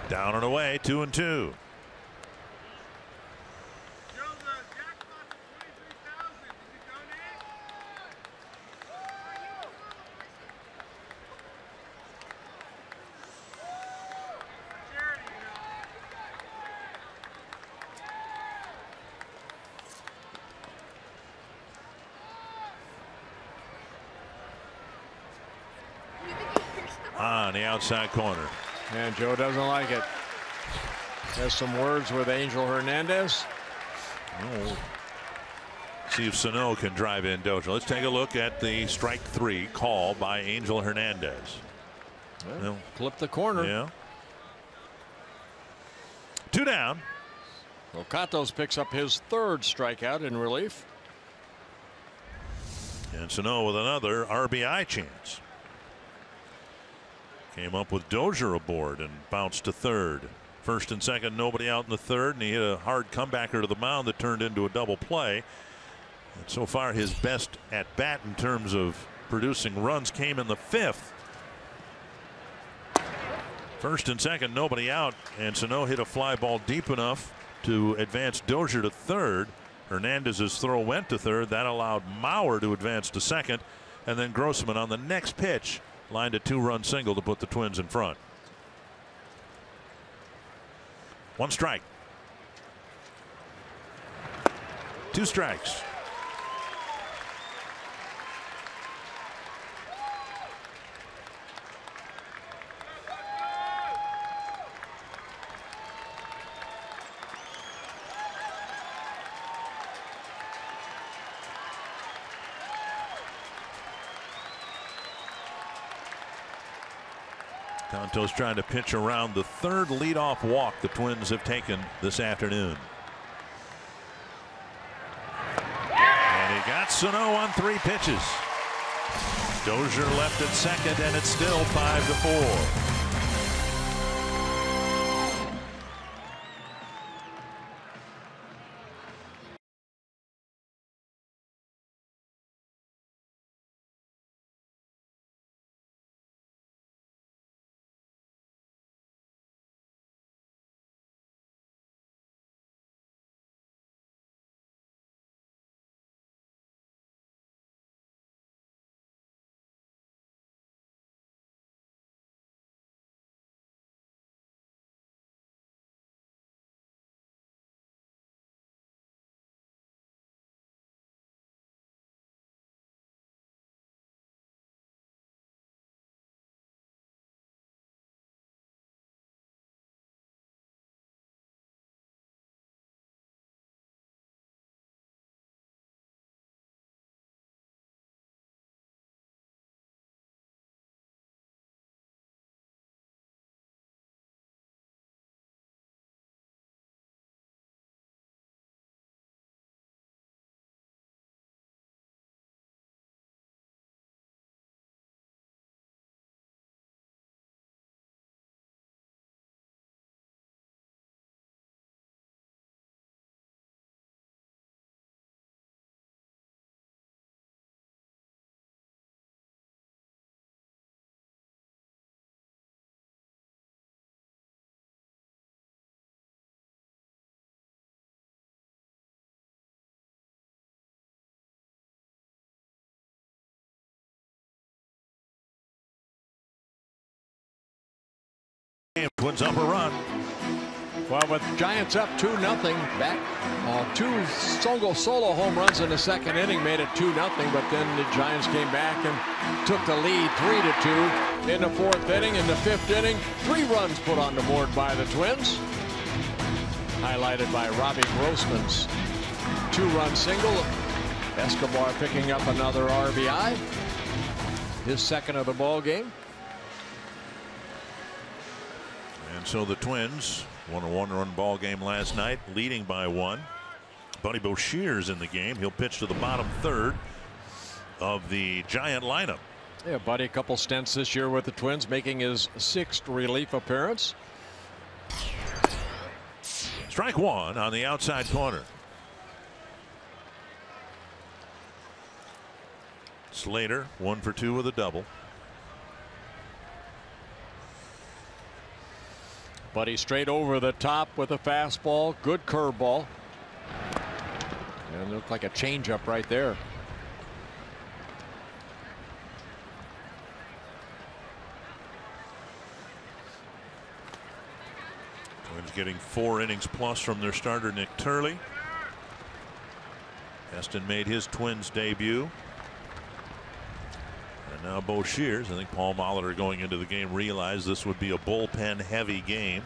[SPEAKER 2] Down and away, 2-2. On the outside corner.
[SPEAKER 3] And Joe doesn't like it. Has some words with Angel Hernandez.
[SPEAKER 2] Oh. See if Sano can drive in Dozier. Let's take a look at the strike three call by Angel Hernandez.
[SPEAKER 3] Well, clip the corner.
[SPEAKER 2] Yeah. Two down.
[SPEAKER 3] Well, Catos picks up his 3rd strikeout in relief.
[SPEAKER 2] And Sano with another RBI chance. Came up with Dozier aboard and bounced to 3rd. First and second, nobody out in the 3rd, and he hit a hard comebacker to the mound that turned into a double play. And so far, his best at bat in terms of producing runs came in the 5th. First and second, nobody out, and Sano hit a fly ball deep enough to advance Dozier to 3rd. Hernandez's throw went to 3rd. That allowed Mauer to advance to 2nd, and then Grossman on the next pitch lined a 2-run single to put the Twins in front. 1 strike. 2 strikes. Santos trying to pitch around the 3rd leadoff walk the Twins have taken this afternoon. And he got Sano on 3 pitches. Dozier left at 2nd, and it's still 5-4. Twins up a run.
[SPEAKER 3] Well, with Giants up 2-0, back two solo home runs in the second inning made it 2-0, but then the Giants came back and took the lead 3-2 in the fourth inning. In the fifth inning, 3 runs put on the board by the Twins, highlighted by Robbie Grossman's 2-run single. Escobar picking up another RBI, his second of the ball game.
[SPEAKER 2] And so the Twins won a 1-run ball game last night, leading by 1. Buddy Boshear's in the game. He'll pitch to the bottom third of the Giant lineup.
[SPEAKER 3] Yeah, Buddy, a couple stints this year with the Twins, making his 6th relief appearance.
[SPEAKER 2] Strike 1 on the outside corner. Slater 1 for 2 with a double.
[SPEAKER 3] Buddy straight over the top with a fastball. Good curveball. And it looked like a changeup right there.
[SPEAKER 2] Twins getting 4 innings plus from their starter Nick Turley. Heston made his Twins debut. And now Boshears. I think Paul Molitor going into the game realized this would be a bullpen heavy game.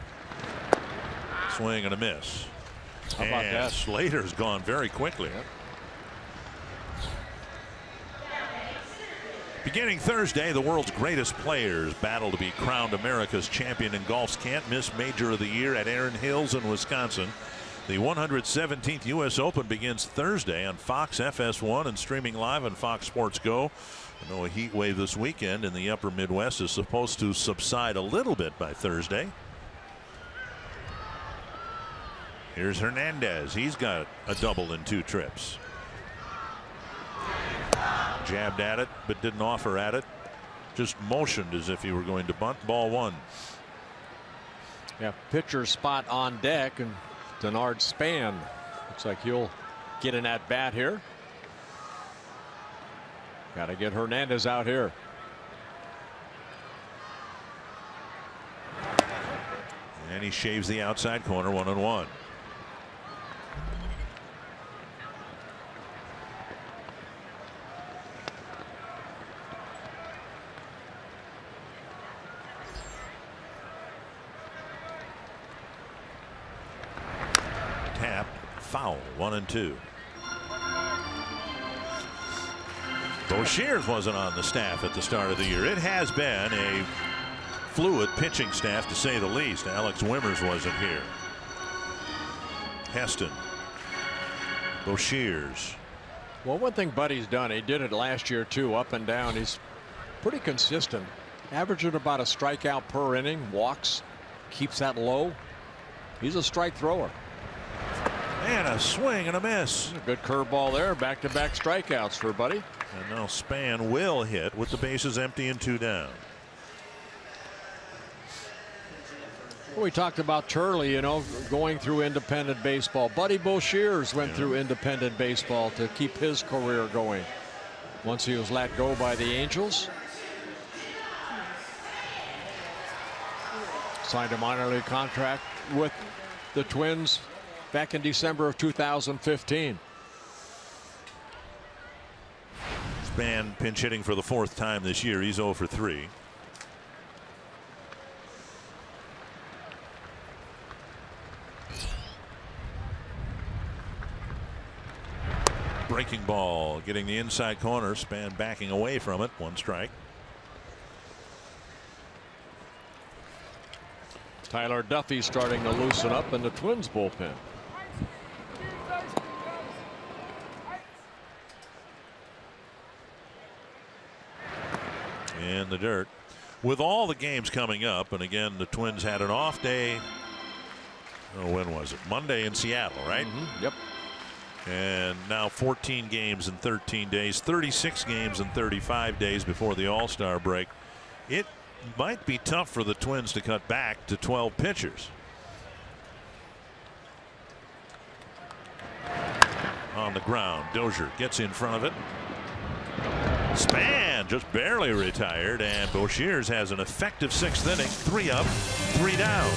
[SPEAKER 2] Swing and a miss.
[SPEAKER 3] How about that?
[SPEAKER 2] Slater's gone very quickly.
[SPEAKER 3] Yep.
[SPEAKER 2] Beginning Thursday, the world's greatest players battle to be crowned America's champion in golf's can't miss major of the year at Erin Hills in Wisconsin. The 117th U.S. Open begins Thursday on Fox FS1 and streaming live on Fox Sports Go. I know a heat wave this weekend in the upper Midwest is supposed to subside a little bit by Thursday. Here's Hernandez. He's got a double in 2 trips. Jabbed at it, but didn't offer at it. Just motioned as if he were going to bunt. Ball 1.
[SPEAKER 3] Yeah, pitcher spot on deck, and Denard Span looks like he'll get an at bat here. Got to get Hernandez out here.
[SPEAKER 2] And he shaves the outside corner, 1-1. Tap, foul, 1-2. Boshears wasn't on the staff at the start of the year. It has been a fluid pitching staff, to say the least. Alex Wimmers wasn't here. Heston, Boshears.
[SPEAKER 3] Well, one thing Buddy's done, he did it last year too, up and down. He's pretty consistent, averaging about a strikeout per inning. Walks, keeps that low. He's a strike thrower.
[SPEAKER 2] And a swing and a miss.
[SPEAKER 3] A good curveball there. Back-to-back strikeouts for Buddy.
[SPEAKER 2] And now Span will hit with the bases empty and 2 down.
[SPEAKER 3] Well, we talked about Turley, you know, going through independent baseball. Buddy Boshears went through independent baseball to keep his career going. Once he was let go by the Angels. Signed a minor league contract with the Twins back in December of 2015.
[SPEAKER 2] Span pinch hitting for the 4th time this year. He's 0 for 3. Breaking ball getting the inside corner. Span backing away from it. 1 strike.
[SPEAKER 3] Tyler Duffy starting to loosen up in the Twins bullpen.
[SPEAKER 2] In the dirt. With all the games coming up, and again, the Twins had an off day. Oh, when was it? Monday in Seattle, right?
[SPEAKER 3] Yep.
[SPEAKER 2] And now 14 games in 13 days, 36 games in 35 days before the All-Star break. It might be tough for the Twins to cut back to 12 pitchers. On the ground, Dozier gets in front of it. Span just barely retired, and Boshiers has an effective 6th inning, 3 up, 3 down.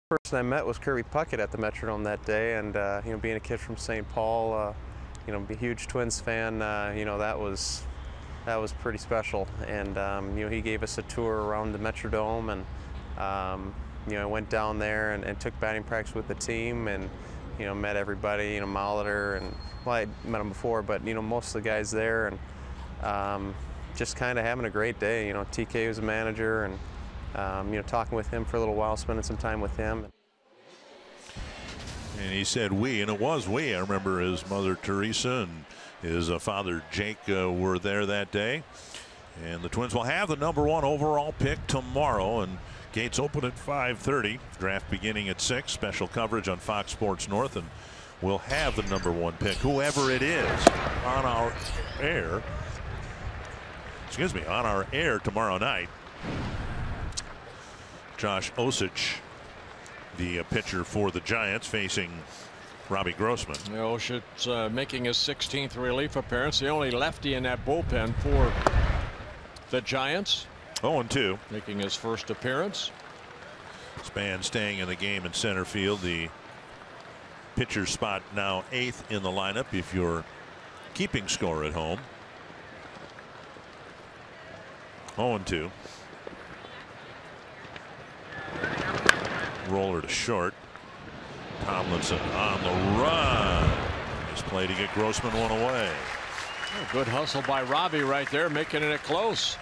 [SPEAKER 9] Person I met was Kirby Puckett at the Metrodome that day, and you know, being a kid from St. Paul, you know, a huge Twins fan, you know, that was pretty special. And you know, he gave us a tour around the Metrodome, and you know, I went down there and took batting practice with the team, and you know, met everybody, you know, Molitor, and well, I met him before, but you know, most of the guys there, and just kind of having a great day. You know, TK was a manager, and you know, talking with him for a little while, spending some time with him.
[SPEAKER 2] And he said we, and it was we. I remember his mother Teresa and his father Jake were there that day. And the Twins will have the #1 overall pick tomorrow, and gates open at 5:30. Draft beginning at 6. Special coverage on Fox Sports North, and we'll have the #1 pick, whoever it is, on our air. Excuse me, on our air tomorrow night. Josh Osich, the pitcher for the Giants, facing Robbie Grossman.
[SPEAKER 3] Osich making his 16th relief appearance, the only lefty in that bullpen for the Giants.
[SPEAKER 2] 0-2.
[SPEAKER 3] Making his first appearance.
[SPEAKER 2] Span staying in the game in center field. The pitcher spot now 8th in the lineup if you're keeping score at home. 0-2. Roller to short. Tomlinson on the run. Nice play to get Grossman one away.
[SPEAKER 3] Oh, good hustle by Robbie right there, making it close.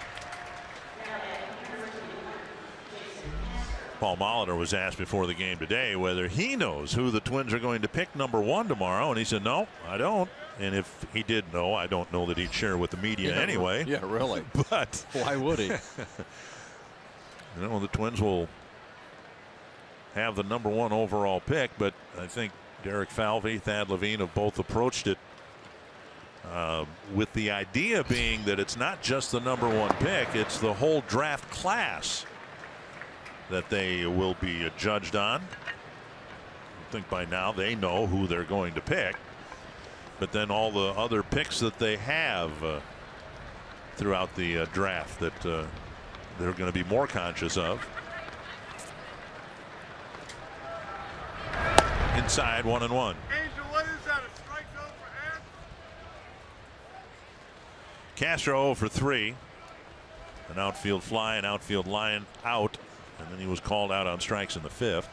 [SPEAKER 2] Paul Molitor was asked before the game today whether he knows who the Twins are going to pick #1 tomorrow, and he said, no, I don't. And if he did know, I don't know that he'd share with the media anyway.
[SPEAKER 3] Yeah, really.
[SPEAKER 2] But
[SPEAKER 3] why would he?
[SPEAKER 2] You know, the Twins will have the #1 overall pick, but I think Derek Falvey, Thad Levine have both approached it with the idea being that it's not just the #1 pick, it's the whole draft class that they will be judged on. I think by now they know who they're going to pick, but then all the other picks that they have throughout the draft that they're going to be more conscious of. Inside, 1-1.
[SPEAKER 10] Angel, what is that? A strike zone for Ed?
[SPEAKER 2] Castro 0 for 3. An outfield fly, an outfield line out, and then he was called out on strikes in the 5th.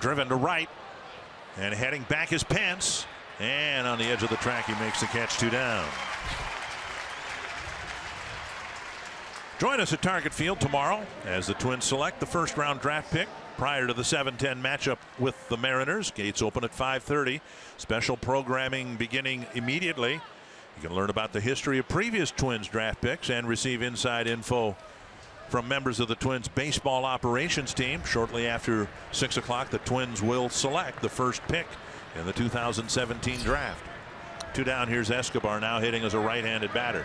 [SPEAKER 2] Driven to right, and heading back is Pence, and on the edge of the track he makes the catch, 2 down. Join us at Target Field tomorrow as the Twins select the first-round draft pick prior to the 7:10 matchup with the Mariners. Gates open at 5:30. Special programming beginning immediately. You can learn about the history of previous Twins draft picks and receive inside info from members of the Twins baseball operations team. Shortly after 6 o'clock, the Twins will select the first pick in the 2017 draft. 2 down. Here's Escobar now hitting as a right-handed batter.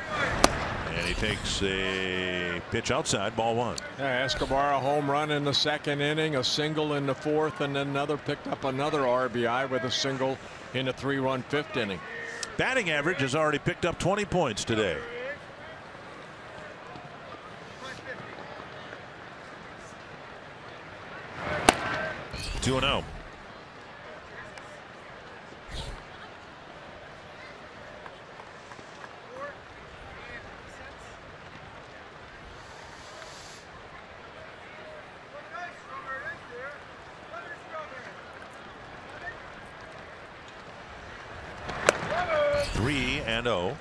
[SPEAKER 2] And he takes a pitch outside, ball 1.
[SPEAKER 3] Yeah, Escobar a home run in the 2nd inning, a single in the 4th, and then picked up another RBI with a single in the 3-run 5th inning.
[SPEAKER 2] Batting average has already picked up 20 points today. Two and 0. Three and 0.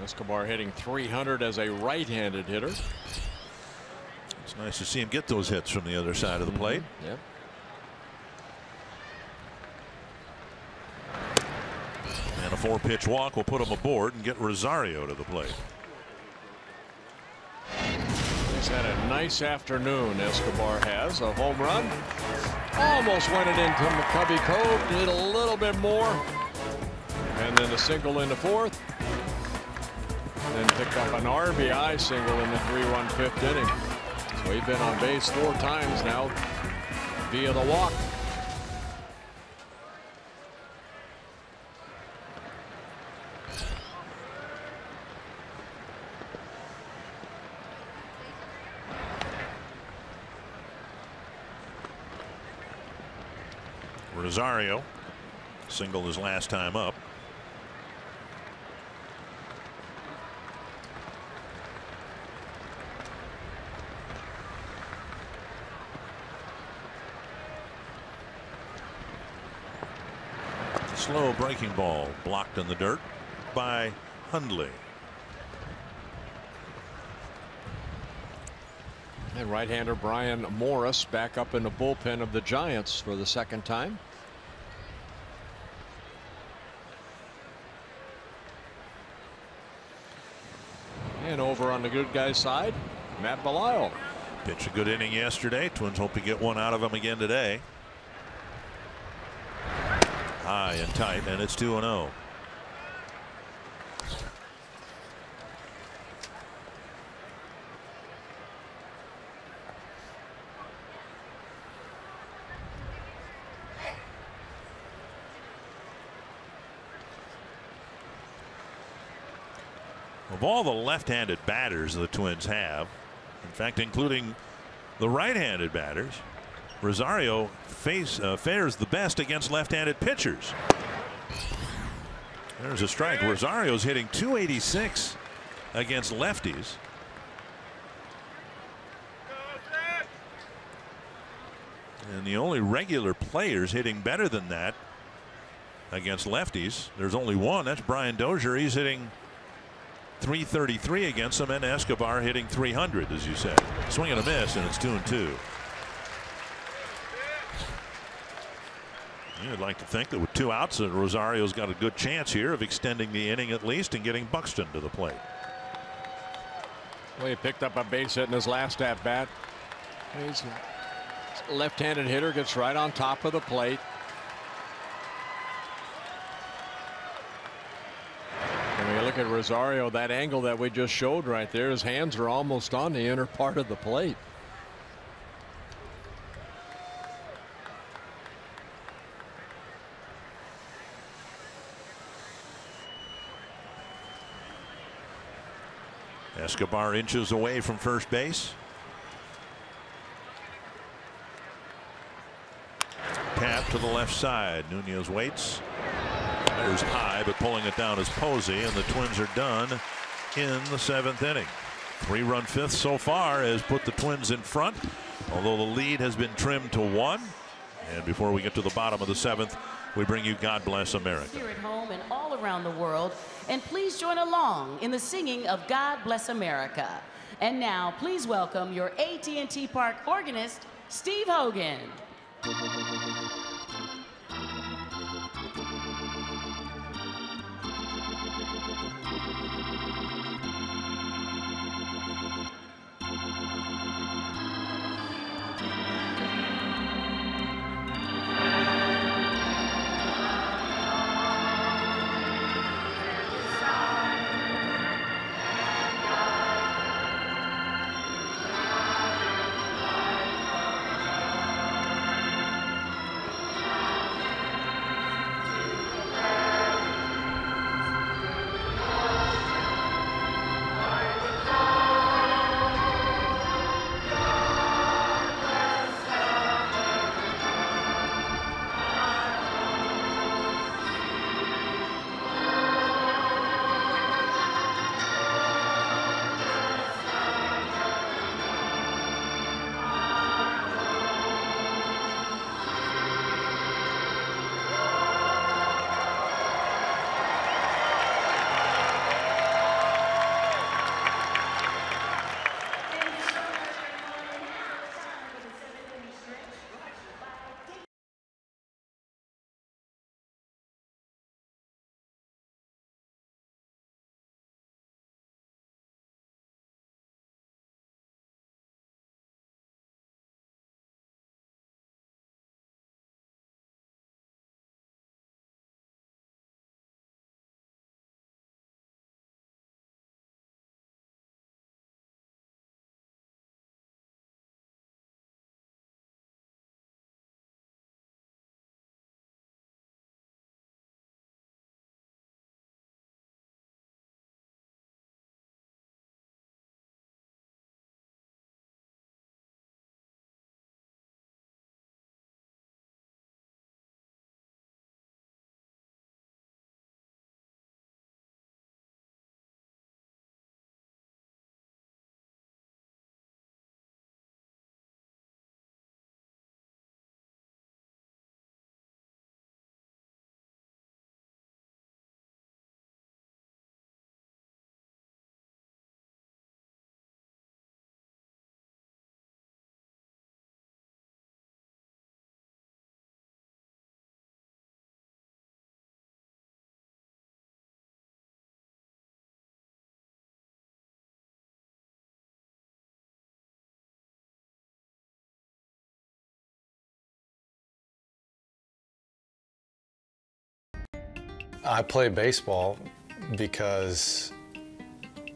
[SPEAKER 3] Escobar hitting .300 as a right-handed hitter.
[SPEAKER 2] It's nice to see him get those hits from the other side of the plate.
[SPEAKER 3] Yep.
[SPEAKER 2] And a 4-pitch walk will put him aboard and get Rosario to the plate.
[SPEAKER 3] He's had a nice afternoon. Escobar has a home run. Almost went it into McCovey Cove. Did a little bit more. And then a single in the 4th. Then picked up an RBI single in the 3-1 5th inning. So he's been on base 4 times now via the walk.
[SPEAKER 2] Rosario single his last time up. Slow breaking ball blocked in the dirt by Hundley.
[SPEAKER 3] And right-hander Brian Morris back up in the bullpen of the Giants for the 2nd time. And over on the good guy's side, Matt Belisle.
[SPEAKER 2] Pitched a good inning yesterday. Twins hope to get one out of him again today. High and tight, and it's 2-0. Of all the left-handed batters the Twins have, in fact including the right-handed batters, Rosario fares the best against left-handed pitchers. There's a strike. Rosario's hitting .286 against lefties. And the only regular players hitting better than that against lefties, there's only one. That's Brian Dozier. He's hitting .333 against them, and Escobar hitting .300, as you said. Swing and a miss, and it's 2-2. You'd like to think that with 2 outs that Rosario's got a good chance here of extending the inning at least and getting Buxton to the plate.
[SPEAKER 3] Well, he picked up a base hit in his last at bat. He's a left-handed hitter, gets right on top of the plate. And when you look at Rosario, that angle that we just showed right there, his hands are almost on the inner part of the plate.
[SPEAKER 2] Escobar inches away from first base. Tap to the left side. Nunez waits. There's high, but pulling it down is Posey, and the Twins are done in the 7th inning. 3-run 5th so far has put the Twins in front, although the lead has been trimmed to 1. And before we get to the bottom of the 7th, we bring you God Bless America.
[SPEAKER 11] Here at home and all around the world, and please join along in the singing of God Bless America. And now, please welcome your AT Park organist, Steve Hogan.
[SPEAKER 7] I play baseball because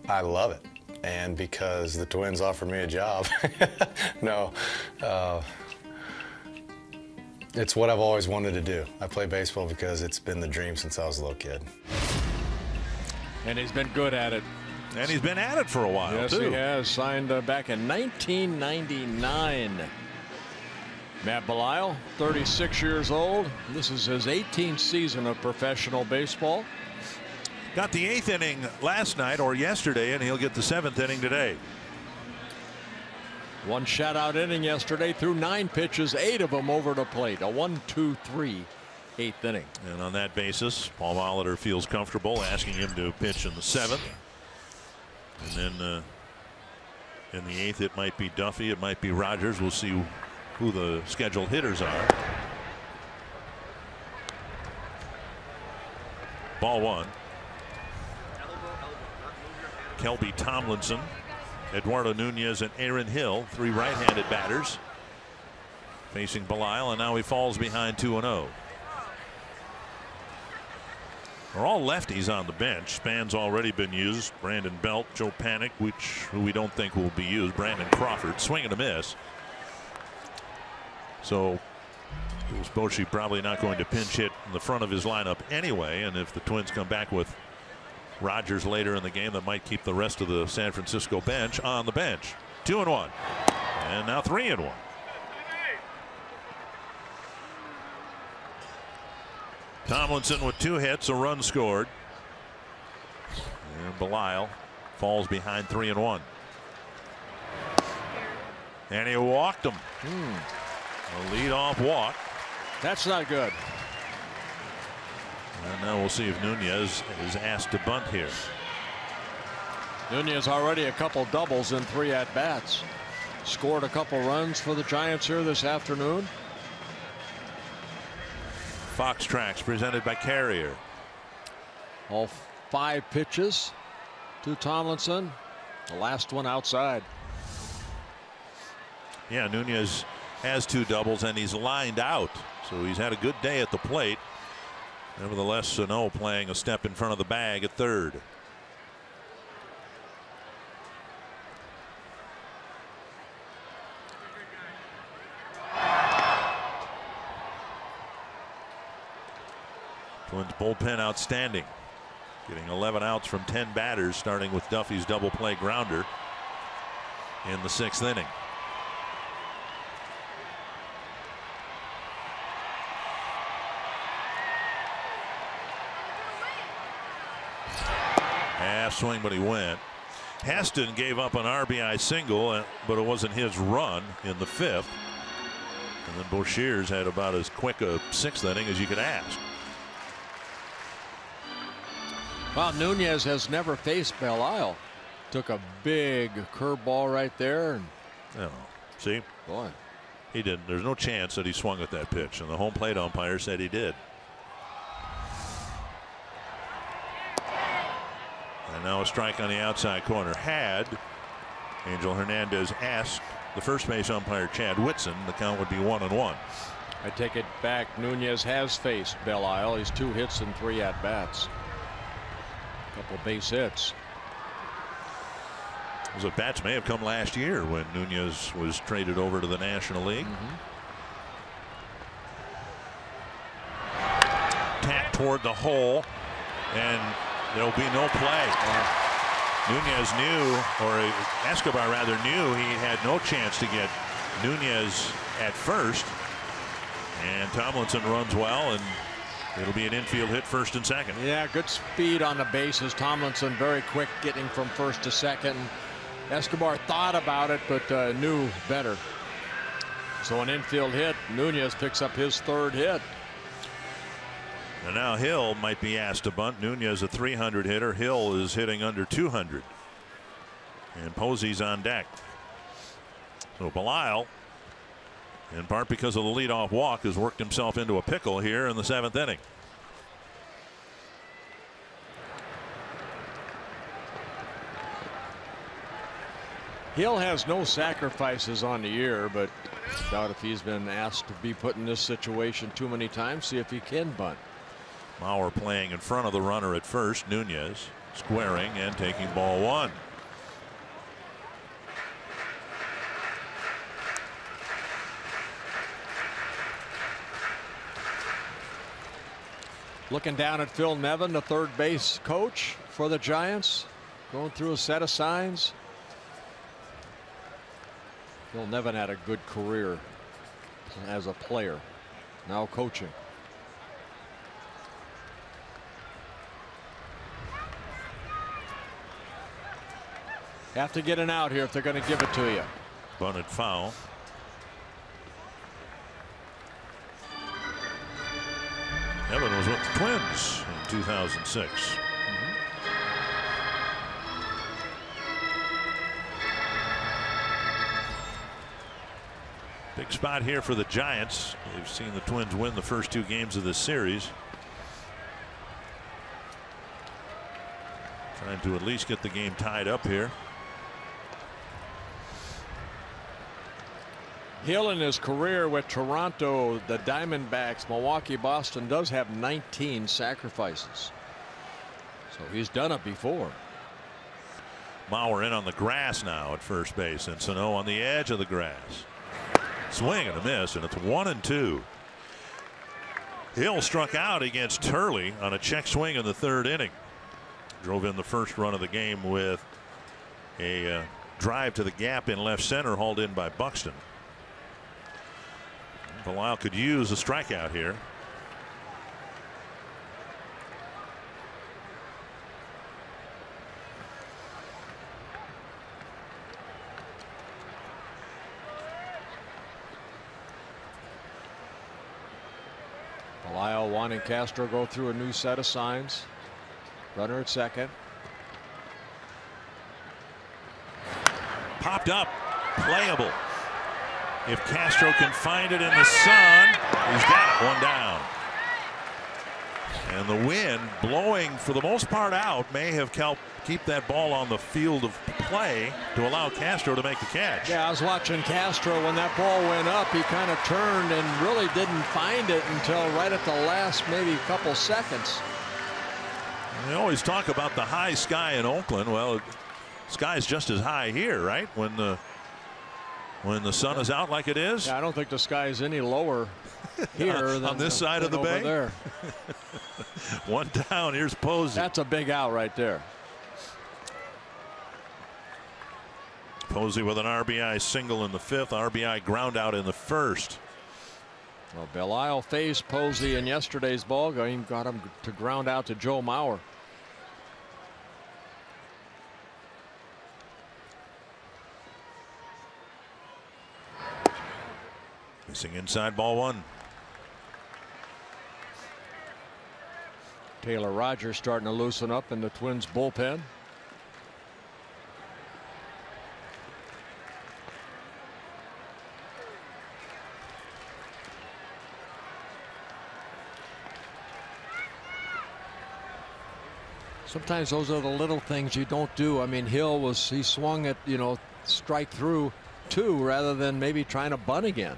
[SPEAKER 7] I love it and because the Twins offered me a job. No, it's what I've always wanted to do. I play baseball because it's been the dream since I was a little kid.
[SPEAKER 3] And he's been good at it.
[SPEAKER 2] And he's been at it for a while,
[SPEAKER 3] yes,
[SPEAKER 2] too.
[SPEAKER 3] Yes, he has. Signed back in 1999. Matt Belisle, 36 years old. This is his 18th season of professional baseball.
[SPEAKER 2] Got the 8th inning last night or yesterday, and he'll get the 7th inning today.
[SPEAKER 3] One shutout inning yesterday, threw 9 pitches, 8 of them over the plate. A 1-2-3 8th inning.
[SPEAKER 2] And on that basis, Paul Molitor feels comfortable asking him to pitch in the 7th. And then in the 8th, it might be Duffy, it might be Rogers. We'll see who the scheduled hitters are. Ball 1. Kelby Tomlinson, Eduardo Nunez, and Aaron Hill, 3 right-handed batters facing Belisle, and now he falls behind 2-0. Are all lefties on the bench. Span's already been used. Brandon Belt, Joe Panik, who we don't think will be used. Brandon Crawford, swing and a miss. So Bochy probably not going to pinch hit in the front of his lineup anyway, and if the Twins come back with Rogers later in the game, that might keep the rest of the San Francisco bench on the bench. 2-1, and now 3-1. Tomlinson with 2 hits, a run scored, and Belisle falls behind 3-1, and he walked him. A leadoff walk.
[SPEAKER 3] That's not good.
[SPEAKER 2] And now we'll see if Nunez is asked to bunt here.
[SPEAKER 3] Nunez already a couple doubles in 3 at-bats. Scored a couple runs for the Giants here this afternoon.
[SPEAKER 2] Fox Tracks presented by Carrier.
[SPEAKER 3] All 5 pitches to Tomlinson. The last one outside.
[SPEAKER 2] Yeah, Nunez has 2 doubles and he's lined out. So he's had a good day at the plate. Nevertheless, Sano playing a step in front of the bag at third. Twins bullpen outstanding. Getting 11 outs from 10 batters, starting with Duffy's double play grounder in the 6th inning. Half swing, but he went. Heston gave up an RBI single, but it wasn't his run in the 5th. And then Boshiers had about as quick a 6th inning as you could ask.
[SPEAKER 3] Well, Nunez has never faced Belial. Took a big curveball right there. And
[SPEAKER 2] oh, see,
[SPEAKER 3] boy,
[SPEAKER 2] he didn't. There's no chance that he swung at that pitch, and the home plate umpire said he did. And now a strike on the outside corner. Had Angel Hernandez asked the first base umpire Chad Whitson, the count would be 1-1.
[SPEAKER 3] I take it back. Nunez has faced Belial. He's 2 hits and 3 at-bats. Couple base hits.
[SPEAKER 2] Those at-bats may have come last year when Nunez was traded over to the National League. Tap toward the hole, and there'll be no play. Nunez knew, or Escobar rather knew, he had no chance to get Nunez at first. And Tomlinson runs well, and it'll be an infield hit, first and second.
[SPEAKER 3] Yeah, good speed on the bases. Tomlinson very quick getting from first to second. Escobar thought about it, but knew better. So an infield hit. Nunez picks up his 3rd hit.
[SPEAKER 2] And now Hill might be asked to bunt. Nunez a 300 hitter. Hill is hitting under 200. And Posey's on deck. So Belial, in part because of the leadoff walk, has worked himself into a pickle here in the 7th inning.
[SPEAKER 3] Hill has no sacrifices on the year, but I doubt if he's been asked to be put in this situation too many times. See if he can bunt.
[SPEAKER 2] Mauer playing in front of the runner at first. Nunez squaring and taking ball 1.
[SPEAKER 3] Looking down at Phil Nevin, the 3rd base coach for the Giants, going through a set of signs. Phil Nevin had a good career as a player, now coaching. Have to get an out here if they're going to give it to you.
[SPEAKER 2] Bunted foul. Nevin was with the Twins in 2006. Big spot here for the Giants. They've seen the Twins win the first 2 games of this series. Trying to at least get the game tied up here.
[SPEAKER 3] Hill in his career with Toronto, the Diamondbacks, Milwaukee, Boston does have 19 sacrifices. So he's done it before.
[SPEAKER 2] Mauer in on the grass now at first base, and Sano on the edge of the grass. Swing and a miss, and it's 1-2. Hill struck out against Turley on a check swing in the 3rd inning. Drove in the first run of the game with a drive to the gap in left center, hauled in by Buxton. Belial could use a strikeout here.
[SPEAKER 3] Belial wanting Castro go through a new set of signs. Runner at second.
[SPEAKER 2] Popped up, playable. If Castro can find it in the sun, he's got it, one down. And the wind blowing for the most part out may have helped keep that ball on the field of play to allow Castro to make the catch.
[SPEAKER 3] Yeah, I was watching Castro when that ball went up. He kind of turned and really didn't find it until right at the last maybe couple seconds.
[SPEAKER 2] We always talk about the high sky in Oakland. Well, sky's just as high here, right? When the sun is out like it is.
[SPEAKER 3] Yeah, I don't think the sky is any lower here than
[SPEAKER 2] on this side of the bay.
[SPEAKER 3] There.
[SPEAKER 2] One down. Here's Posey.
[SPEAKER 3] That's a big out right there.
[SPEAKER 2] Posey with an RBI single in the 5th, RBI ground out in the 1st.
[SPEAKER 3] Well, Belial faced Posey in yesterday's ball game, got him to ground out to Joe Mauer.
[SPEAKER 2] Missing inside, ball 1.
[SPEAKER 3] Taylor Rogers starting to loosen up in the Twins bullpen. Sometimes those are the little things you don't do. I mean, he swung at, strike through 2 rather than maybe trying to bunt again.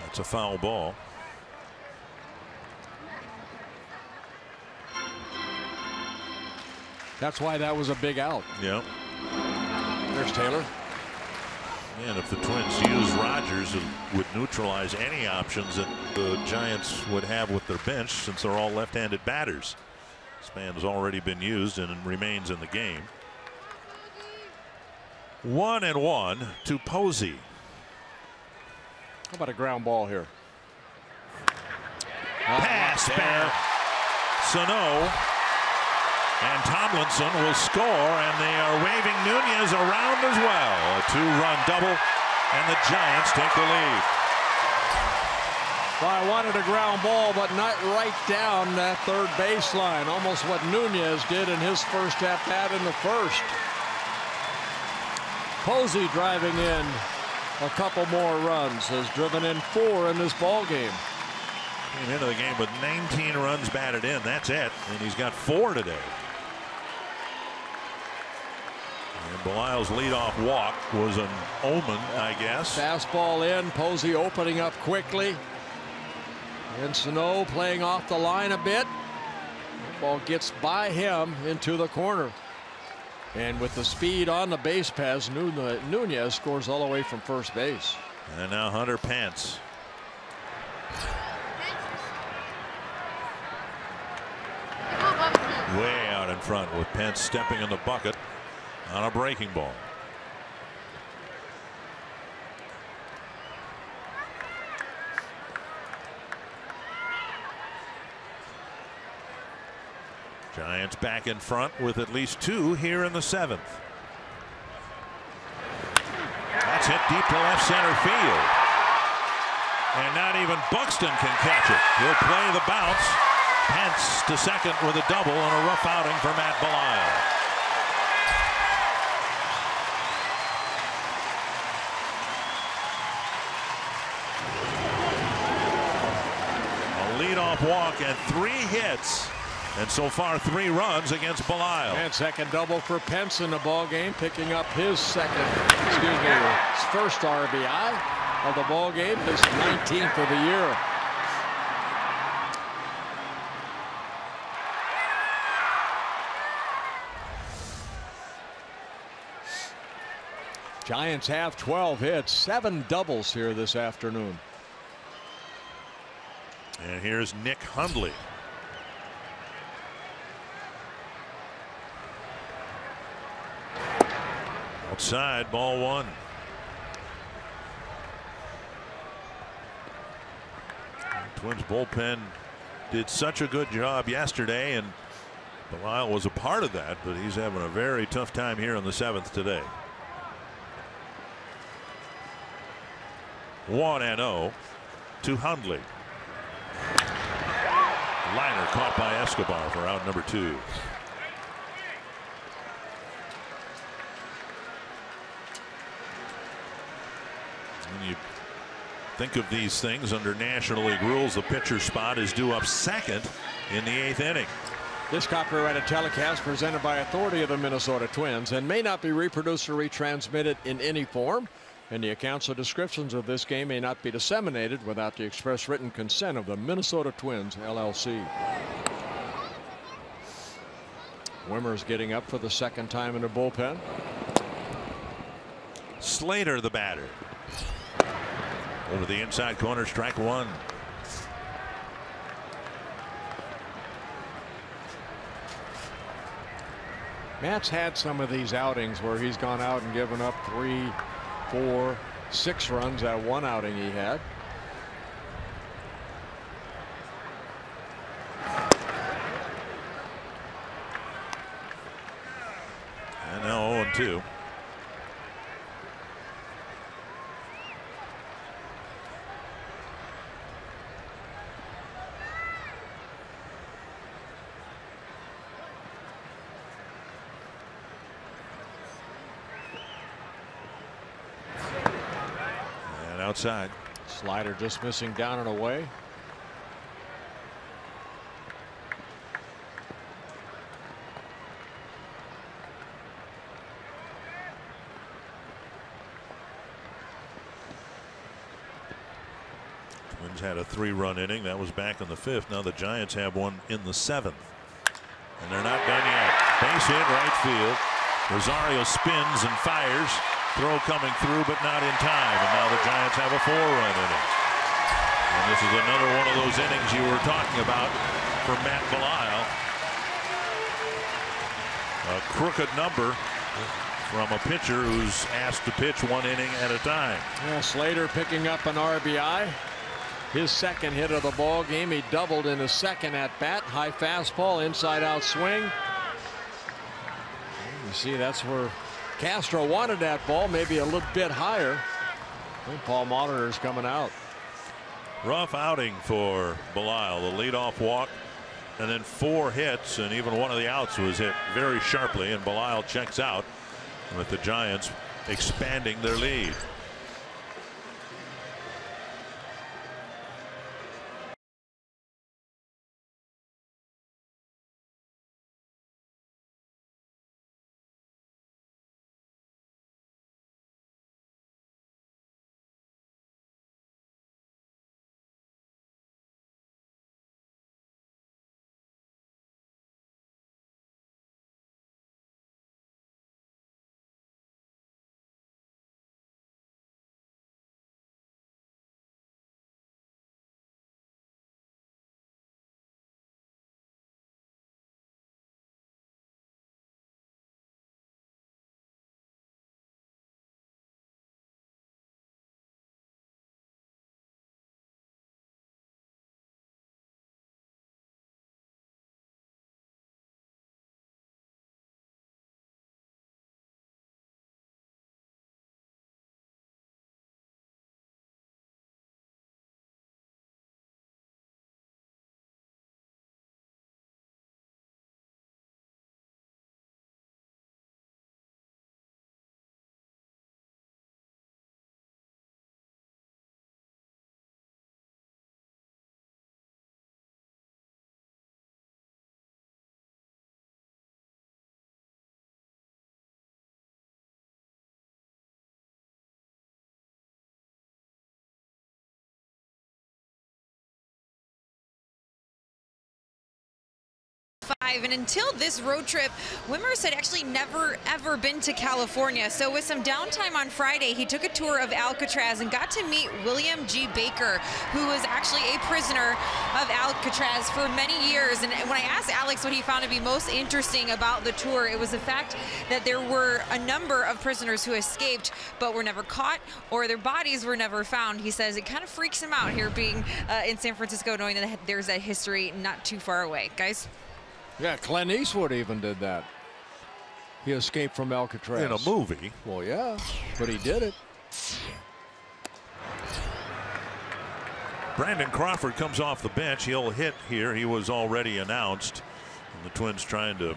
[SPEAKER 2] That's a foul ball.
[SPEAKER 3] That's why that was a big out.
[SPEAKER 2] Yeah.
[SPEAKER 3] There's Taylor.
[SPEAKER 2] And if the Twins use Rogers, it would neutralize any options that the Giants would have with their bench, since they're all left-handed batters. This man has already been used and remains in the game. 1-1 to Posey.
[SPEAKER 3] How about a ground ball here?
[SPEAKER 2] Pass there. Sano and Tomlinson will score, and they are waving Nunez around as well. A 2-run double, and the Giants take the lead.
[SPEAKER 3] Well, I wanted a ground ball, but not right down that third baseline. Almost what Nunez did in his first at-bat in the 1st. Posey driving in a couple more runs, has driven in 4 in this ball game.
[SPEAKER 2] Came into the game with 19 runs batted in. That's it, and he's got 4 today. And Belial's leadoff walk was an omen, I guess.
[SPEAKER 3] Fastball in, Posey opening up quickly. And Sano playing off the line a bit. The ball gets by him into the corner. And with the speed on the base pass, Nunez scores all the way from first base.
[SPEAKER 2] And now Hunter Pence. Way out in front with Pence stepping in the bucket on a breaking ball. Giants back in front with at least 2 here in the 7th. That's hit deep to left center field. And not even Buxton can catch it. He'll play the bounce. Pence to second with a double and a rough outing for Matt Belial. A leadoff walk and 3 hits. And so far 3 runs against Belial.
[SPEAKER 3] And second double for Pence in the ball game, picking up his first RBI of the ball game, his 19th of the year. Giants have 12 hits, 7 doubles here this afternoon.
[SPEAKER 2] And here's Nick Hundley. Outside, ball 1. The Twins bullpen did such a good job yesterday, and Belial was a part of that, but he's having a very tough time here in the 7th today. 1-0 to Hundley. Liner caught by Escobar for out number 2. When you think of these things under National League rules, the pitcher spot is due up second in the 8th inning.
[SPEAKER 3] This copyrighted telecast presented by authority of the Minnesota Twins and may not be reproduced or retransmitted in any form. And the accounts or descriptions of this game may not be disseminated without the express written consent of the Minnesota Twins, LLC. Wimmer's getting up for the second time in the bullpen.
[SPEAKER 2] Slater, the batter. Over the inside corner, strike one.
[SPEAKER 3] Matt's had some of these outings where he's gone out and given up 3, 4, 6 runs. That one outing he had.
[SPEAKER 2] And now 0-2. Outside.
[SPEAKER 3] Slider just missing down and away.
[SPEAKER 2] Twins had a 3-run inning. That was back in the 5th. Now the Giants have one in the 7th. And they're not done yet. Base hit right field. Rosario spins and fires. Throw coming through, but not in time. And now the Giants have a 4-run inning. And this is another one of those innings you were talking about for Matt Belisle. A crooked number from a pitcher who's asked to pitch 1 inning at a time.
[SPEAKER 3] Yeah, Slater picking up an RBI. His second hit of the ball game. He doubled in his second at bat. High fastball, inside out swing. You see, that's where Castro wanted that ball, maybe a little bit higher. And Paul Molitor's coming out.
[SPEAKER 2] Rough outing for Belisle. The leadoff walk and then 4 hits, and even one of the outs was hit very sharply, and Belisle checks out with the Giants expanding their lead.
[SPEAKER 6] And until this road trip, Wimmers had actually never ever been to California. So with some downtime on Friday, he took a tour of Alcatraz and got to meet William G. Baker, who was actually a prisoner of Alcatraz for many years. And when I asked Alex what he found to be most interesting about the tour, it was the fact that there were a number of prisoners who escaped but were never caught, or their bodies were never found. He says it kind of freaks him out here being in San Francisco, knowing that there's that history not too far away. Guys?
[SPEAKER 3] Yeah, Clint Eastwood even did that. He escaped from Alcatraz.
[SPEAKER 2] In a movie.
[SPEAKER 3] Well, yeah, but he did it.
[SPEAKER 2] Brandon Crawford comes off the bench. He'll hit here. He was already announced. And the Twins trying to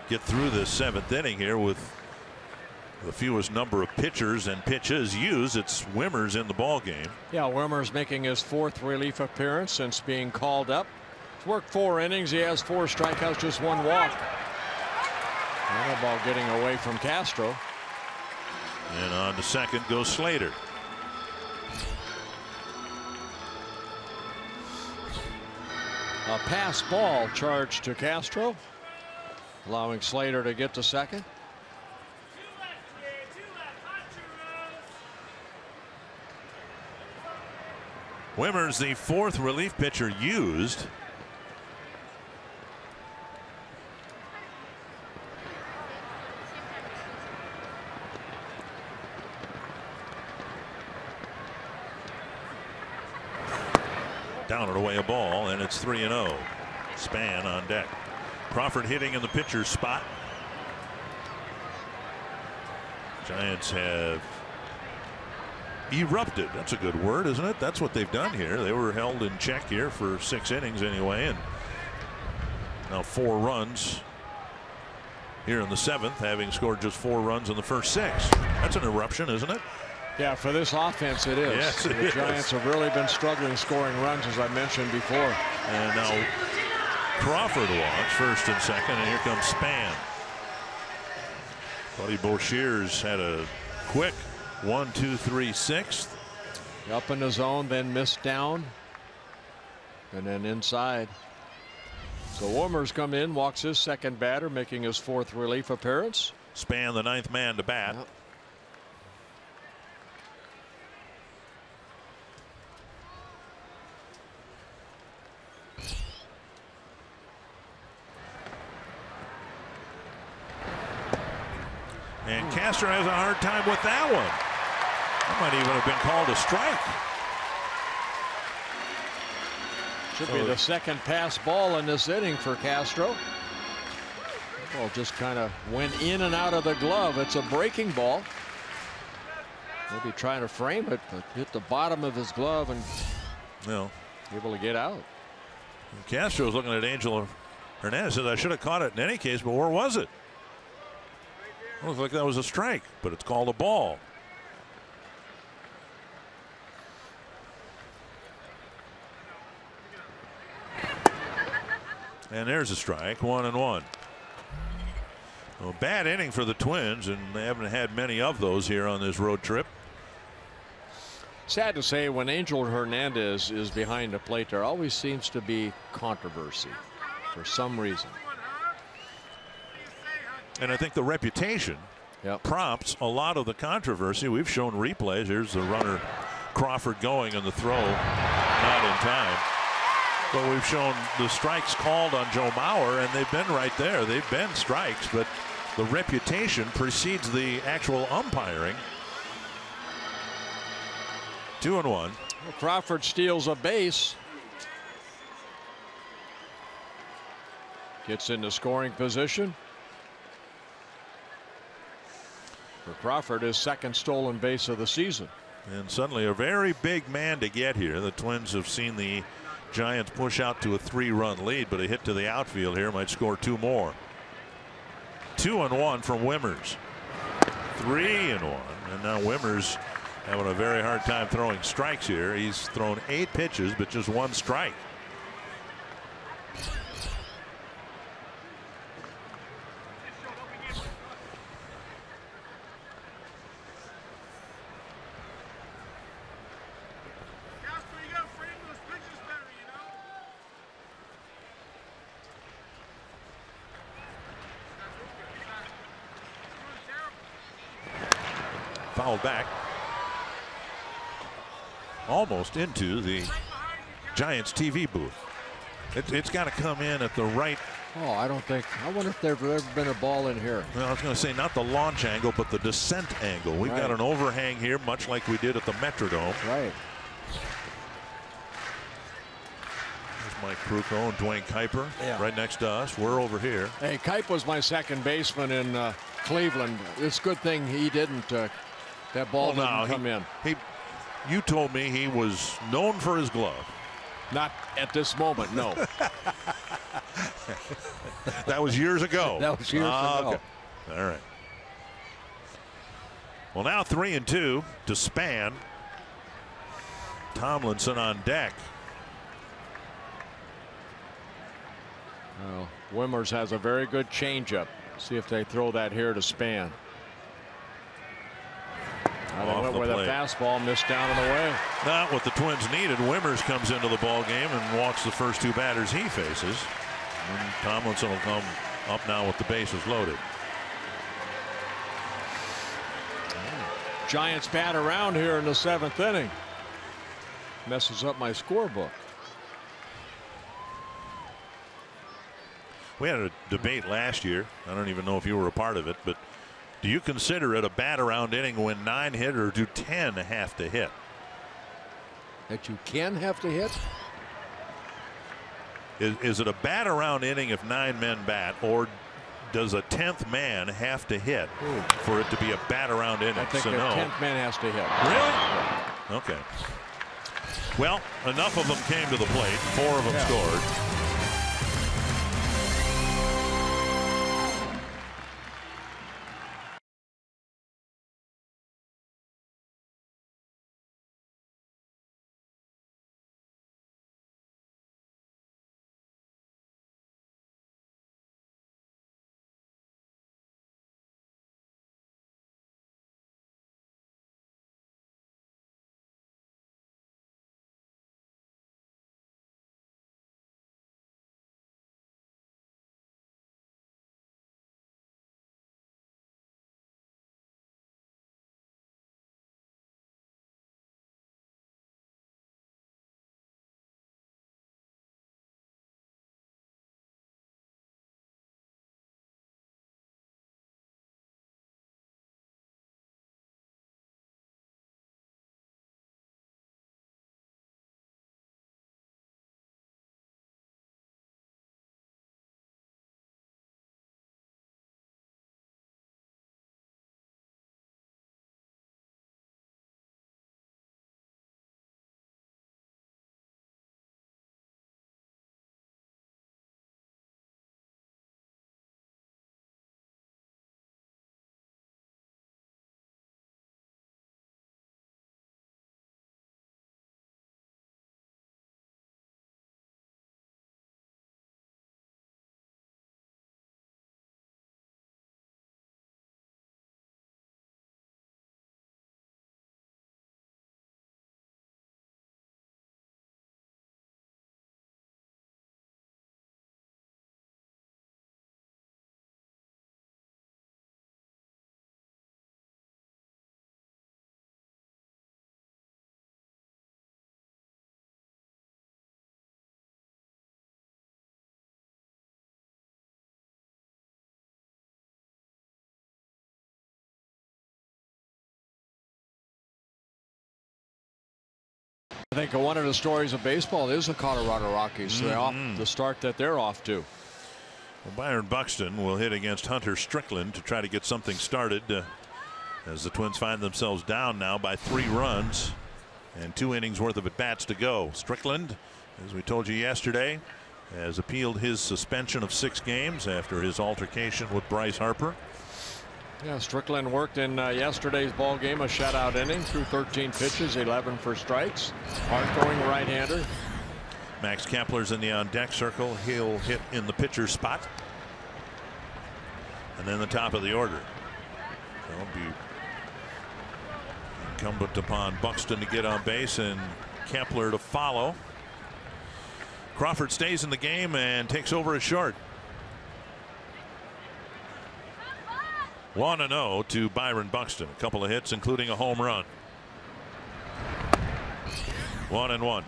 [SPEAKER 2] get through this 7th inning here with The fewest number of pitchers and pitches used, it's Wimmers in the ball game.
[SPEAKER 3] Yeah, Wimmers making his 4th relief appearance since being called up. He's worked 4 innings. He has 4 strikeouts, just 1 walk. And the ball getting away from Castro.
[SPEAKER 2] And on to second goes Slater.
[SPEAKER 3] A pass ball charged to Castro, allowing Slater to get to second.
[SPEAKER 2] Wimmers, the 4th relief pitcher used. Down and away a ball, and it's 3-0. Span on deck. Crawford hitting in the pitcher's spot. Giants have erupted. That's a good word, isn't it? That's what they've done here. They were held in check here for 6 innings anyway, and now 4 runs here in the 7th, having scored just 4 runs in the first 6. That's an eruption, isn't it?
[SPEAKER 3] Yeah, for this offense it is.
[SPEAKER 2] Yes, it
[SPEAKER 3] the
[SPEAKER 2] is.
[SPEAKER 3] Giants have really been struggling scoring runs, as I mentioned before.
[SPEAKER 2] And now Crawford walks first and second, and here comes Span. Buddy Boucher's had a quick 1, 2, 3, 6th.
[SPEAKER 3] Up in the zone, then missed down, and then inside. So Wimmers come in, walks his second batter, making his 4th relief appearance.
[SPEAKER 2] Span, the 9th man to bat.
[SPEAKER 3] Yep.
[SPEAKER 2] And Castro has a hard time with that one. That might even have been called a strike.
[SPEAKER 3] Should be the second pass ball in this inning for Castro. Ball just kind of went in and out of the glove. It's a breaking ball. Maybe trying to frame it, but hit the bottom of his glove and able to get out.
[SPEAKER 2] Castro's looking at Angel Hernandez. Says, I should have caught it in any case, but where was it? It looked like that was a strike, but it's called a ball. And there's a strike, 1-1. Well, bad inning for the Twins, and they haven't had many of those here on this road trip.
[SPEAKER 3] Sad to say, when Angel Hernandez is behind the plate, there always seems to be controversy for some reason.
[SPEAKER 2] And I think the reputation prompts a lot of the controversy. We've shown replays. Here's the runner Crawford going and the throw not in time. But we've shown the strikes called on Joe Mauer, and they've been right there. They've been strikes, but the reputation precedes the actual umpiring. 2-1.
[SPEAKER 3] Well, Crawford steals a base. Gets into scoring position. For Crawford, his 2nd stolen base of the season.
[SPEAKER 2] And suddenly a very big man to get here. The Twins have seen the Giants push out to a 3-run lead, but a hit to the outfield here might score 2 more. 2-1 from Wimmers. 3-1. And now Wimmers having a very hard time throwing strikes here. He's thrown 8 pitches, but just 1 strike. Fouled back almost into the Giants TV booth. It's got to come in at the right.
[SPEAKER 3] Oh, I wonder if there's ever been a ball in here.
[SPEAKER 2] Well, I was going to say not the launch angle, but the descent angle. We've got an overhang here, much like we did at the Metrodome.
[SPEAKER 3] Right.
[SPEAKER 2] There's Mike Krukow and Dwayne Kuiper right next to us. We're over here.
[SPEAKER 3] Hey, Kuiper was my second baseman in Cleveland. It's a good thing he didn't. That ball didn't come in.
[SPEAKER 2] You told me he was known for his glove.
[SPEAKER 3] Not at this moment, no.
[SPEAKER 2] That was years ago.
[SPEAKER 3] That was years ago.
[SPEAKER 2] Okay. All right. Well, now 3-2 to Span. Tomlinson on deck.
[SPEAKER 3] Well, Wimmers has a very good changeup. See if they throw that here to Span. They went with a fastball, missed down and away.
[SPEAKER 2] Not what the Twins needed. Wimmers comes into the ball game and walks the first 2 batters he faces. And Tomlinson will come up now with the bases loaded.
[SPEAKER 3] Giants bat around here in the 7th inning. Messes up my scorebook.
[SPEAKER 2] We had a debate last year. I don't even know if you were a part of it, but do you consider it a bat around inning when 9 hit, or do 10 have to hit?
[SPEAKER 3] That you can have to hit?
[SPEAKER 2] Is it a bat around inning if 9 men bat, or does a 10th man have to hit for it to be a bat around inning?
[SPEAKER 3] I think
[SPEAKER 2] so
[SPEAKER 3] a
[SPEAKER 2] no.
[SPEAKER 3] 10th man has to hit.
[SPEAKER 2] Really? Yeah. Okay. Well, enough of them came to the plate. 4 of them scored.
[SPEAKER 3] I think one of the stories of baseball is the Colorado Rockies. They're off the start that they're off to.
[SPEAKER 2] Well, Byron Buxton will hit against Hunter Strickland to try to get something started as the Twins find themselves down now by 3 runs and 2 innings worth of at-bats to go. Strickland, as we told you yesterday, has appealed his suspension of 6 games after his altercation with Bryce Harper.
[SPEAKER 3] Yeah, Strickland worked in yesterday's ball game, a shutout inning through 13 pitches, 11 for strikes. Hard-throwing right-hander.
[SPEAKER 2] Max Kepler's in the on-deck circle. He'll hit in the pitcher's spot. And then the top of the order. It'll be incumbent upon Buxton to get on base and Kepler to follow. Crawford stays in the game and takes over as short. 1-0 to Byron Buxton. A couple of hits, including a home run. 1-1.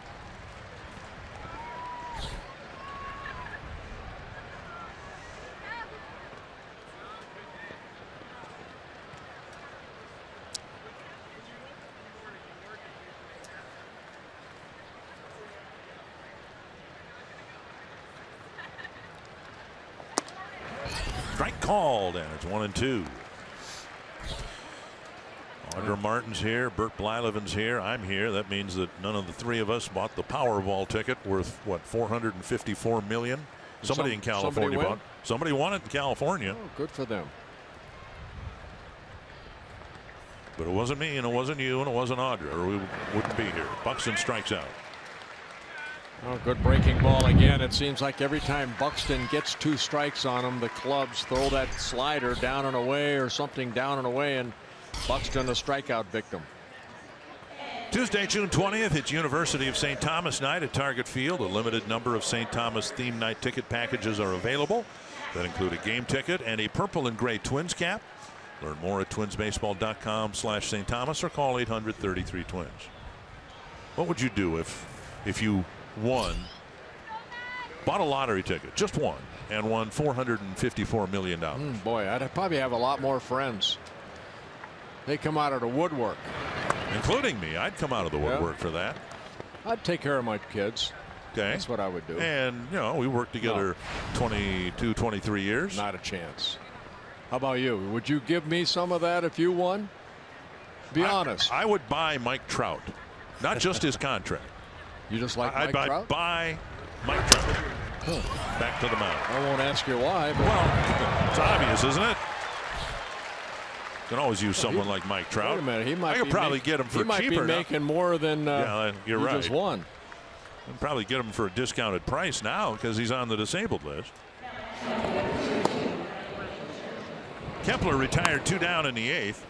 [SPEAKER 2] Strike called, and it's 1-2. Audra Martin's here, Bert Blyleven's here, I'm here. That means that none of the 3 of us bought the Powerball ticket worth what, $454 million. Somebody in California bought. Somebody won it in California.
[SPEAKER 3] Oh, good for them.
[SPEAKER 2] But it wasn't me, and it wasn't you, and it wasn't Audra, or we wouldn't be here. Buxton strikes out.
[SPEAKER 3] Oh, good breaking ball again. It seems like every time Buxton gets 2 strikes on him, the clubs throw that slider down and away or something down and away, and Buxton a strikeout victim.
[SPEAKER 2] Tuesday, June 20th, it's University of St. Thomas night at Target Field. A limited number of St. Thomas theme night ticket packages are available that include a game ticket and a purple and gray Twins cap. Learn more at twinsbaseball.com/St. Thomas or call 800-33-TWINS. What would you do if you bought a lottery ticket, just one, and won $454 million?
[SPEAKER 3] Boy, I'd probably have a lot more friends. They come out of the woodwork.
[SPEAKER 2] Including me. I'd come out of the woodwork for that.
[SPEAKER 3] I'd take care of my kids.
[SPEAKER 2] Okay.
[SPEAKER 3] That's what I would do.
[SPEAKER 2] And, you know, we worked together 22, 23 years.
[SPEAKER 3] Not a chance. How about you? Would you give me some of that if you won? Be honest.
[SPEAKER 2] I would buy Mike Trout, not just his contract.
[SPEAKER 3] You just like Mike Trout?
[SPEAKER 2] I'd buy Mike Trout. Back to the mound.
[SPEAKER 3] I won't ask you why. But
[SPEAKER 2] well, it's obvious, isn't it? Can always use someone like Mike Trout.
[SPEAKER 3] Wait a minute.
[SPEAKER 2] I could probably get him for cheaper.
[SPEAKER 3] He might be making more than
[SPEAKER 2] you're right.
[SPEAKER 3] just won.
[SPEAKER 2] I'd probably get him for a discounted price now because he's on the disabled list. Kepler retired 2 down in the 8th.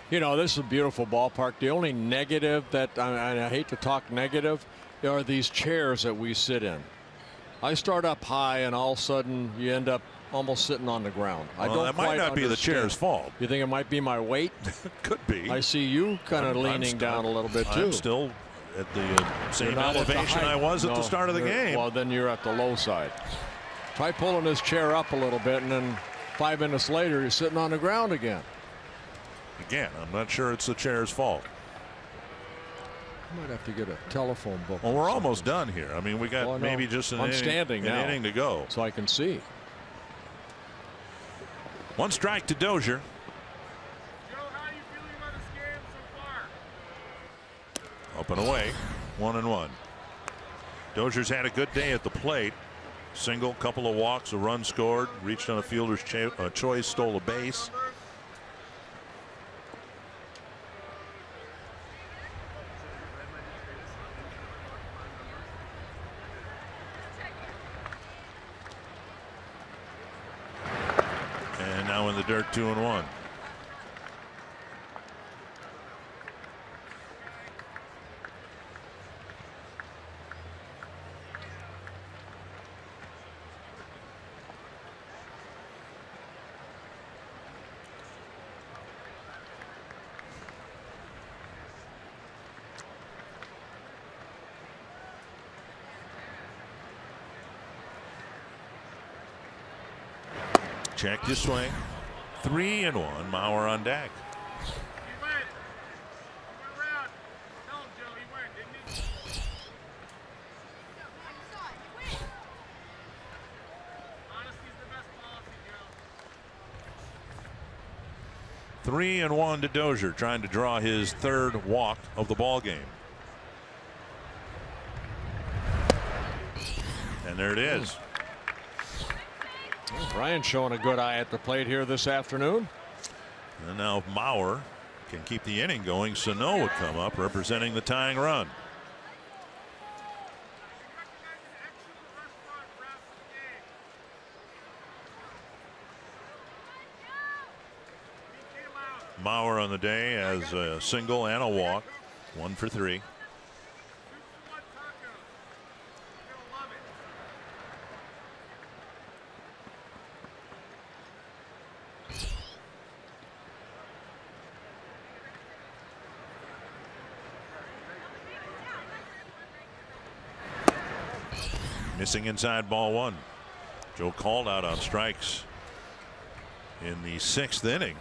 [SPEAKER 3] You know, this is a beautiful ballpark. The only negative that I hate to talk negative are these chairs that we sit in. I start up high and all of a sudden you end up almost sitting on the ground.
[SPEAKER 2] Well, that might not be the chair's fault.
[SPEAKER 3] You think it might be my weight?
[SPEAKER 2] Could be.
[SPEAKER 3] I see you kind of leaning down a little bit too.
[SPEAKER 2] I'm still at the same elevation I was at the start of the game.
[SPEAKER 3] Well, then you're at the low side. Try pulling this chair up a little bit, and then 5 minutes later you're sitting on the ground again.
[SPEAKER 2] Again, I'm not sure it's the chair's fault.
[SPEAKER 3] Might have to get a telephone book.
[SPEAKER 2] Well, we're almost done here. I mean, we got maybe just an inning to go.
[SPEAKER 3] So I can see.
[SPEAKER 2] 1 strike to Dozier.
[SPEAKER 10] Joe, how are you feeling about this game so far?
[SPEAKER 2] Up and away. 1-1. Dozier's had a good day at the plate. Single, couple of walks, a run scored, reached on a fielder's choice, stole a base. And now in the dirt, 2-1. Check your swing. 3-1. Mauer on deck.
[SPEAKER 10] He went. He went around. Tell him, Joe, he went, didn't he? Honesty's the best policy, Joe.
[SPEAKER 2] 3-1 to Dozier, trying to draw his 3rd walk of the ball game. And there it is.
[SPEAKER 3] Brian's showing a good eye at the plate here this afternoon.
[SPEAKER 2] And now Mauer can keep the inning going. Sano would come up representing the tying run. Mauer on the day has a single and a walk. 1 for 3. Missing inside, ball 1. Joe called out on strikes in the 6th inning.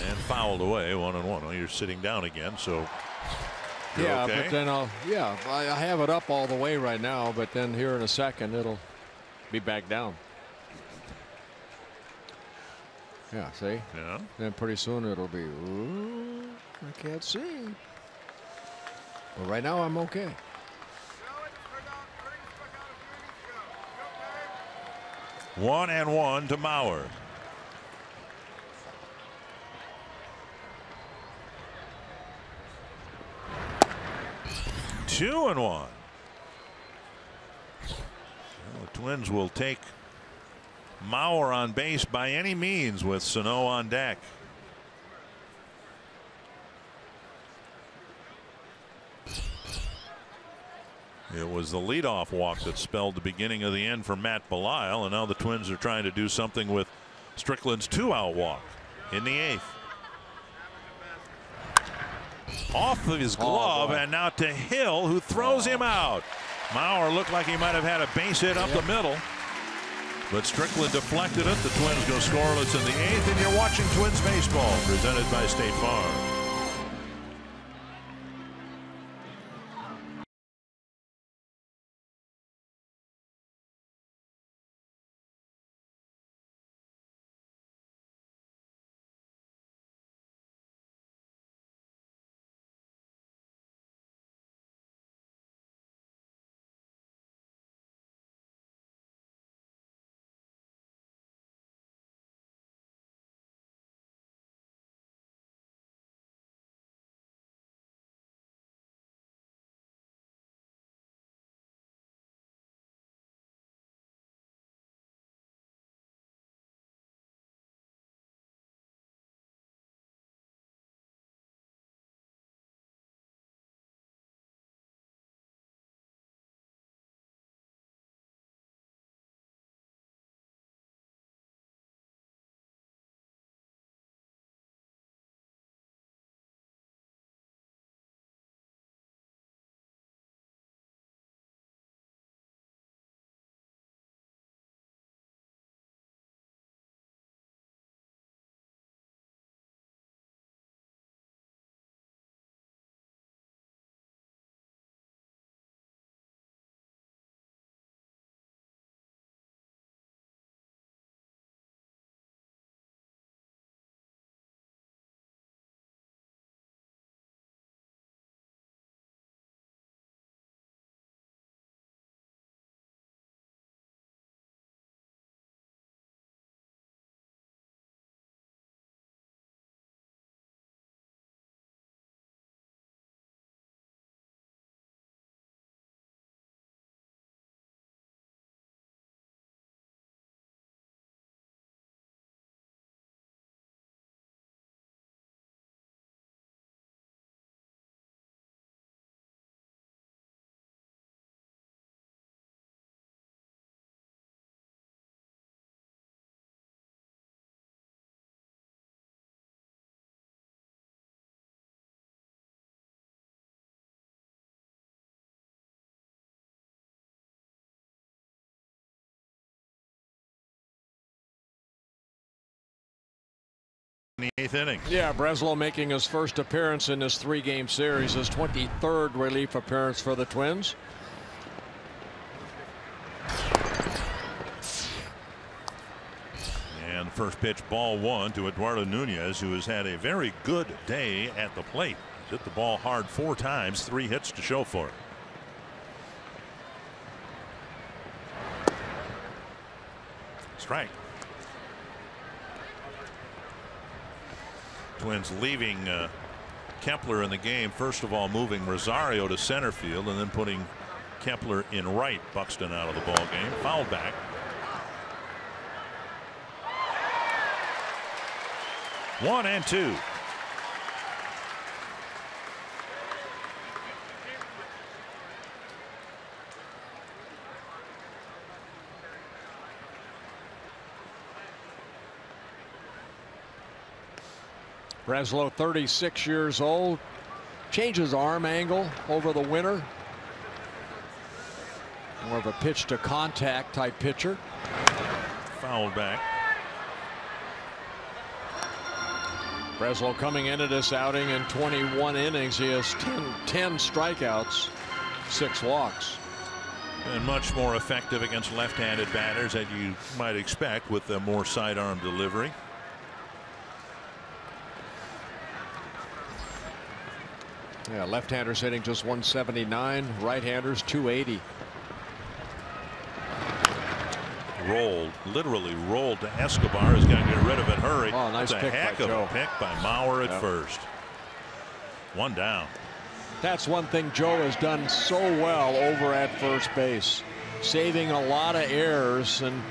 [SPEAKER 2] And fouled away. 1-1. Well, you're sitting down again, so.
[SPEAKER 3] Yeah,
[SPEAKER 2] okay?
[SPEAKER 3] but then I have it up all the way right now, but then here in a second it'll be back down. Yeah, see?
[SPEAKER 2] Yeah.
[SPEAKER 3] Then pretty soon it'll be, ooh, I can't see. But right now I'm okay.
[SPEAKER 2] 1-1 to Mauer. Two and one. Well, the Twins will take Mauer on base by any means with Sano on deck. It was the leadoff walk that spelled the beginning of the end for Matt Belisle, and now the Twins are trying to do something with Strickland's 2-out walk in the 8th. Off of his glove, and now to Hill, who throws him out. Mauer looked like he might have had a base hit up the middle, but Strickland deflected it. The Twins go scoreless in the 8th, and you're watching Twins baseball presented by State Farm. In the 8th inning.
[SPEAKER 3] Yeah, Breslow making his first appearance in this 3-game series, his 23rd relief appearance for the Twins.
[SPEAKER 2] And first pitch, ball 1 to Eduardo Nunez, who has had a very good day at the plate. He's hit the ball hard 4 times, 3 hits to show for it. Strike. Twins leaving Kepler in the game. First of all, moving Rosario to center field and then putting Kepler in right. Buxton out of the ball game. Foul back. One and two.
[SPEAKER 3] Breslow, 36 years old, changes arm angle over the winter. More of a pitch to contact type pitcher.
[SPEAKER 2] Fouled back.
[SPEAKER 3] Breslow coming into this outing in 21 innings. He has 10 strikeouts, 6 walks.
[SPEAKER 2] And much more effective against left-handed batters, as you might expect, with a more sidearm delivery.
[SPEAKER 3] Yeah, left-handers hitting just 179, right-handers 280.
[SPEAKER 2] Rolled, literally rolled to Escobar. Is going to get rid of it. Hurry.
[SPEAKER 3] Oh, nice
[SPEAKER 2] That's a
[SPEAKER 3] pick
[SPEAKER 2] heck
[SPEAKER 3] by
[SPEAKER 2] of
[SPEAKER 3] Joe.
[SPEAKER 2] a pick by Mauer at first. One down.
[SPEAKER 3] That's one thing Joe has done so well over at first base, saving a lot of errors. And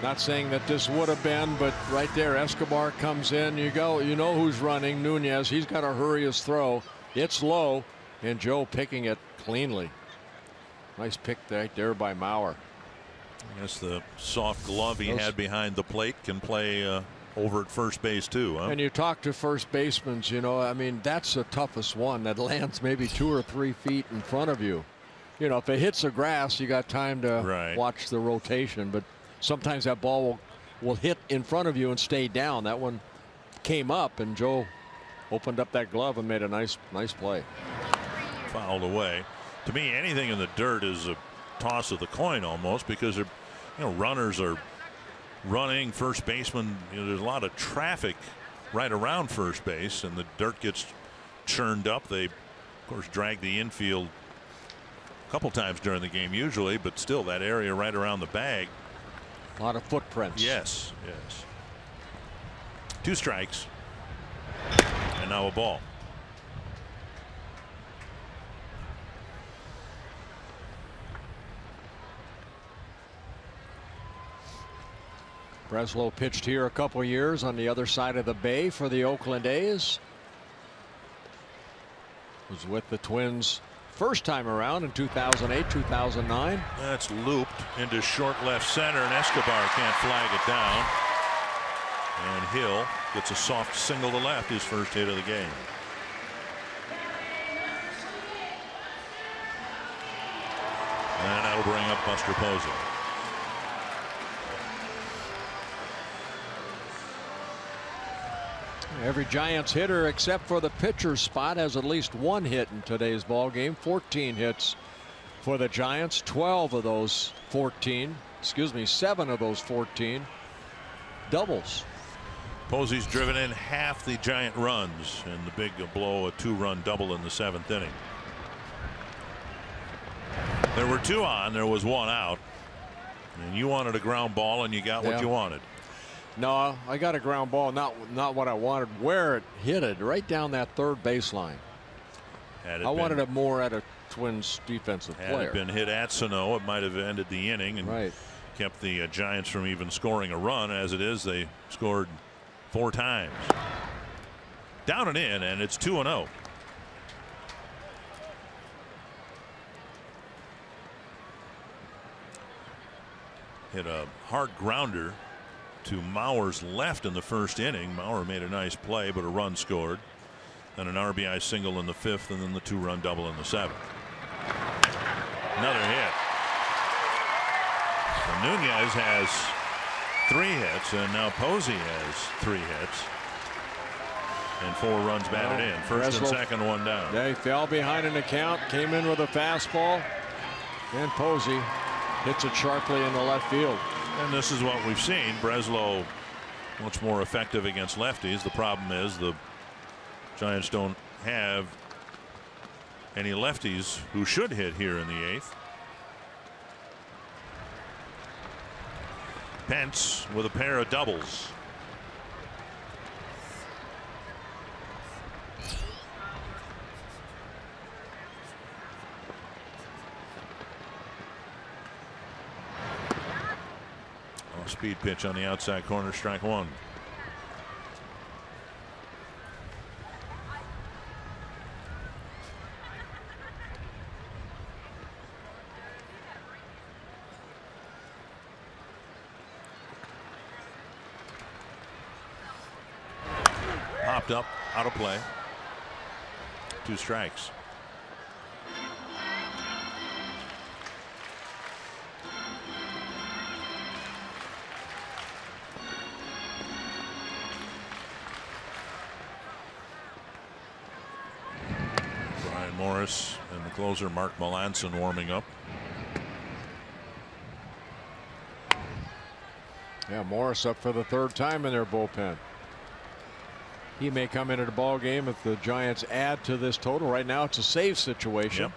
[SPEAKER 3] not saying that this would have been, but right there, Escobar comes in. You go, you know who's running. Nunez. He's got to hurry his throw. It's low, and Joe picking it cleanly. Nice pick right there by Mauer.
[SPEAKER 2] I guess the soft glove he had behind the plate can play over at first base too. Huh?
[SPEAKER 3] And you talk to first basemen, you know, I mean, that's the toughest one that lands maybe 2 or 3 feet in front of you. You know, if it hits the grass, you got time to watch the rotation, but sometimes that ball will hit in front of you and stay down. That one came up, and Joe opened up that glove and made a nice play.
[SPEAKER 2] Fouled away. To me, anything in the dirt is a toss of the coin almost, because they're, you know, runners are running, first baseman, you know, there's a lot of traffic right around first base, and the dirt gets churned up. They of course drag the infield a couple times during the game usually, but still that area right around the bag,
[SPEAKER 3] a lot of footprints.
[SPEAKER 2] Yes. 2 strikes and now a ball.
[SPEAKER 3] Breslow pitched here a couple years on the other side of the bay for the Oakland A's. Was with the Twins first time around in 2008, 2009.
[SPEAKER 2] That's looped into short left center, and Escobar can't flag it down. And Hill gets a soft single to left, his first hit of the game. And that'll bring up Buster Posey.
[SPEAKER 3] Every Giants hitter except for the pitcher's spot has at least 1 hit in today's ball game. 14 hits for the Giants. 12 of those 14, excuse me, 7 of those 14 doubles.
[SPEAKER 2] Posey's driven in half the Giant runs in the big blow, a 2-run double in the 7th inning. There were 2 on, there was 1 out, and you wanted a ground ball and you got what you wanted.
[SPEAKER 3] No, I got a ground ball, not what I wanted. Where it hit it, right down that third baseline. I wanted it more at a Twins defensive player.
[SPEAKER 2] Had it been hit at Sano, it might have ended the inning and kept the Giants from even scoring a run. As it is, they scored 4 times. Down and in, and it's 2-0. Hit a hard grounder to Mauer's left in the first inning. Mauer made a nice play, but a run scored. Then an RBI single in the 5th, and then the 2-run double in the 7th. Another hit. So Nunez has 3 hits, and now Posey has 3 hits. And 4 runs batted in. First and second, 1 down.
[SPEAKER 3] They fell behind an account, came in with a fastball, and Posey hits it sharply in the left field.
[SPEAKER 2] And this is what we've seen. Breslow much more effective against lefties. The problem is the Giants don't have any lefties who should hit here in the 8th. Pence with a pair of doubles. Speed pitch on the outside corner, strike 1. Popped up, out of play. 2 strikes. Morris and the closer Mark Melanson warming up.
[SPEAKER 3] Yeah, Morris up for the 3rd time in their bullpen. He may come into the ball game if the Giants add to this total. Right now it's a save situation.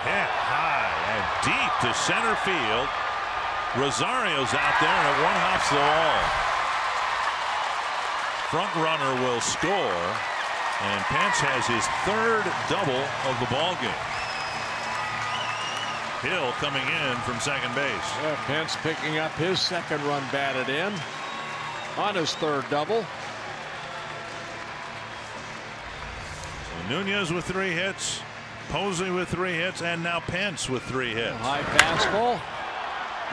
[SPEAKER 2] Hit high and deep to center field. Rosario's out there and it one-hops the wall. Front runner will score, and Pence has his 3rd double of the ball game. Hill coming in from second base.
[SPEAKER 3] Yeah, Pence picking up his 2nd run batted in on his 3rd double.
[SPEAKER 2] So Nunez with 3 hits, Posey with 3 hits, and now Pence with 3 hits.
[SPEAKER 3] High fastball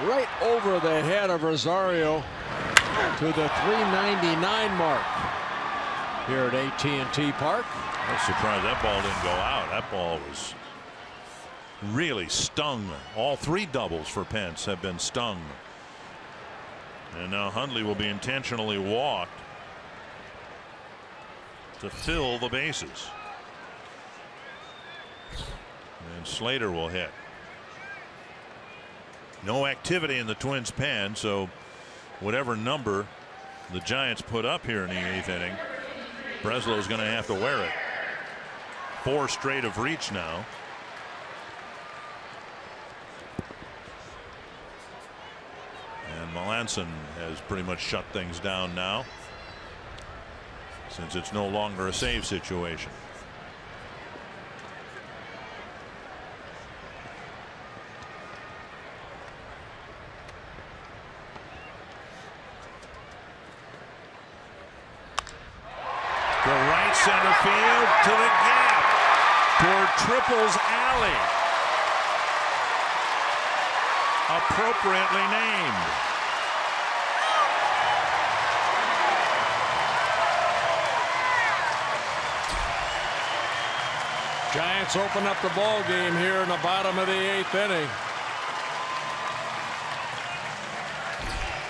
[SPEAKER 3] right over the head of Rosario to the 399 mark here at AT&T Park.
[SPEAKER 2] I was surprised that ball didn't go out. That ball was really stung. All 3 doubles for Pence have been stung. And now Hundley will be intentionally walked to fill the bases. And Slater will hit. No activity in the Twins pen, so whatever number the Giants put up here in the 8th inning, Breslow's going to have to wear it. 4 straight of reach now. And Melanson has pretty much shut things down now, since it's no longer a save situation. To right center field, to the gap toward Triple's alley. Appropriately named.
[SPEAKER 3] Giants open up the ball game here in the bottom of the 8th inning.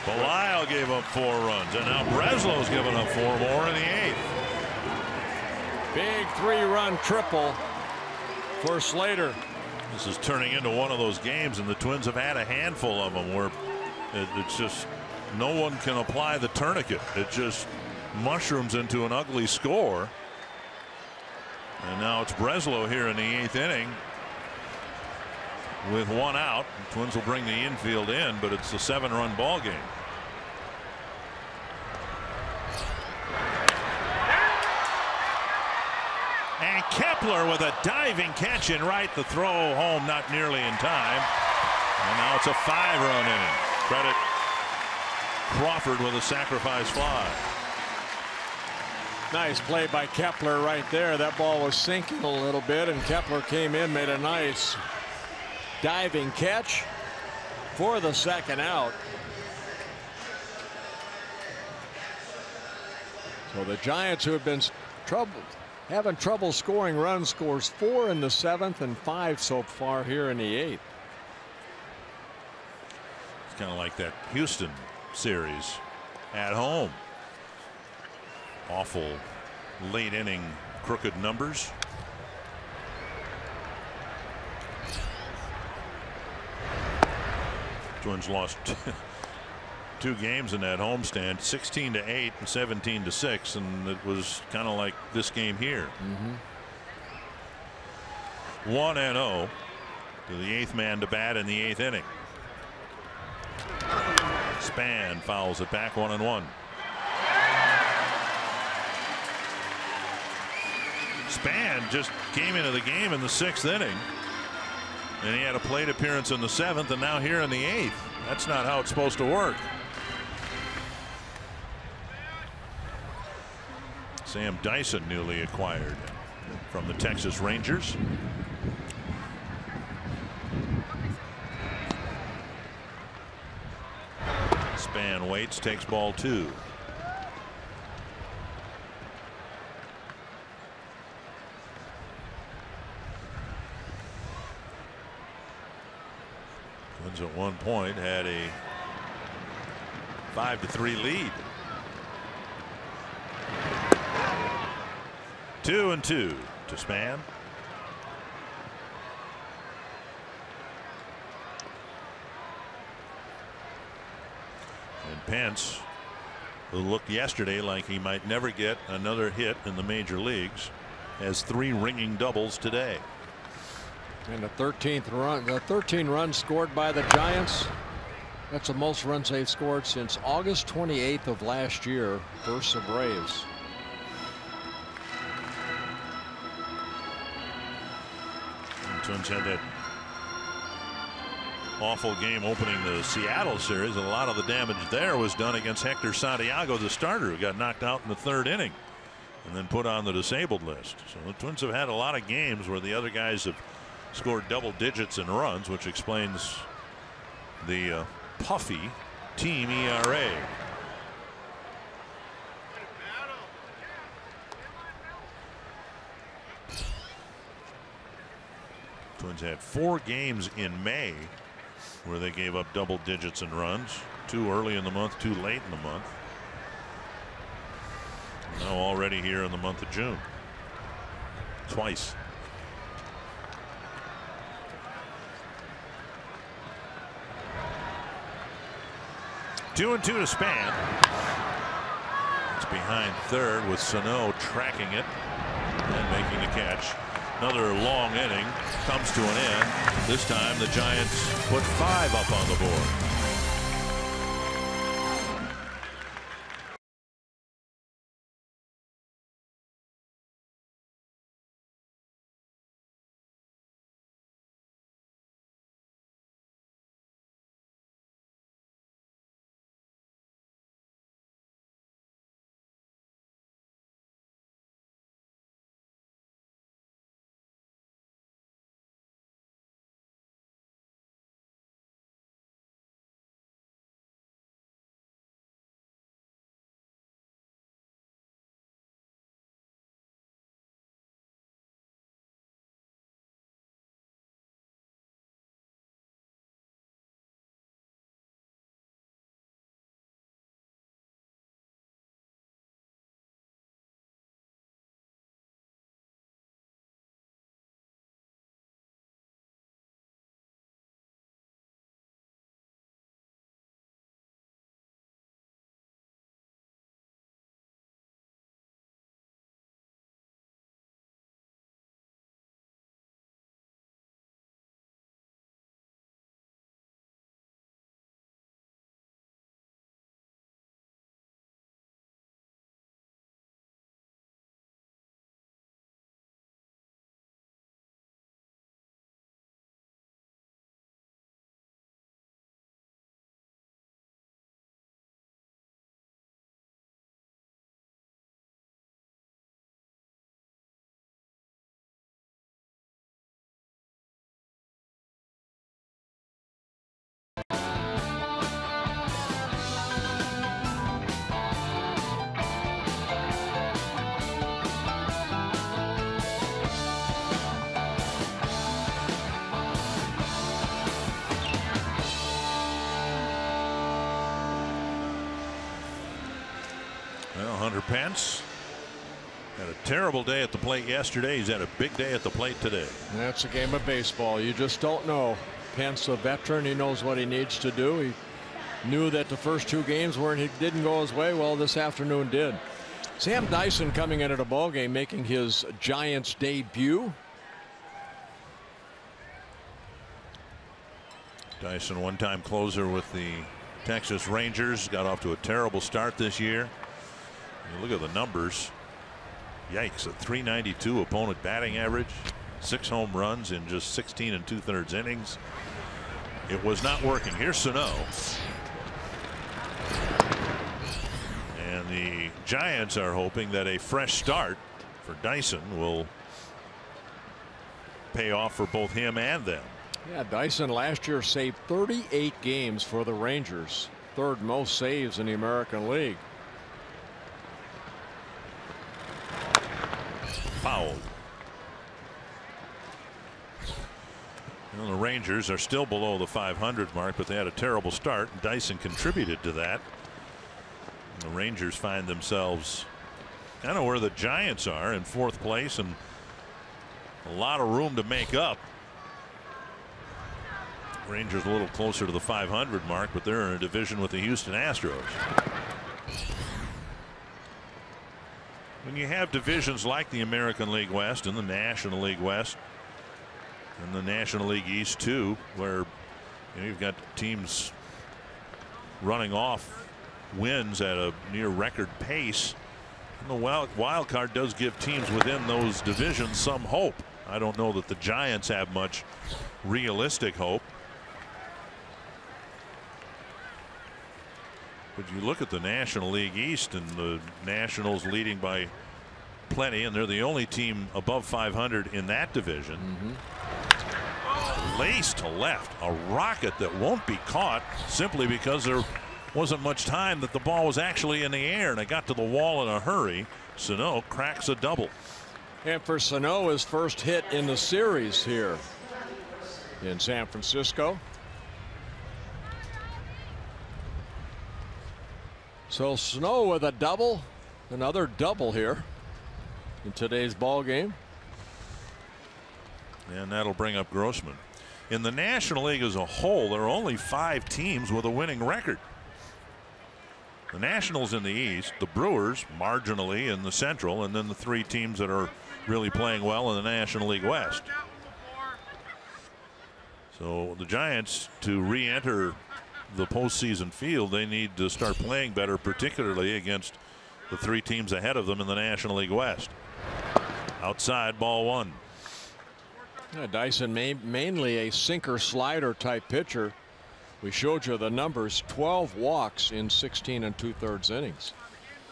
[SPEAKER 2] Belisle gave up 4 runs, and now Breslow's given up 4 more in the 8th.
[SPEAKER 3] Big 3-run triple for Slater.
[SPEAKER 2] This is turning into one of those games, and the Twins have had a handful of them where it's just no one can apply the tourniquet. It just mushrooms into an ugly score. And now it's Breslow here in the 8th inning with 1 out. The Twins will bring the infield in, but it's a 7-run ball game. And Kepler with a diving catch in right. The throw home not nearly in time. And now it's a 5-run inning. Credit Crawford with a sacrifice fly.
[SPEAKER 3] Nice play by Kepler right there. That ball was sinking a little bit, and Kepler came in, made a nice diving catch for the 2nd out. So the Giants, who have been having trouble scoring runs, scores 4 in the 7th and 5 so far here in the 8th.
[SPEAKER 2] It's kind of like that Houston series at home. Awful late inning crooked numbers. Twins lost 2 games in that homestand, 16-8 and 17-6, and it was kind of like this game here. 1-0 to the 8th man to bat in the 8th inning. Span fouls it back, 1-1. Span just came into the game in the 6th inning, and he had a plate appearance in the 7th, and now here in the 8th. That's not how it's supposed to work. Sam Dyson, newly acquired from the Texas Rangers. Span waits, takes ball 2. Twins at one point had a 5-3 lead. 2-2 to Span. And Pence who looked yesterday like he might never get another hit in the major leagues, has 3 ringing doubles today.
[SPEAKER 3] And the 13 runs scored by the Giants. That's the most runs they've scored since August 28th of last year versus the Braves.
[SPEAKER 2] The Twins had that awful game opening the Seattle series. A lot of the damage there was done against Hector Santiago, the starter, who got knocked out in the 3rd inning and then put on the disabled list. So the Twins have had a lot of games where the other guys have scored double digits in runs, which explains the puffy team ERA. Twins had 4 games in May where they gave up double digits in runs, 2 early in the month, 2 late in the month. Now already here in the month of June, twice. Two and 2 to Span. It's behind 3rd with Sano tracking it and making the catch. Another long inning comes to an end. This time the Giants put 5 up on the board. Hunter Pence had a terrible day at the plate yesterday. He's had a big day at the plate today.
[SPEAKER 3] That's a game of baseball. You just don't know. Pence, a veteran, he knows what he needs to do. He knew that the first 2 games didn't go his way. Well, this afternoon did. Sam Dyson coming into the ball game, making his Giants debut.
[SPEAKER 2] Dyson, one-time closer with the Texas Rangers, got off to a terrible start this year. You look at the numbers. Yikes, a .392 opponent batting average, 6 home runs in just 16 2/3 innings. It was not working. Here's Sano. And the Giants are hoping that a fresh start for Dyson will pay off for both him and them.
[SPEAKER 3] Yeah, Dyson last year saved 38 games for the Rangers, 3rd most saves in the American League.
[SPEAKER 2] Fouled. The Rangers are still below the 500 mark, but they had a terrible start. Dyson contributed to that. And the Rangers find themselves kind of where the Giants are, in 4th place, and a lot of room to make up. Rangers a little closer to the 500 mark, but they're in a division with the Houston Astros. When you have divisions like the American League West and the National League West and the National League East too, where you've got teams running off wins at a near record pace, and the wild card does give teams within those divisions some hope. I don't know that the Giants have much realistic hope. But you look at the National League East and the Nationals leading by plenty, and they're the only team above 500 in that division. Lace to left, a rocket that won't be caught simply because there wasn't much time that the ball was actually in the air, and it got to the wall in a hurry. Sano cracks a double.
[SPEAKER 3] And for Sano, his first hit in the series here in San Francisco. So Sano with a double, another double here in today's ball game.
[SPEAKER 2] And that'll bring up Grossman. In the National League as a whole, there are only 5 teams with a winning record. The Nationals in the East, the Brewers marginally in the Central, and then the 3 teams that are really playing well in the National League West. So the Giants, to re-enter the postseason field, they need to start playing better, particularly against the 3 teams ahead of them in the National League West. Outside, ball 1.
[SPEAKER 3] Yeah, Dyson mainly a sinker slider type pitcher. We showed you the numbers, 12 walks in 16 2/3 innings.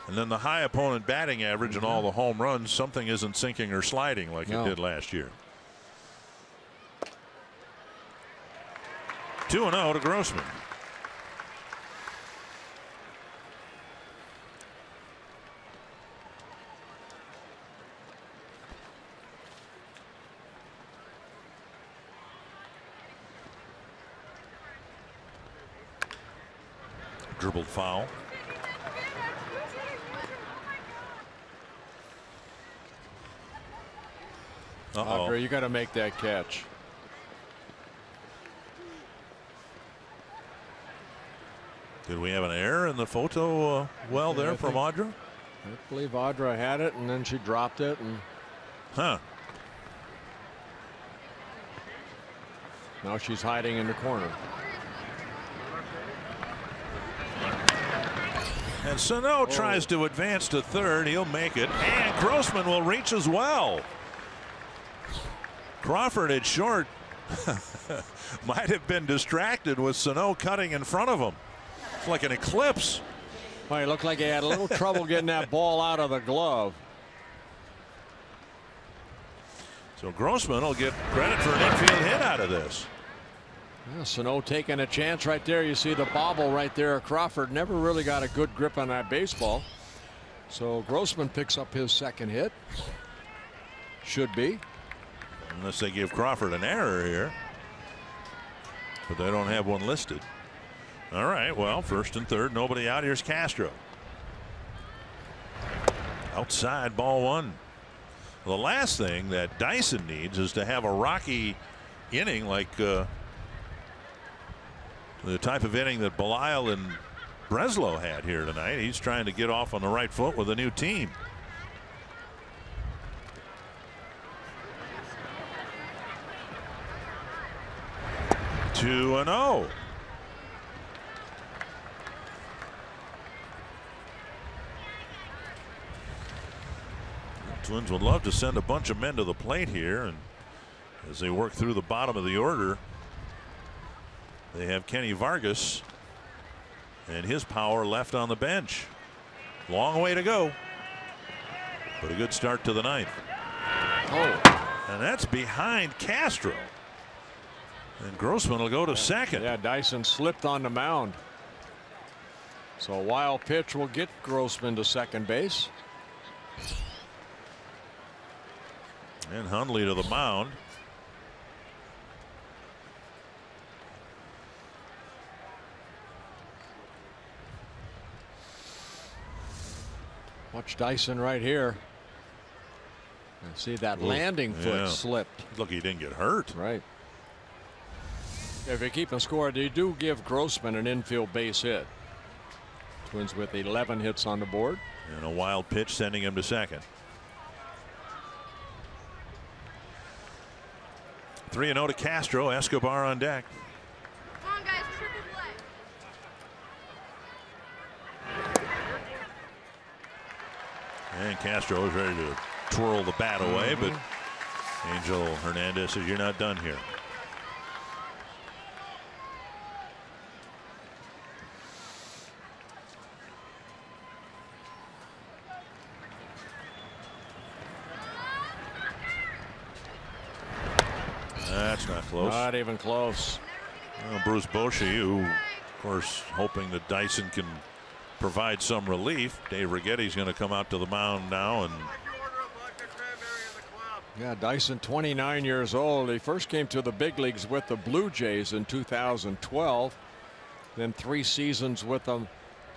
[SPEAKER 2] And then the high opponent batting average and all the home runs, something isn't sinking or sliding like it did last year. 2-0 to Grossman. Dribbled foul.
[SPEAKER 3] Andre, you got to make that catch.
[SPEAKER 2] Did we have an error in the photo there from Audra?
[SPEAKER 3] I believe Audra had it, and then she dropped it. And now she's hiding in the corner.
[SPEAKER 2] And Sano tries to advance to third. He'll make it. And Grossman will reach as well. Crawford at short might have been distracted with Sano cutting in front of him. It's like an eclipse.
[SPEAKER 3] Well, he looked like he had a little trouble getting that ball out of the glove.
[SPEAKER 2] So Grossman will get credit for an infield hit out of this.
[SPEAKER 3] Yeah, Sano taking a chance right there. You see the bobble right there. Crawford never really got a good grip on that baseball. So Grossman picks up his second hit. Should be.
[SPEAKER 2] Unless they give Crawford an error here. But they don't have one listed. All right, well, first and third, nobody out. Here's Castro. Outside, ball 1. The last thing that Dyson needs is to have a rocky inning like the type of inning that Belisle and Breslow had here tonight. He's trying to get off on the right foot with a new team. Two and 0. Twins would love to send a bunch of men to the plate here, and as they work through the bottom of the order, they have Kenny Vargas and his power left on the bench. Long way to go, but a good start to the ninth. And that's behind Castro. And Grossman will go to second.
[SPEAKER 3] Yeah, Dyson slipped on the mound. So a wild pitch will get Grossman to second base.
[SPEAKER 2] And Hundley to the mound.
[SPEAKER 3] Watch Dyson right here. See that landing foot slipped.
[SPEAKER 2] Look, he didn't get hurt.
[SPEAKER 3] Right. If you keep a score, they do give Grossman an infield base hit. Twins with 11 hits on the board.
[SPEAKER 2] And a wild pitch sending him to second. 3-0 to Castro. Escobar on deck.
[SPEAKER 10] Come on, guys, triple play.
[SPEAKER 2] And Castro is ready to twirl the bat away, but Angel Hernandez says, "You're not done here." That's not close.
[SPEAKER 3] Not even close.
[SPEAKER 2] Well, Bruce Bochy, who, of course, hoping that Dyson can provide some relief. Dave Righetti's going to come out to the mound now. And
[SPEAKER 3] yeah, Dyson, 29 years old. He first came to the big leagues with the Blue Jays in 2012. Then 3 seasons with the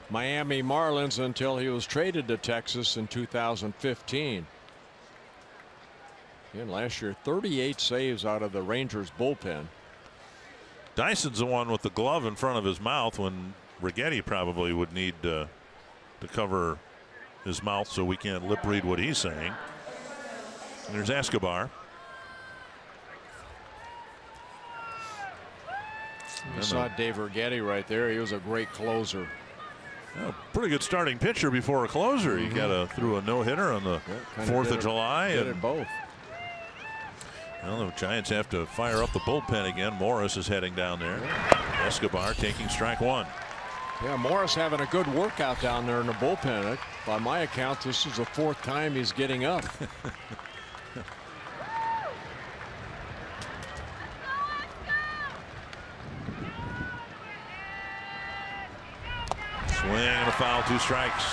[SPEAKER 3] Miami Marlins until he was traded to Texas in 2015. And last year, 38 saves out of the Rangers bullpen.
[SPEAKER 2] Dyson's the one with the glove in front of his mouth when Righetti probably would need to cover his mouth so we can't lip read what he's saying. And there's Escobar.
[SPEAKER 3] You saw Dave Righetti right there. He was a great closer.
[SPEAKER 2] Yeah, pretty good starting pitcher before a closer. He threw a no-hitter on the 4th of July.
[SPEAKER 3] Did it both.
[SPEAKER 2] Well, the Giants have to fire up the bullpen again. Morris is heading down there. Escobar taking strike 1.
[SPEAKER 3] Yeah, Morris having a good workout down there in the bullpen. By my account, this is the 4th time he's getting up.
[SPEAKER 2] Swing and a foul, 2 strikes.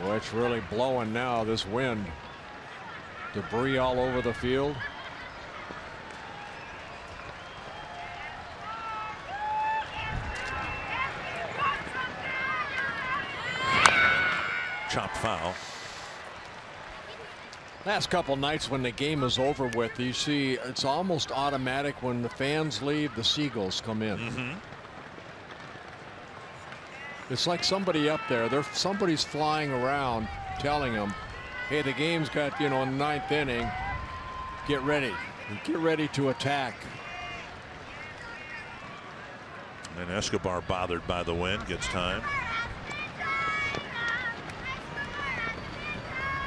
[SPEAKER 3] Boy, it's really blowing now, this wind. Debris all over the field.
[SPEAKER 2] Chopped foul.
[SPEAKER 3] Last couple nights when the game is over with, you see it's almost automatic when the fans leave, the seagulls come in. It's like somebody up there, somebody's flying around telling them, hey, the game's got, in the 9th inning, get ready to attack.
[SPEAKER 2] And Escobar, bothered by the wind, gets time.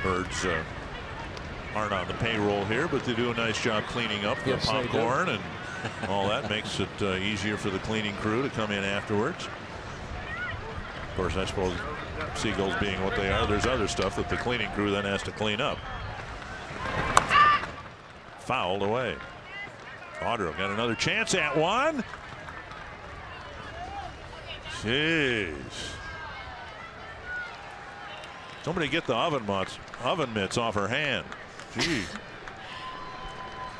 [SPEAKER 2] Birds aren't on the payroll here, but they do a nice job cleaning up the popcorn and all that. Makes it easier for the cleaning crew to come in afterwards. Of course, I suppose seagulls being what they are, there's other stuff that the cleaning crew then has to clean up. Fouled away. Audra got another chance at one. Jeez. Somebody get the oven mitts off her hand. Gee.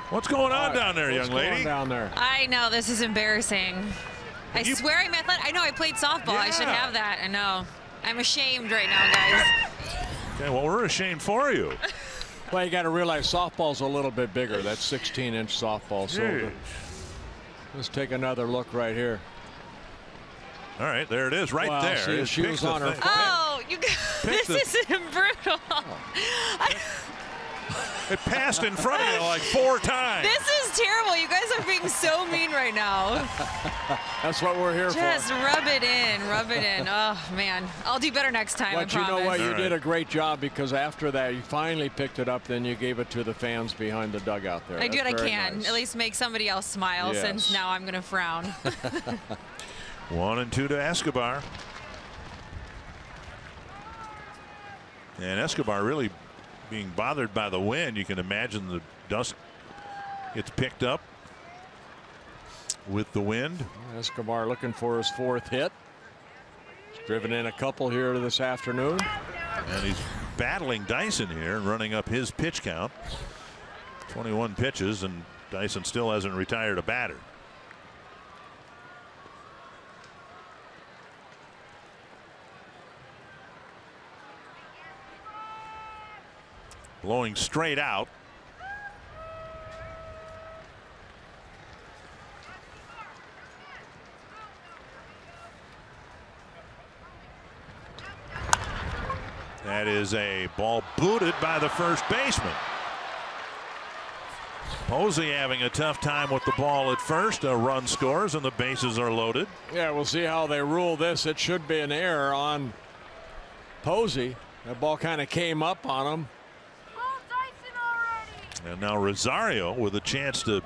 [SPEAKER 2] What's going on down there, young lady?
[SPEAKER 3] Down there?
[SPEAKER 6] I know, this is embarrassing. I swear I'm athletic. I know I played softball. Yeah. I should have that. I know. I'm ashamed right now, guys.
[SPEAKER 2] Okay, well, we're ashamed for you.
[SPEAKER 3] Well, you got to realize softball's a little bit bigger. That's 16-inch softball. So let's take another look right here.
[SPEAKER 2] All right, there it is, right there.
[SPEAKER 3] See, she was on her foot.
[SPEAKER 6] Oh, you guys, this isn't brutal.
[SPEAKER 2] It passed in front of you like 4 times.
[SPEAKER 6] This is terrible. You guys are being so mean right now.
[SPEAKER 3] That's what we're here for.
[SPEAKER 6] Just rub it in. Rub it in. Oh, man. I'll do better next time,
[SPEAKER 3] but
[SPEAKER 6] I promise.
[SPEAKER 3] You know what? You did a great job because after that, you finally picked it up. Then you gave it to the fans behind the dugout there.
[SPEAKER 6] I do what I can. Nice. At least make somebody else smile since now I'm going to frown.
[SPEAKER 2] 1-2 to Escobar. And Escobar really being bothered by the wind. You can imagine the dust gets picked up with the wind.
[SPEAKER 3] Escobar looking for his 4th hit. He's driven in a couple here this afternoon.
[SPEAKER 2] And he's battling Dyson here and running up his pitch count. 21 pitches, and Dyson still hasn't retired a batter. Blowing straight out. That is a ball booted by the first baseman. Posey having a tough time with the ball at first. A run scores and the bases are loaded.
[SPEAKER 3] Yeah, we'll see how they rule this. It should be an error on Posey. That ball kind of came up on him.
[SPEAKER 2] And now Rosario with a chance to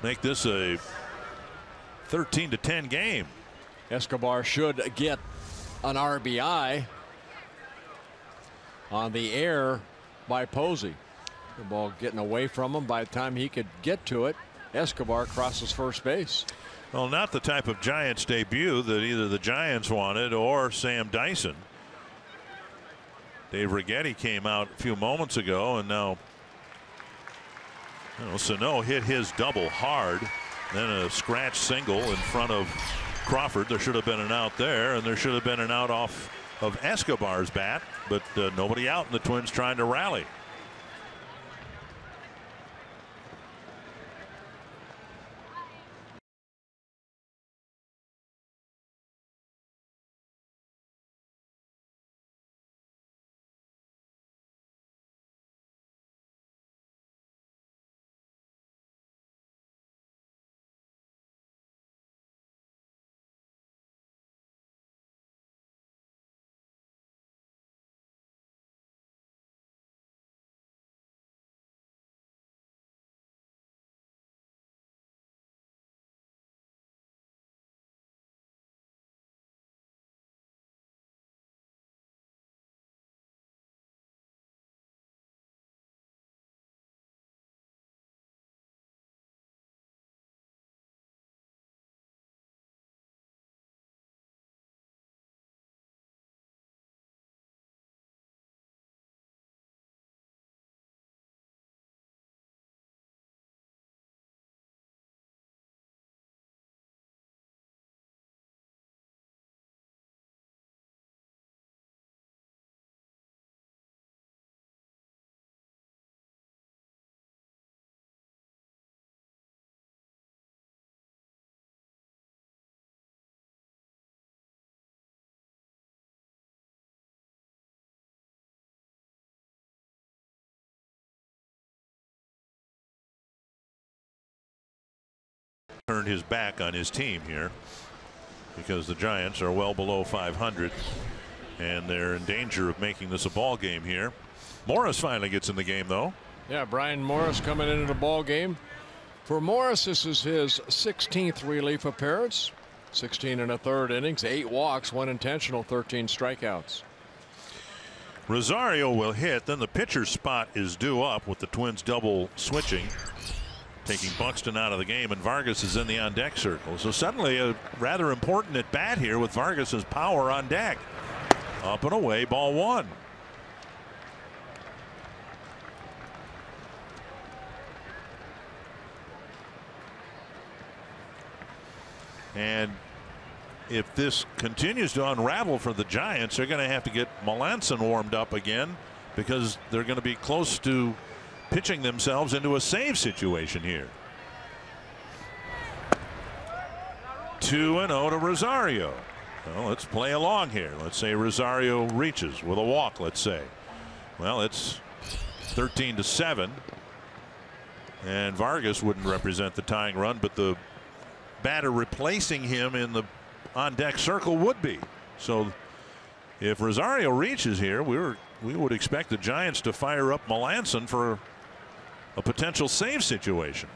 [SPEAKER 2] make this a 13-10 game.
[SPEAKER 3] Escobar should get an RBI on the error by Posey. The ball getting away from him. By the time he could get to it, Escobar crosses first base.
[SPEAKER 2] Well, not the type of Giants debut that either the Giants wanted or Sam Dyson. Dave Righetti came out a few moments ago, and now Sano hit his double hard, then a scratch single in front of Crawford. There should have been an out there, and there should have been an out off of Escobar's bat, but nobody out, and the Twins trying to rally. Turned his back on his team here because the Giants are well below 500 and they're in danger of making this a ball game here. Morris finally gets in the game, though.
[SPEAKER 3] Yeah, Brian Morris coming into the ball game. For Morris, this is his 16th relief appearance. 16 1/3 innings, 8 walks, 1 intentional, 13 strikeouts.
[SPEAKER 2] Rosario will hit. Then the pitcher's spot is due up with the Twins double switching, taking Buxton out of the game, and Vargas is in the on deck circle. So suddenly a rather important at bat here with Vargas's power on deck. Up and away, ball 1. And if this continues to unravel for the Giants, they're going to have to get Melanson warmed up again because they're going to be close to pitching themselves into a save situation here. 2-0 to Rosario. Well, let's play along here. Let's say Rosario reaches with a walk, let's say. Well, it's 13-7. And Vargas wouldn't represent the tying run, but the batter replacing him in the on deck circle would be. So if Rosario reaches here, we would expect the Giants to fire up Melanson for a potential save situation.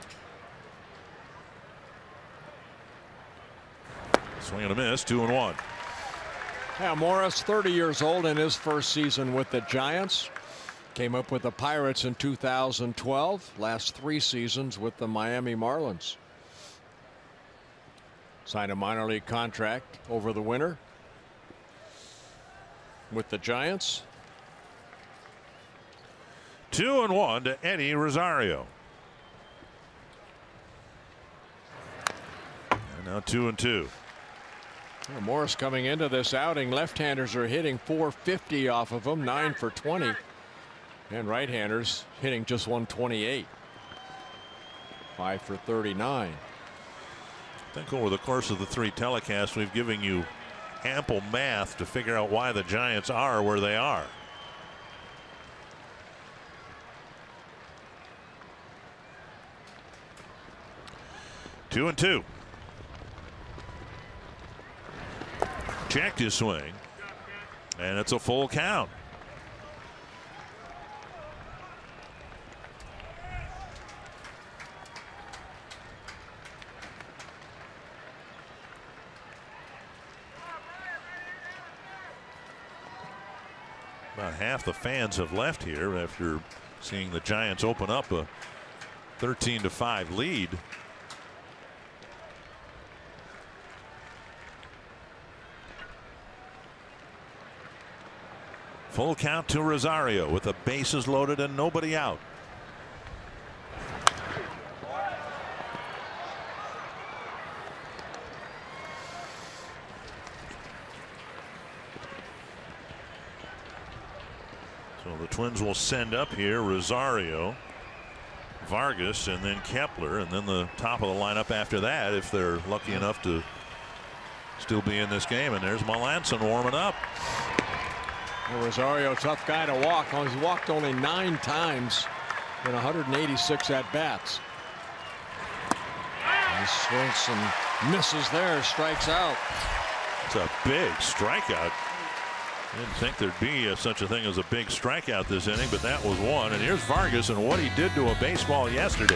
[SPEAKER 2] Swing and a miss, 2-1.
[SPEAKER 3] Yeah, Morris, 30 years old in his first season with the Giants. Came up with the Pirates in 2012. Last 3 seasons with the Miami Marlins. Signed a minor league contract over the winter with the Giants.
[SPEAKER 2] 2-1 to Eddie Rosario. And now 2-2.
[SPEAKER 3] Well, Morris coming into this outing, left-handers are hitting .450 off of him, 9 for 20, and right-handers hitting just .128, 5 for 39.
[SPEAKER 2] I think over the course of the 3 telecasts, we've given you ample math to figure out why the Giants are where they are. Two and two. Checked his swing, and it's a full count. About half the fans have left here after seeing the Giants open up a 13-5 lead. Full count to Rosario with the bases loaded and nobody out. So the Twins will send up here Rosario, Vargas, and then Kepler, and then the top of the lineup after that if they're lucky enough to still be in this game. And there's Melanson warming up.
[SPEAKER 3] Rosario, tough guy to walk. He's walked only 9 times in 186 at bats. He swings and misses there, strikes out.
[SPEAKER 2] It's a big strikeout. Didn't think there'd be such a thing as a big strikeout this inning, but that was one. And here's Vargas and what he did to a baseball yesterday.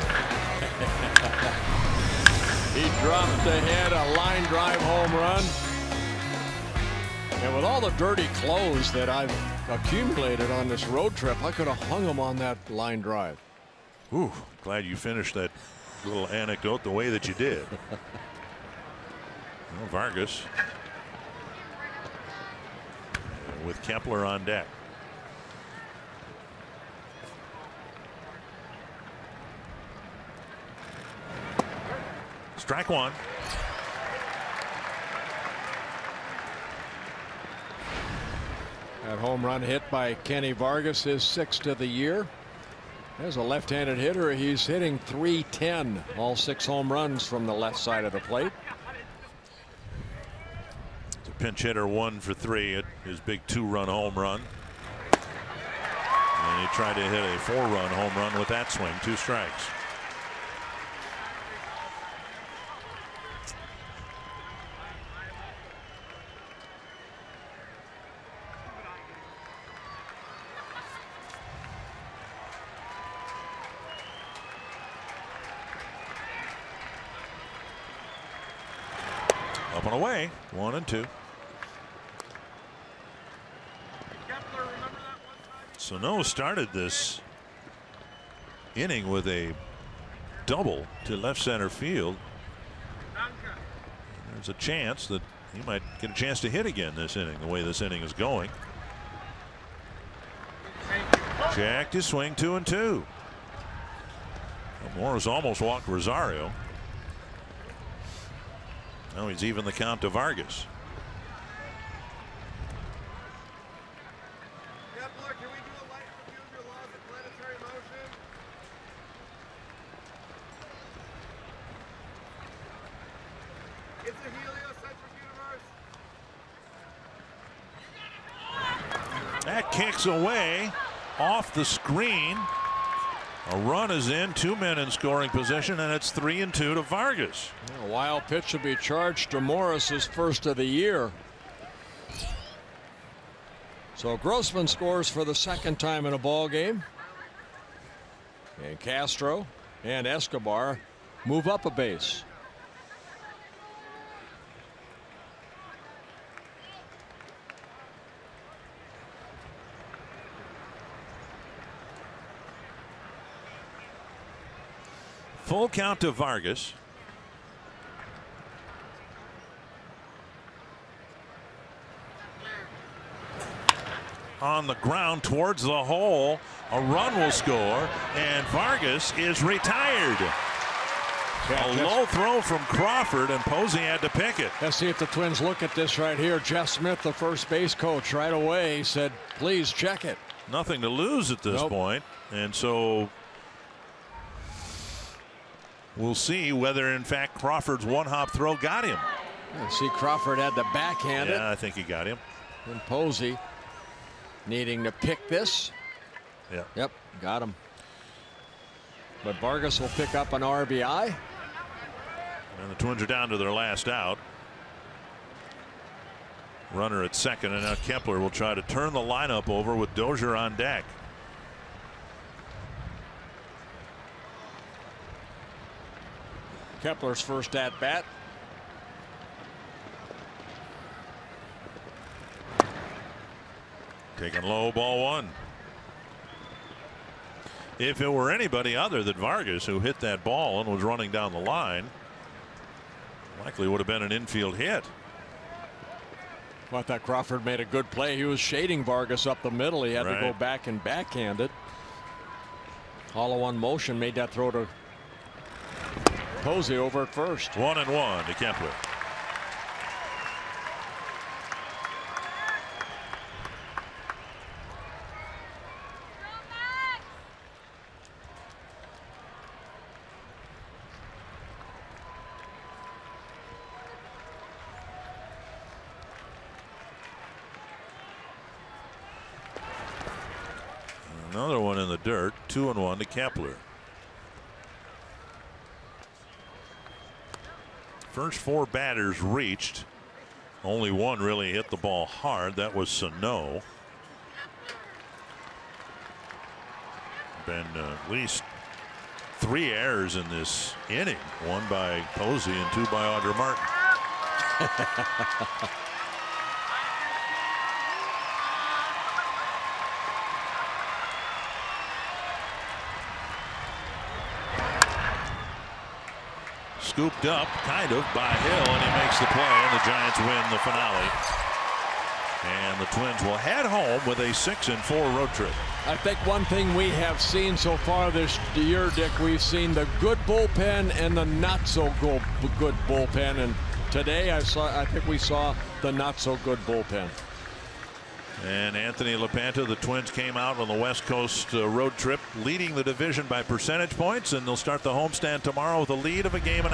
[SPEAKER 3] He dropped ahead, a line drive home run. And with all the dirty clothes that I've accumulated on this road trip, I could have hung them on that line drive.
[SPEAKER 2] Ooh, glad you finished that little anecdote the way that you did. Well, Vargas with Kepler on deck. Strike one.
[SPEAKER 3] That home run hit by Kenny Vargas, his 6th of the year. As a left-handed hitter, he's hitting .310, all 6 home runs from the left side of the plate.
[SPEAKER 2] It's a pinch hitter 1 for 3 at his big 2-run home run. And he tried to hit a 4-run home run with that swing. 2 strikes. Up and away, 1 and 2. Sano started this inning with a double to left center field. There's a chance that he might get a chance to hit again this inning, the way this inning is going. Jacked his swing, 2 and 2. Morris almost walked Rosario. Now he's even the count to Vargas.
[SPEAKER 10] Kepler, can we do a light review of your laws of planetary motion? It's a heliocentric universe.
[SPEAKER 2] That kicks away off the screen. A run is in, 2 men in scoring position, and it's 3 and 2 to Vargas.
[SPEAKER 3] A wild pitch to be charged to Morris, his 1st of the year. So Grossman scores for the 2nd time in a ball game. And Castro and Escobar move up a base.
[SPEAKER 2] Full count to Vargas. On the ground towards the hole, a run will score, and Vargas is retired. A low throw from Crawford, and Posey had to pick it.
[SPEAKER 3] Let's see if the Twins look at this right here. Jeff Smith, the first base coach, right away said, please check it.
[SPEAKER 2] Nothing to lose at this point, and so we'll see whether in fact Crawford's one-hop throw got him.
[SPEAKER 3] See, Crawford had the backhand.
[SPEAKER 2] Yeah, I think he got him.
[SPEAKER 3] And Posey needing to pick this.
[SPEAKER 2] Yeah.
[SPEAKER 3] Yep, got him. But Vargas will pick up an RBI.
[SPEAKER 2] And the Twins are down to their last out. Runner at second, and now Kepler will try to turn the lineup over with Dozier on deck.
[SPEAKER 3] Kepler's first at bat.
[SPEAKER 2] Taken low, ball one. If it were anybody other than Vargas who hit that ball and was running down the line, likely would have been an infield hit.
[SPEAKER 3] Well, I thought Crawford made a good play. He was shading Vargas up the middle. He had to go back and backhand it. Hollow on motion made that throw to Posey over at first.
[SPEAKER 2] 1-1 to Kepler. Another one in the dirt. 2-1 to Kepler. First four batters reached. Only one really hit the ball hard. That was Sano. Been at least 3 errors in this inning. 1 by Posey and 2 by Audra Martin. Scooped up kind of by Hill, and he makes the play, and the Giants win the finale. And the Twins will head home with a 6-4 road trip.
[SPEAKER 3] I think one thing we have seen so far this year, Dick, we've seen the good bullpen and the not so good bullpen, and today I think we saw the not so good bullpen.
[SPEAKER 2] And Anthony LaPanta, the Twins came out on the West Coast road trip leading the division by percentage points, and they'll start the homestand tomorrow with a lead of 1.5 games.